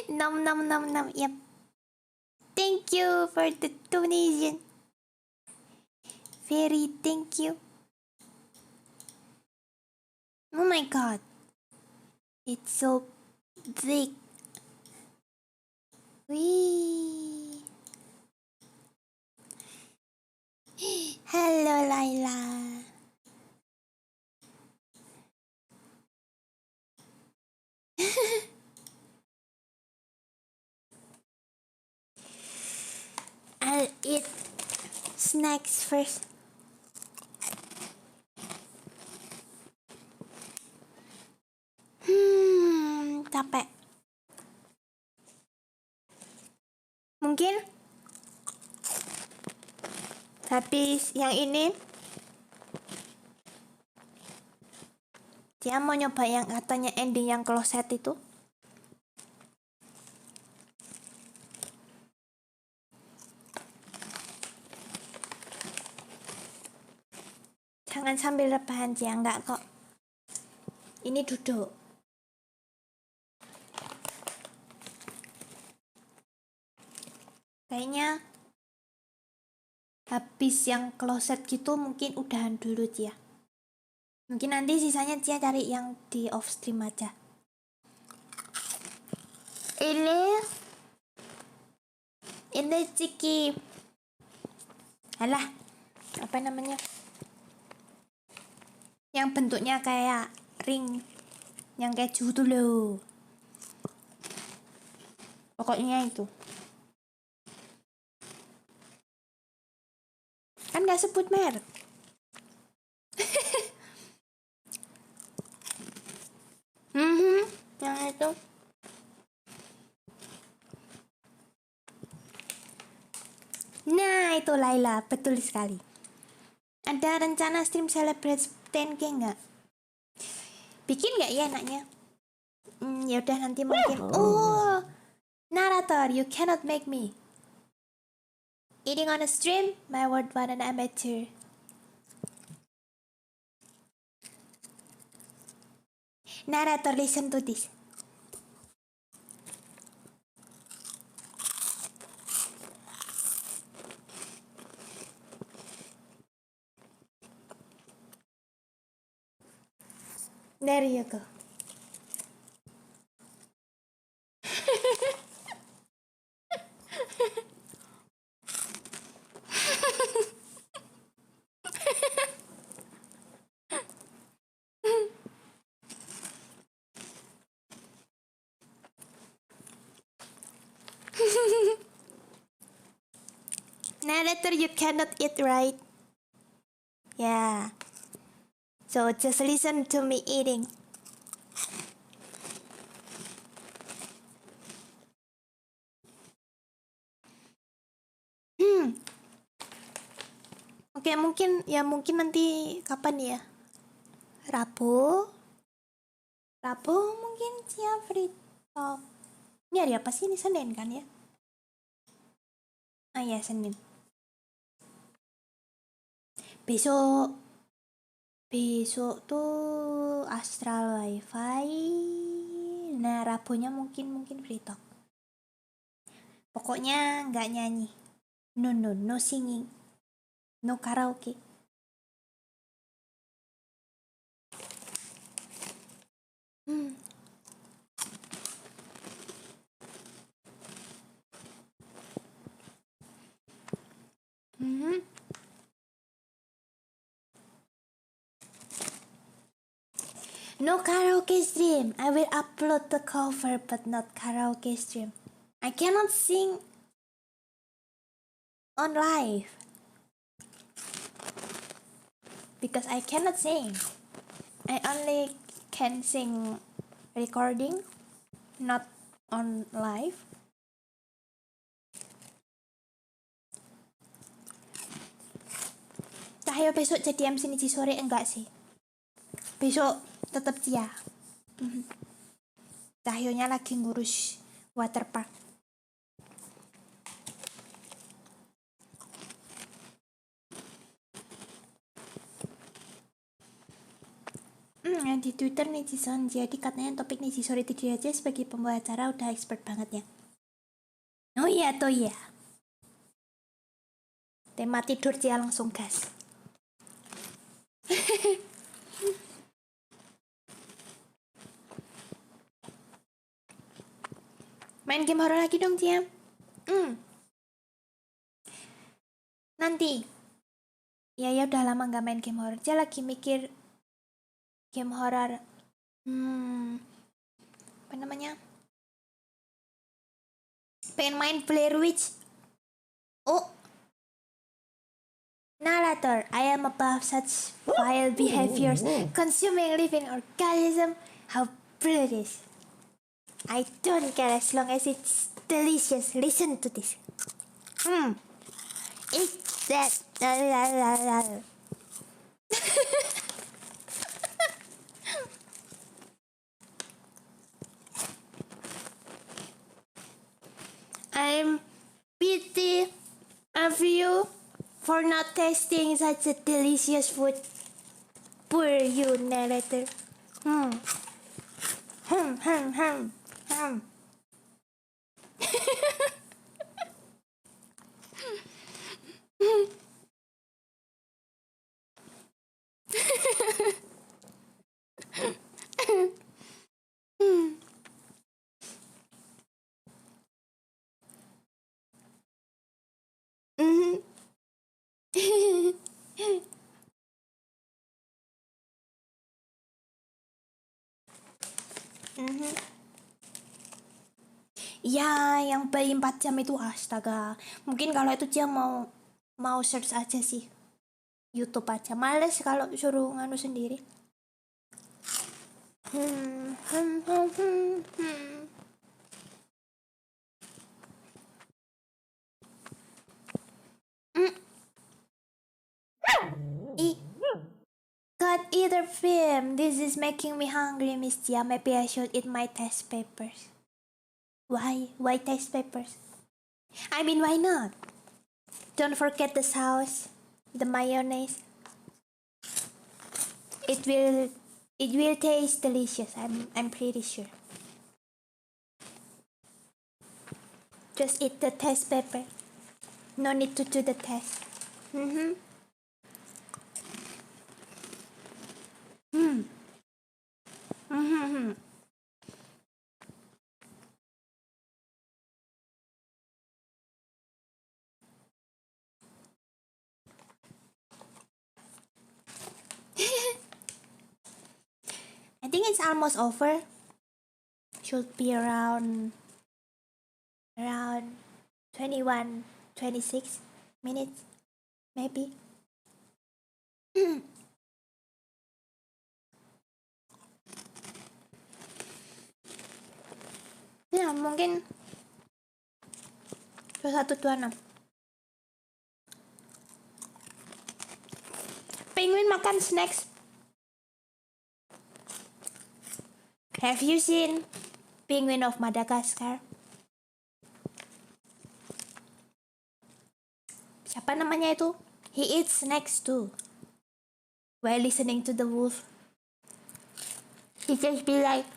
Nom nom nom nom. Yep. Thank you for the donation. Very thank you. Oh my god. It's so big. Wee. Hello, Laila. I'll eat snacks first. capek. Mungkin habis yang ini dia mau nyoba yang katanya ending yang kloset itu. Jangan sambil rebahan ya, enggak kok. Ini duduk. Kayaknya habis yang kloset gitu mungkin udahan dulu Cia. Mungkin nanti sisanya Cia cari yang di off stream aja. Ini ciki. Alah, apa namanya? Yang bentuknya kayak ring, yang keju tuh loh. Pokoknya itu. Kan gak sebut merek. Yang itu. Nah, itu Laila, betul sekali. Ada rencana stream celebrate 10K nggak? Bikin nggak ya enaknya? Ya udah nanti mungkin. Oh, narrator, you cannot make me. Eating on a stream, my word, what an amateur. Narrator, listen to this. There you go. Narrator, you cannot eat, right? Yeah. So just listen to me eating. Oke, mungkin nanti kapan ya? Rabu mungkin Cia free talk. Ini hari apa sih? Ini Senin kan ya? Ah ya, Senin. Besok tuh Astral Wifi. Nah, Rabunya mungkin free talk. Pokoknya nggak nyanyi. No singing. No karaoke. No karaoke stream. I will upload the cover but not karaoke stream. I cannot sing on live because I cannot sing. I only can sing recording, not on live. Cahyo besok jadi MC Niji sore enggak sih? Besok tetap Cia. Cahyonya lagi ngurus waterpark. Di Twitter NIJISANJI ID katanya topik Niji sore tidur aja sebagai pembawa acara udah expert banget ya. Oh iya toh ya. Tema tidur Cia langsung gas. Main game horror lagi dong Cia. Nanti. Ya udah lama nggak main game horror. Cia lagi mikir game horror. Apa namanya? Pengen main Blair Witch. Oh. Narrator, I am above such vile behaviors, consuming living organism. How British. I don't care as long as it's delicious. Listen to this. It's that. I'm pity of you for not tasting such a delicious food. Poor you, narrator. Ya, yang bayi 4 jam itu astaga. Mungkin kalau itu dia mau search aja sih. YouTube aja. Males kalau suruh nganu sendiri. God either film. This is making me hungry, Miss Tia. Maybe I should eat my test papers. Why? Why test papers? I mean, why not? Don't forget the sauce, the mayonnaise. It will taste delicious. I'm pretty sure. Just eat the test pepper. No need to do the test. I think it's almost over. Should be around 21, 26 minutes, maybe. Ya, mungkin 21.26. Penguin makan snacks. Have you seen Penguin of Madagascar? Siapa namanya itu? He eats snacks too. While listening to the wolf. He just be like,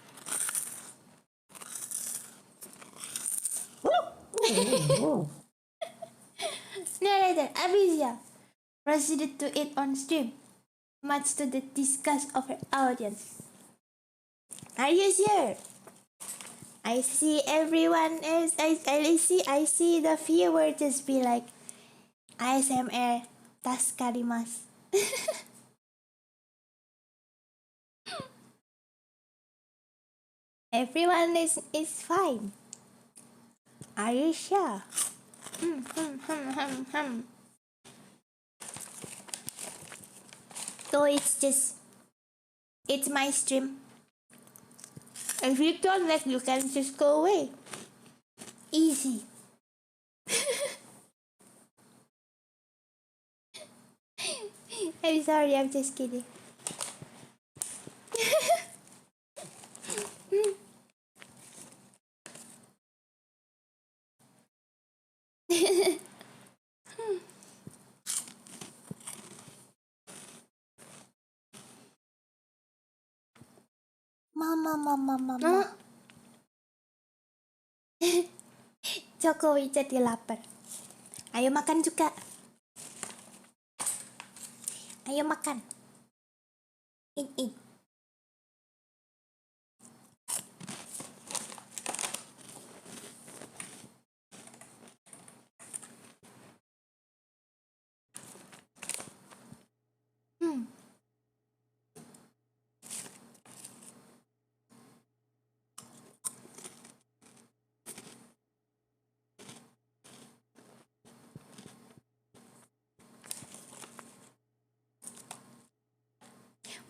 narrator Amicia proceeded to eat on stream, much to the disgust of her audience. Are you sure? I see everyone else. I see the viewer just be like, ASMR taskarimasu. Everyone is fine. Are you sure? So it's my stream. If you don't like, you can just go away. Easy. I'm sorry, I'm just kidding. Mama. Jokowi jadi lapar. Ayo makan juga. Ayo makan. Eat.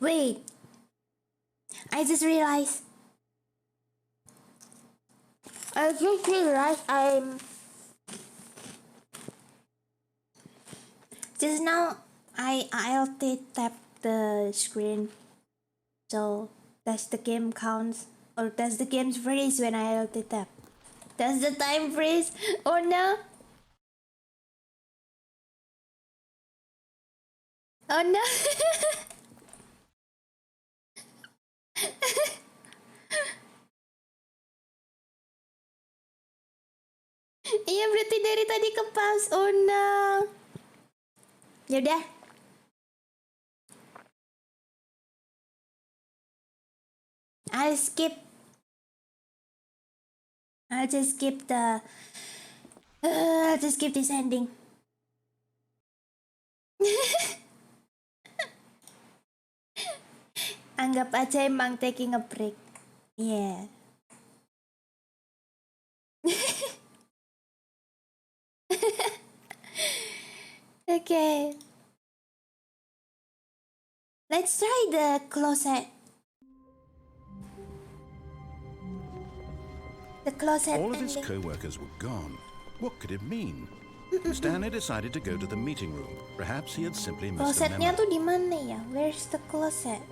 Wait, I just realized I just realized just now I alt tap the screen. So does the game counts or does the game freeze when I alt tap? Does the time freeze? Oh no! Oh no! Iya berarti dari tadi ke pause. Oh no. Yaudah. I'll just skip this ending. Anggap aja emang taking a break. Yeah. Okay. Let's try the closet. The closet All of his ending. co-workers were gone. What could it mean? Stanley decided to go to the meeting room. Perhaps he had simply missed a Closetnya memo. tuh di mana ya? Where's the closet?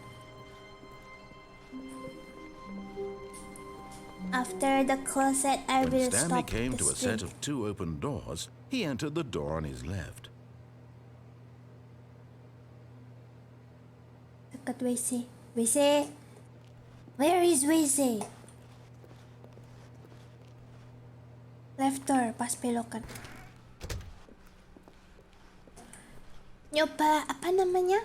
After the closet, I When will Stanley stop came the to a stream. set of 2 open doors, he entered the door on his left. Dekat WC. WC. Where is WC? Left door, pas belokan. Nyoba apa namanya?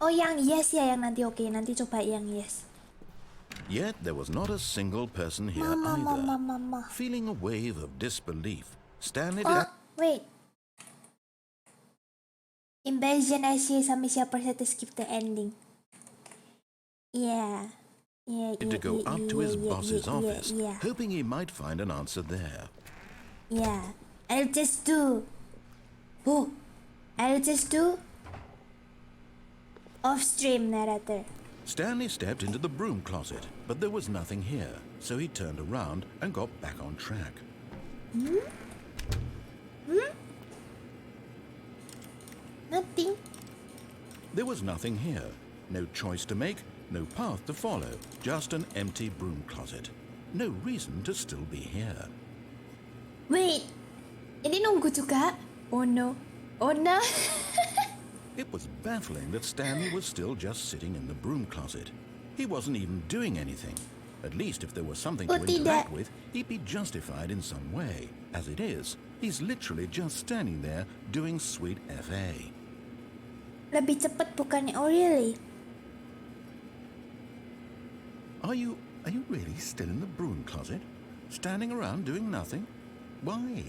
Oh yang yes ya, yang nanti oke, nanti coba yang yes. Yet there was not a single person here either. Feeling a wave of disbelief, Stanley Oh, wait. Invasion IC Amicia Michella to skip the ending. Yeah. to go up to his boss's office, hoping he might find an answer there. Yeah. I'll just do off-stream narrator. Stanley stepped into the broom closet, but there was nothing here, so he turned around and got back on track. Nothing. There was nothing here. No choice to make, no path to follow, just an empty broom closet. No reason to still be here. Wait. Ini nunggu juga? Oh no. Oh no. It was baffling that Stanley was still just sitting in the broom closet. He wasn't even doing anything. At least if there was something to interact with, he'd be justified in some way. As it is, he's literally just standing there doing sweet FA. Lebih cepat bukannya? Oh really? Are you really still in the broom closet? Standing around doing nothing? Why?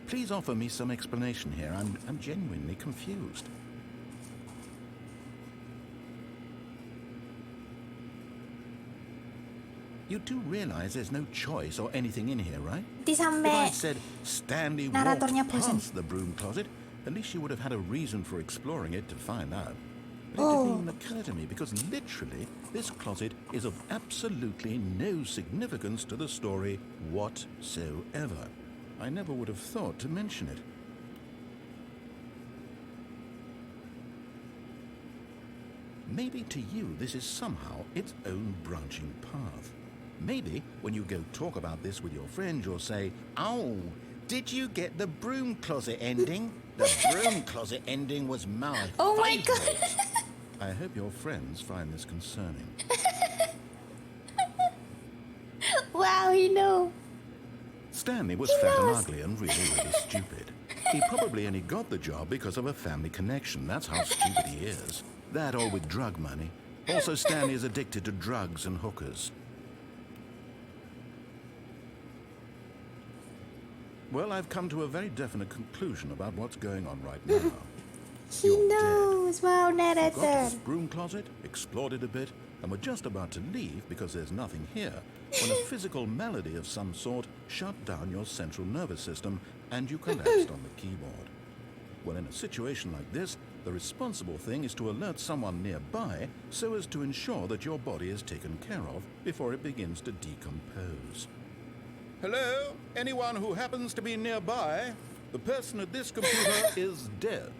Please offer me some explanation here. I'm genuinely confused. You do realize there's no choice or anything in here, right? If I'd said Stanley walked past the broom closet, at least you would have had a reason for exploring it to find out. But it didn't even occur to me because literally this closet is of absolutely no significance to the story whatsoever. I never would have thought to mention it. Maybe to you this is somehow its own branching path. Maybe when you go talk about this with your friends, you'll say, "Oh, did you get the broom closet ending? The broom closet ending was my Oh my favorite." god. I hope your friends find this concerning. Wow, you know. Stanley was fat and ugly and really, really stupid. He probably only got the job because of a family connection. That's how stupid he is. That or with drug money. Also, Stanley is addicted to drugs and hookers. Well, I've come to a very definite conclusion about what's going on right now. He You're knows. Wow, Got to narrator. this broom closet, explored it a bit, and were just about to leave because there's nothing here, when a physical malady of some sort shut down your central nervous system and you collapsed on the keyboard. Well, in a situation like this, the responsible thing is to alert someone nearby so as to ensure that your body is taken care of before it begins to decompose. Hello? Anyone who happens to be nearby? The person at this computer is dead.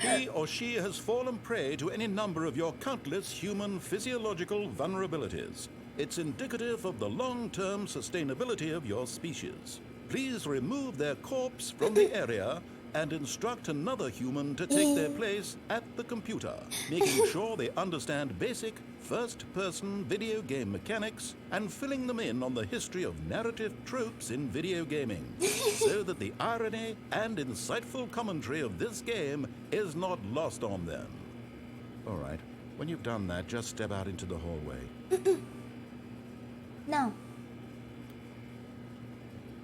He or she has fallen prey to any number of your countless human physiological vulnerabilities. It's indicative of the long-term sustainability of your species. Please remove their corpse from the area and instruct another human to take their place at the computer, making sure they understand basic first-person video game mechanics and filling them in on the history of narrative tropes in video gaming, so that the irony and insightful commentary of this game is not lost on them. All right, when you've done that, just step out into the hallway. No.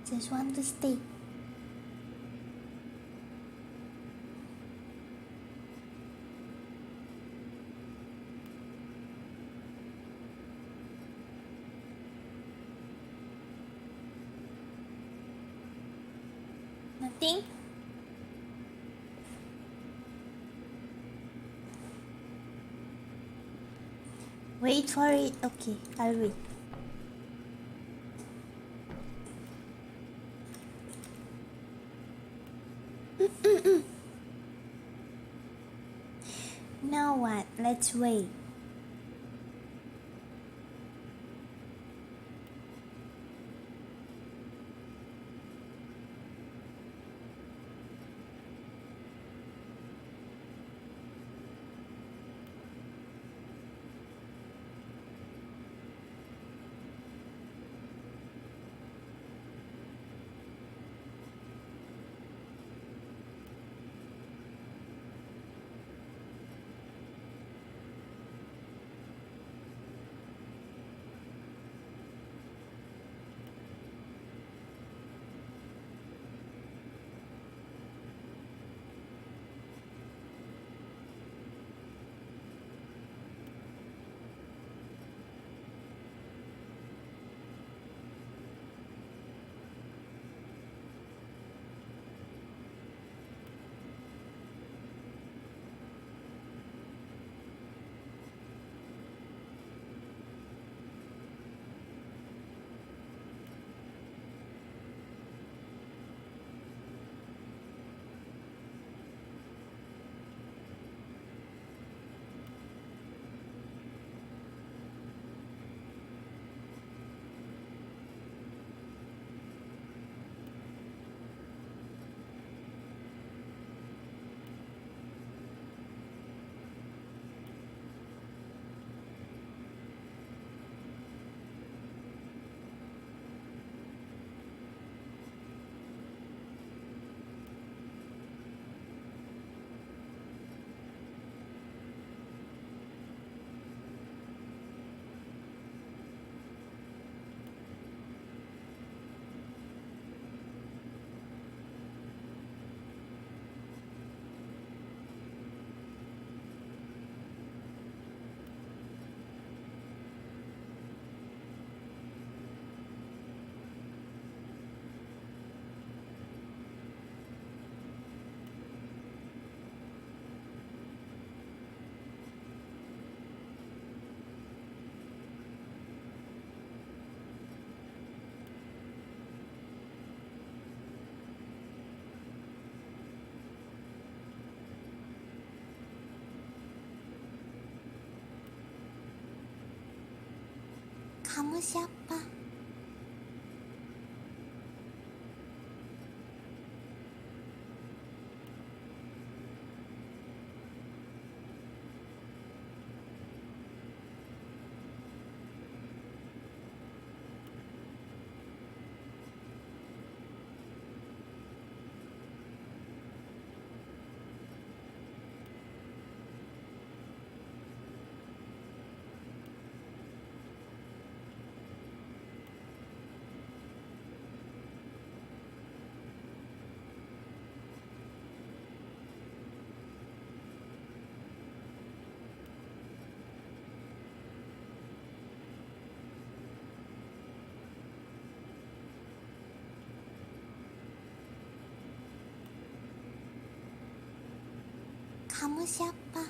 Just want to stay. Nothing? Wait for it. Okay, I'll wait. Now what? Let's wait. Kamu siapa? Kamu siapa?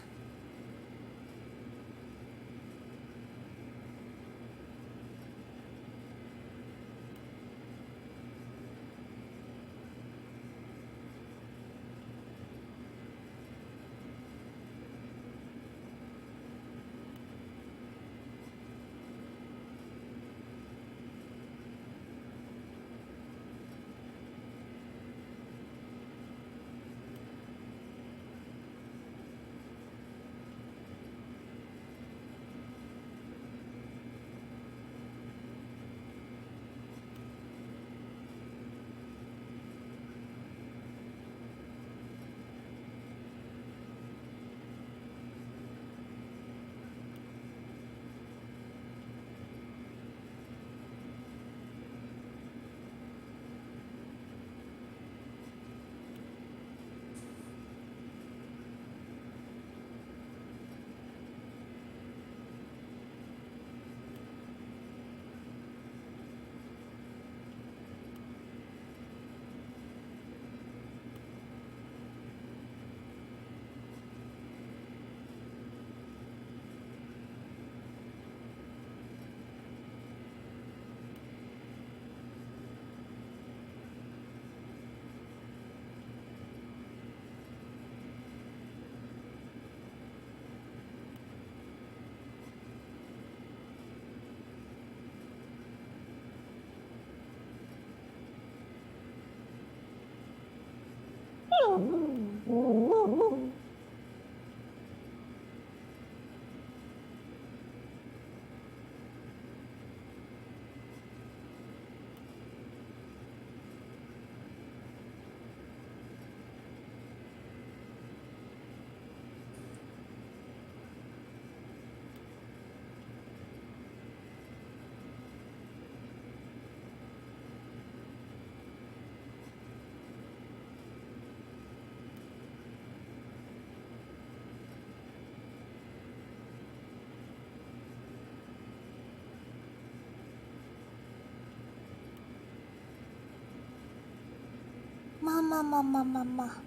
Mama.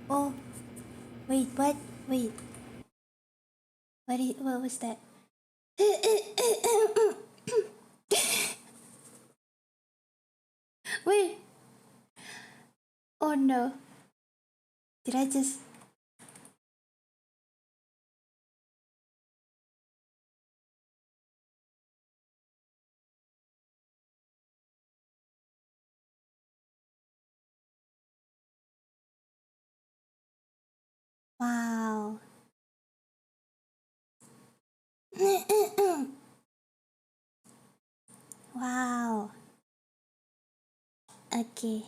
Oh, wait, what? Wait. What was that? Wait. Oh no. Did I just... Wow. Wow. Okay.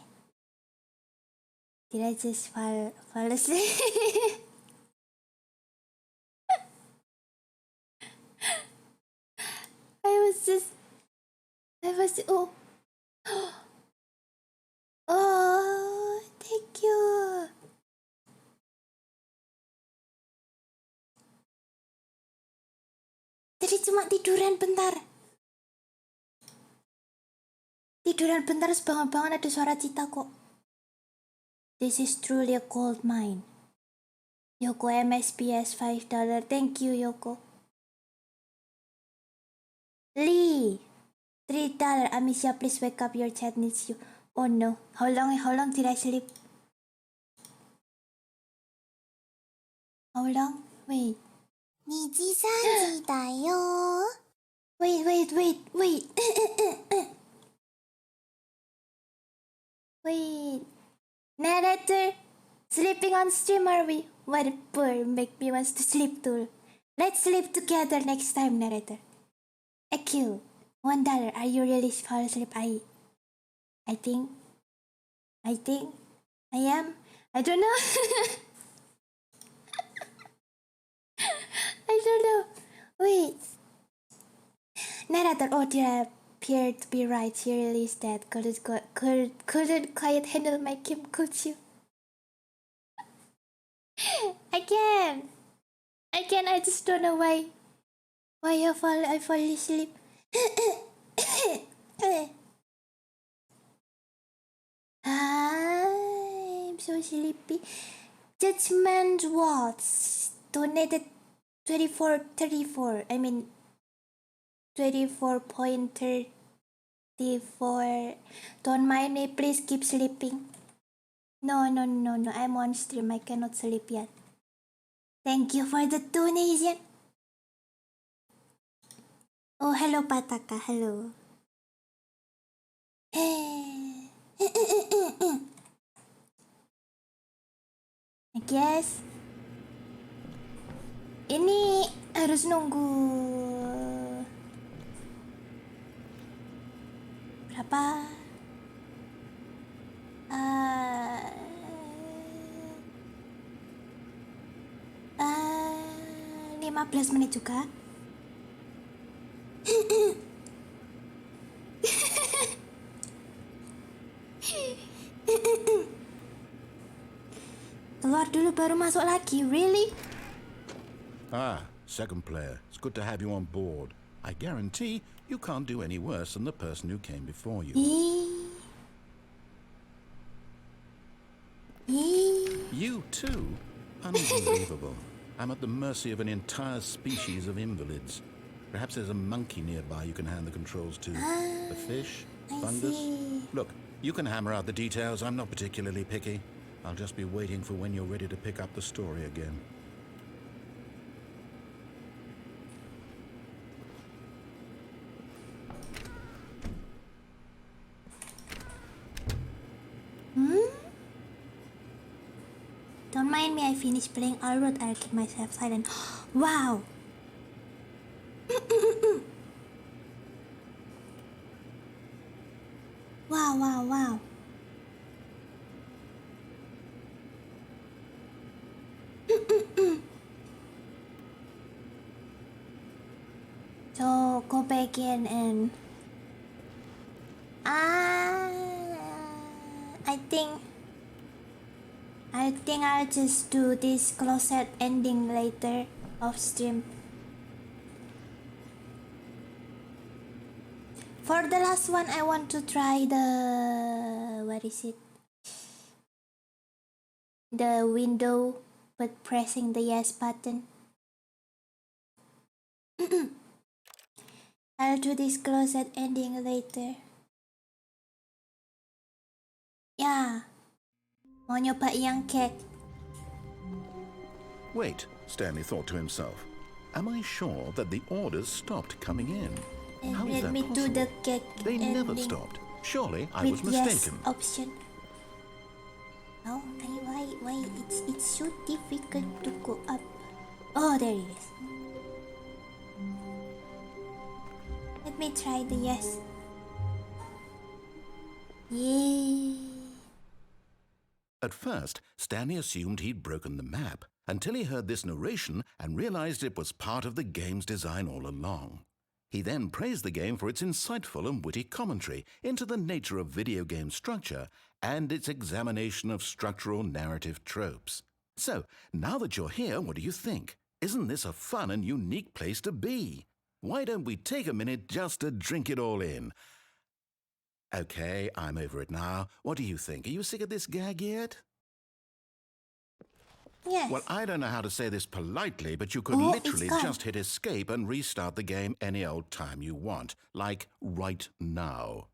Did I just fall asleep? Oh. Oh, thank you. Tadi cuma tiduran bentar. Tiduran bentar, terus bangun-bangun ada suara Cita kok. This is truly a gold mine. Yoko MSPS $5. Thank you, Yoko. Lee, $3. Amicia, please wake up. Your chat needs you. Oh no. How long did I sleep? How long? Wait. 2時3時だよ。 Wait. Wait. Narrator, sleeping on stream are we? What a poor, make me wants to sleep too. Let's sleep together next time, narrator. AQ, $1. Are you really fall asleep? I think I am. I don't know. I don't know. Wait. Narrator, oh dear, appear to be right. She really is dead. Couldn't quite handle my Kim, could you? I can. I just don't know why. Why I fall asleep. I'm so sleepy. Judgment Watts donated 24.34. I mean 24.34. Don't mind me, please keep sleeping. No. I'm on stream. I cannot sleep yet. Thank you for the donation. Oh, hello, Pataka. Hello. I guess ini harus nunggu berapa? 15 menit juga. Keluar dulu baru masuk lagi, really? Ah, second player. It's good to have you on board. I guarantee you can't do any worse than the person who came before you. You too? Unbelievable. I'm at the mercy of an entire species of invalids. Perhaps there's a monkey nearby you can hand the controls to. A fish? Fungus? See. Look, you can hammer out the details. I'm not particularly picky. I'll just be waiting for when you're ready to pick up the story again. Don't mind me, I finished playing all road. I'll keep myself silent. Wow! Wow. So, go back in and... I think I'll just do this closet ending later off stream. For the last one, I want to try the... what is it? The window, but pressing the yes button. I'll do this closet ending later. Yeah. Mau nyoba yang cake. Wait, Stanley thought to himself. Am I sure that the orders stopped coming in? And How is let that me do possible? the cake They never ending stopped. Surely I with was mistaken. yes option. Oh, why it's so difficult to go up. Oh, there it is. Let me try the yes. Yay. At first, Stanley assumed he'd broken the map until he heard this narration and realized it was part of the game's design all along. He then praised the game for its insightful and witty commentary into the nature of video game structure and its examination of structural narrative tropes. So, now that you're here, what do you think? Isn't this a fun and unique place to be? Why don't we take a minute just to drink it all in? Okay, I'm over it now. What do you think? Are you sick of this gag yet? Yes. Well, I don't know how to say this politely, but you could Oh, it's literally gone. just hit escape and restart the game any old time you want, like right now.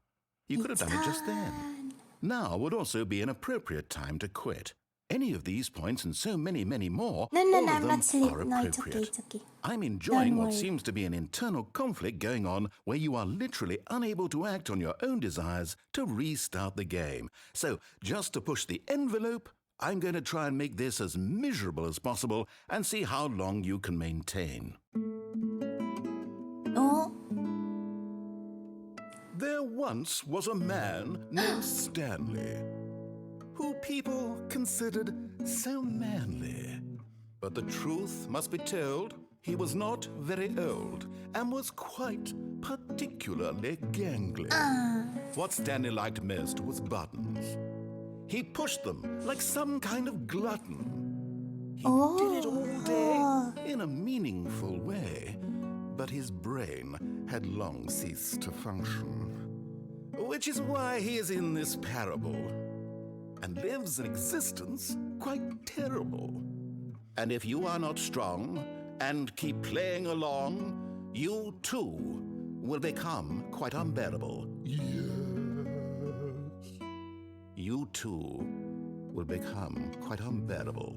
You could have done it just then. Gone. Now would also be an appropriate time to quit. Any of these points and so many, many more, No, all of I'm them not sleep. are No, appropriate. it's okay. I'm enjoying what worry. seems to be an internal conflict going on where you are literally unable to act on your own desires to restart the game. So, just to push the envelope, I'm going to try and make this as miserable as possible and see how long you can maintain. Oh, There once was a man named Stanley, who people considered so manly. But the truth must be told, he was not very old and was quite particularly gangly. What Stanley liked most was buttons. He pushed them like some kind of glutton. He did it all day in a meaningful way, but his brain had long ceased to function. Which is why he is in this parable and lives an existence quite terrible. And if you are not strong and keep playing along, you too will become quite unbearable. Yes. You too will become quite unbearable.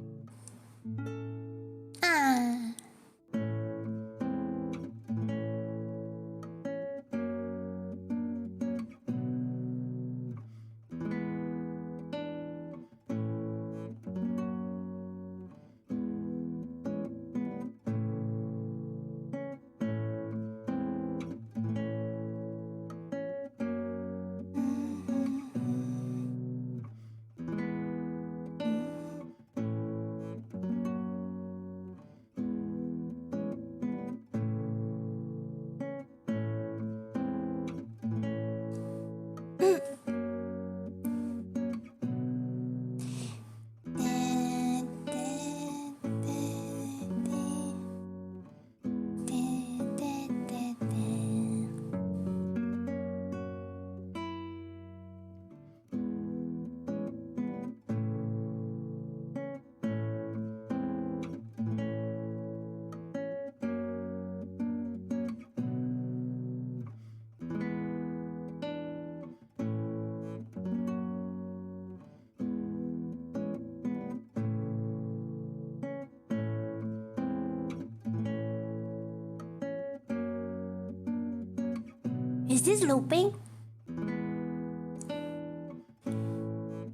Is this looping?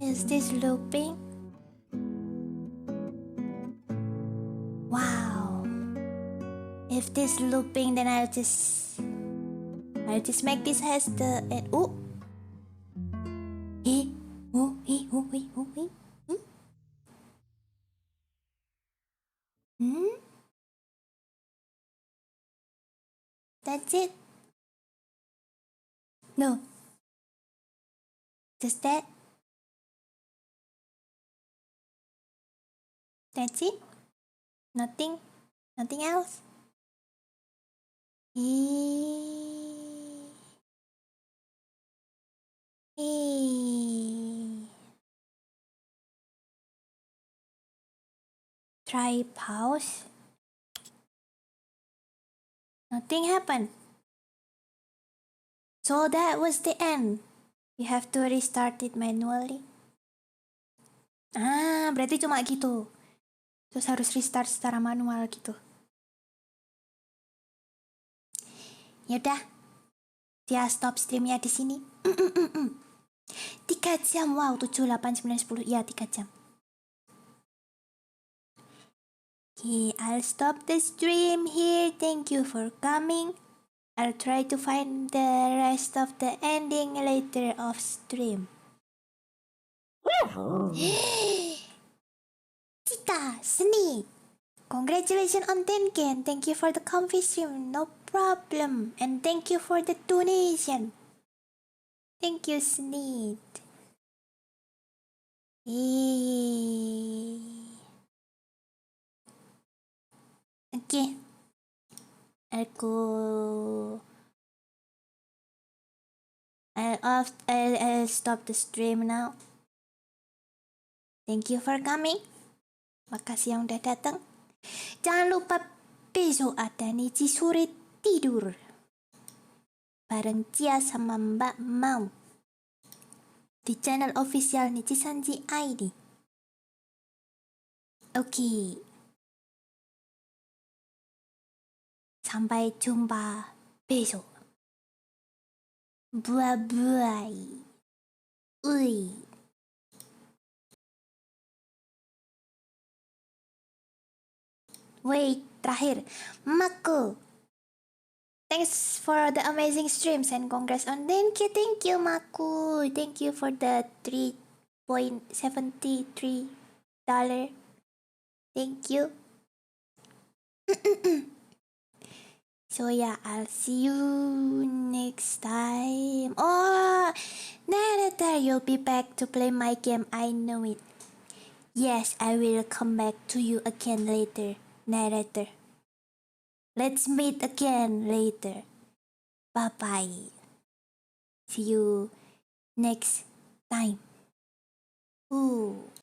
Is this looping? Wow. If this looping, then I'll just make this as the end. Oh. Hey. Oh, hey, oh, hey, oh, hey. Hmm? That's it. No. Just that. That's it. Nothing else. Try pause. Nothing happened. So that was the end. You have to restart it manually. Berarti cuma gitu. Terus harus restart secara manual gitu. Yaudah, dia stop streamnya di sini. 3 jam, wow, 7, 8, 9, 10, iya 3 jam. Okay, I'll stop the stream here. Thank you for coming. I'll try to find the rest of the ending later off stream. Cita, Sneak. Congratulations on 10K and thank you for the comfy stream. No problem. And thank you for the donation. Thank you, Sneak. Okay. I'll stop the stream now. Thank you for coming. Makasih yang udah datang. Jangan lupa besok ada Niji sore tidur bareng Cia sama Mbak Mau di channel official NIJISANJI ID. Oke. Sampai jumpa besok. Bye-bye. Ui. Wait, terakhir. Mako. Thanks for the amazing streams and congrats on thank you, Mako. Thank you for the $3.73. Thank you. So yeah, I'll see you next time. Oh, narrator, you'll be back to play my game. I know it. Yes, I will come back to you again later, narrator. Let's meet again later. Bye-bye. See you next time. Ooh.